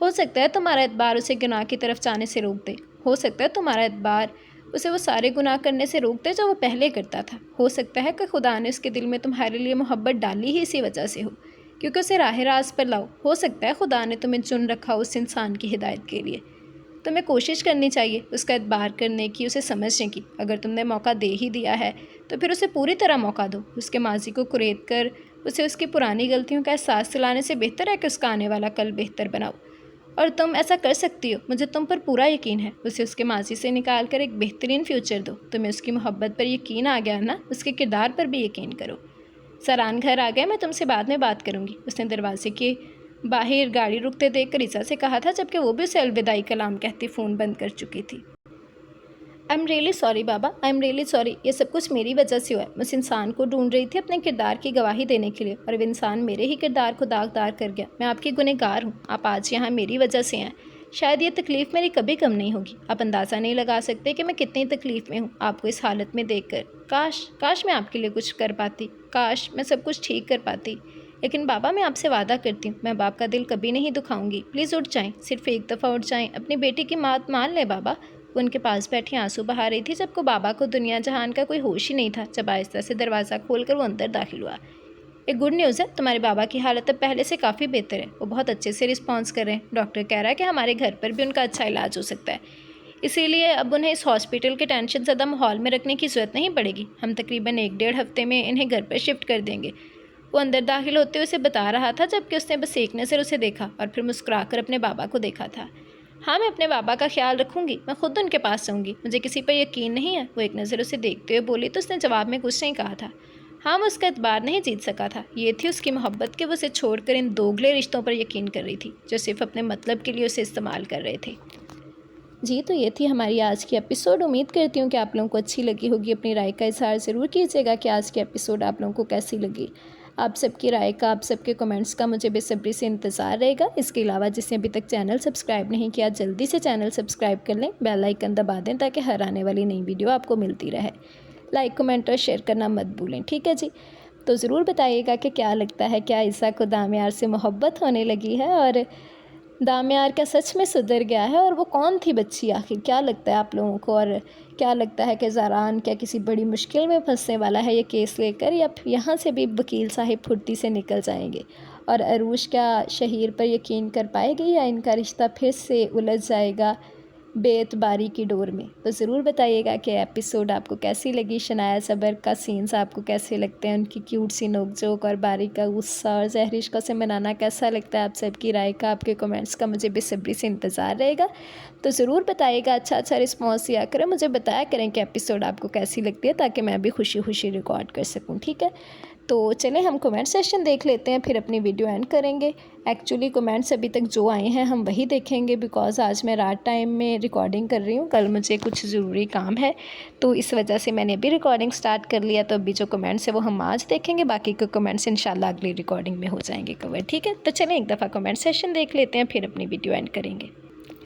ہو سکتا ہے تمہارا اعتبار اسے گناہ کی طرف جانے سے روک دے، ہو سکتا ہے تمہارا اعتبار اسے وہ سارے گناہ کرنے سے روک دے جو وہ پہلے کرتا تھا۔ ہو سکتا ہے کہ خدا نے اس کے دل میں تمہارے لیے محبت ڈالی ہی اسی وجہ سے ہو کیونکہ اسے راہ راست پر لاؤ۔ ہو سکتا ہے خدا نے تمہیں چن رکھا اس انسان کی ہدایت کے لیے۔ تمہیں کوشش کرنی چاہیے اس کا اعتبار کرنے کی، اسے سمجھنے کی۔ اگر تم نے موقع دے ہی دیا ہے تو پھر اسے پوری طرح موقع دو۔ اس کے ماضی کو کرید کر اسے اس کی پرانی غلطیوں کا احساس دلانے سے بہتر ہے کہ اس کا آنے والا کل بہتر بناؤ، اور تم ایسا کر سکتی ہو، مجھے تم پر پورا یقین ہے۔ اسے اس کے ماضی سے نکال کر ایک بہترین فیوچر دو۔ تمہیں اس کی محبت پر یقین آ گیا نا، اس کے کردار پر بھی یقین کرو۔ سران گھر آ گئے، میں تم سے بعد میں بات کروں گی، اس نے دروازے کے باہر گاڑی رکتے دیکھ کر عیسیٰ سے کہا تھا، جبکہ وہ بھی اسے الوداعی کلام کہتی فون بند کر چکی تھی۔ آئی ایم ریئلی سوری بابا، آئی ایم ریئلی سوری، یہ سب کچھ میری وجہ سے ہوا ہے۔ میں اس انسان کو ڈھونڈ رہی تھی اپنے کردار کی گواہی دینے کے لیے، اور وہ انسان میرے ہی کردار کو داغدار کر گیا۔ میں آپ کی گنہگار ہوں، آپ آج یہاں میری وجہ سے ہیں۔ شاید یہ تکلیف میری کبھی کم نہیں ہوگی۔ آپ اندازہ نہیں لگا سکتے کہ میں کتنی تکلیف میں ہوں آپ کو اس حالت میں دیکھ کر۔ کاش میں آپ کے لیے کچھ کر پاتی، کاش میں سب کچھ ٹھیک کر پاتی۔ لیکن بابا، میں آپ سے وعدہ کرتی ہوں، میں باپ کا دل کبھی نہیں دکھاؤں گی۔ پلیز اٹھ جائیں، صرف ایک دفعہ اٹھ جائیں، اپنی بیٹی کی بات مان لیں بابا۔ وہ ان کے پاس بیٹھی آنسو بہا رہی تھی، جب کو بابا کو دنیا جہان کا کوئی ہوش ہی نہیں تھا۔ جب آہستہ سے دروازہ کھول کر وہ اندر داخل ہوا۔ ایک گڈ نیوز ہے، تمہارے بابا کی حالت اب پہلے سے کافی بہتر ہے، وہ بہت اچھے سے رسپانس کر رہے ہیں۔ ڈاکٹر کہہ رہا ہے کہ ہمارے گھر پر بھی ان کا اچھا علاج ہو سکتا ہے، اسی لیے اب انہیں اس ہاسپٹل کے ٹینشن زدہ ماحول میں رکھنے کی ضرورت نہیں پڑے گی۔ ہم تقریباً 1-1.5 ہفتے میں انہیں گھر پر شفٹ کر دیں گے۔ وہ اندر داخل ہوتے ہوئے اسے بتا رہا تھا، جبکہ اس نے بس ایک نظر اسے دیکھا اور پھر مسکرا کر اپنے بابا کو دیکھا تھا۔ ہاں، میں اپنے بابا کا خیال رکھوں گی، میں خود ان کے پاس جاؤں گی، مجھے کسی پر یقین نہیں ہے۔ وہ ایک نظر اسے دیکھتے ہوئے بولی تو اس نے جواب میں کچھ نہیں کہا تھا۔ ہاں، وہ اس کا اعتبار نہیں جیت سکا تھا۔ یہ تھی اس کی محبت کہ وہ اسے چھوڑ کر ان دوگلے رشتوں پر یقین کر رہی تھی جو صرف اپنے مطلب کے لیے اسے استعمال کر رہے تھے۔ جی، تو یہ تھی ہماری آج کی ایپیسوڈ۔ امید کرتی ہوں کہ آپ لوگوں کو اچھی لگی ہوگی۔ اپنی رائے کا اظہار ضرور کیجیے گا کہ آج کی ایپیسوڈ آپ لوگوں کو کیسی لگی۔ آپ سب کی رائے کا، آپ سب کے کمنٹس کا مجھے بے صبری سے انتظار رہے گا۔ اس کے علاوہ جس نے ابھی تک چینل سبسکرائب نہیں کیا، جلدی سے چینل سبسکرائب کر لیں، بیل آئیکن دبا دیں تاکہ ہر آنے والی نئی ویڈیو آپ کو ملتی رہے۔ لائک، کمنٹ اور شیئر کرنا مت بھولیں، ٹھیک ہے جی؟ تو ضرور بتائیے گا کہ کیا لگتا ہے، کیا عیسیٰ کو دامیار سے محبت ہونے لگی ہے، اور دامیار کیا سچ میں سدھر گیا ہے، اور وہ کون تھی بچی آخر؟ کیا لگتا ہے آپ لوگوں کو؟ اور کیا لگتا ہے کہ زاران کیا کسی بڑی مشکل میں پھنسنے والا ہے یہ کیس لے کر، یا یہاں سے بھی وکیل صاحب پھرتی سے نکل جائیں گے؟ اور عروش کیا شہیر پر یقین کر پائے گی، یا ان کا رشتہ پھر سے الجھ جائے گا بے اعتباری کی ڈور میں؟ تو ضرور بتائیے گا کہ ایپیسوڈ آپ کو کیسی لگی۔ شنایا صبر کا سینز آپ کو کیسے لگتے ہیں، ان کی کیوٹ سی نوک جھوک اور باری کا غصہ اور زہرش کا سے منانا کیسا لگتا ہے؟ آپ سب کی رائے کا، آپ کے کمنٹس کا مجھے بے صبری سے انتظار رہے گا۔ تو ضرور بتائیے گا، اچھا رسپانس دیا کریں، مجھے بتایا کریں کہ ایپیسوڈ آپ کو کیسی لگتی ہے، تاکہ میں بھی خوشی خوشی ریکارڈ کر سکوں، ٹھیک ہے؟ تو چلیں ہم کمنٹ سیشن دیکھ لیتے ہیں، پھر اپنی ویڈیو اینڈ کریں گے۔ ایکچولی کمنٹس ابھی تک جو آئے ہیں ہم وہی دیکھیں گے، بیکاز آج میں رات ٹائم میں ریکارڈنگ کر رہی ہوں، کل مجھے کچھ ضروری کام ہے، تو اس وجہ سے میں نے ابھی ریکارڈنگ سٹارٹ کر لیا۔ تو ابھی جو کمنٹس ہیں وہ ہم آج دیکھیں گے، باقی کے کمنٹس انشاءاللہ اگلی ریکارڈنگ میں ہو جائیں گے کور، ٹھیک ہے؟ تو چلیں ایک دفعہ کمنٹ سیشن دیکھ لیتے ہیں، پھر اپنی ویڈیو اینڈ کریں گے۔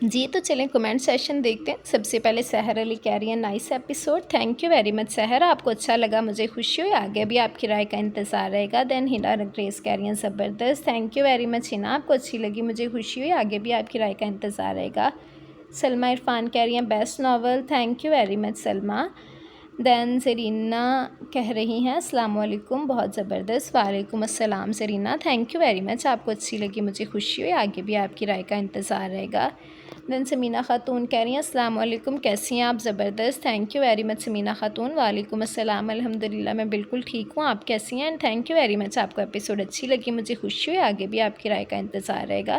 جی، تو چلیں کمنٹ سیشن دیکھتے ہیں۔ سب سے پہلے سحر علی کہہ رہی ہیں، nice episode, thank you very much Sehar, آپ کو اچھا لگا، مجھے خوشی ہوئی، آگے بھی آپ کی رائے کا انتظار رہے گا۔ دین ہنا گریس کہہ رہی ہیں، زبردست، تھینک یو ویری مچ ہنا، آپ کو اچھی لگی، مجھے خوشی ہوئی، آگے بھی آپ کی رائے کا انتظار رہے گا۔ سلمہ عرفان کہہ رہی ہیں، best novel, thank you very much Salma. دین زرینہ کہہ رہی ہیں، السلام علیکم، بہت زبردست، وعلیکم السلام Zarina, thank you very much, آپ کو اچھی لگی، مجھے خوشی ہوئی، آگے بھی آپ کی رائے کا انتظار رہے گا۔ دین سمینہ خاتون کہہ رہی ہیں، السلام علیکم، کیسی ہیں آپ؟ زبردست، تھینک یو ویری مچ سمینہ خاتون، وعلیکم السلام، الحمدللہ میں بالکل ٹھیک ہوں، آپ کیسی ہیں؟ And thank you very much, آپ کو ایپیسوڈ اچھی لگی، مجھے خوشی ہوئی، آگے بھی آپ کی رائے کا انتظار رہے گا۔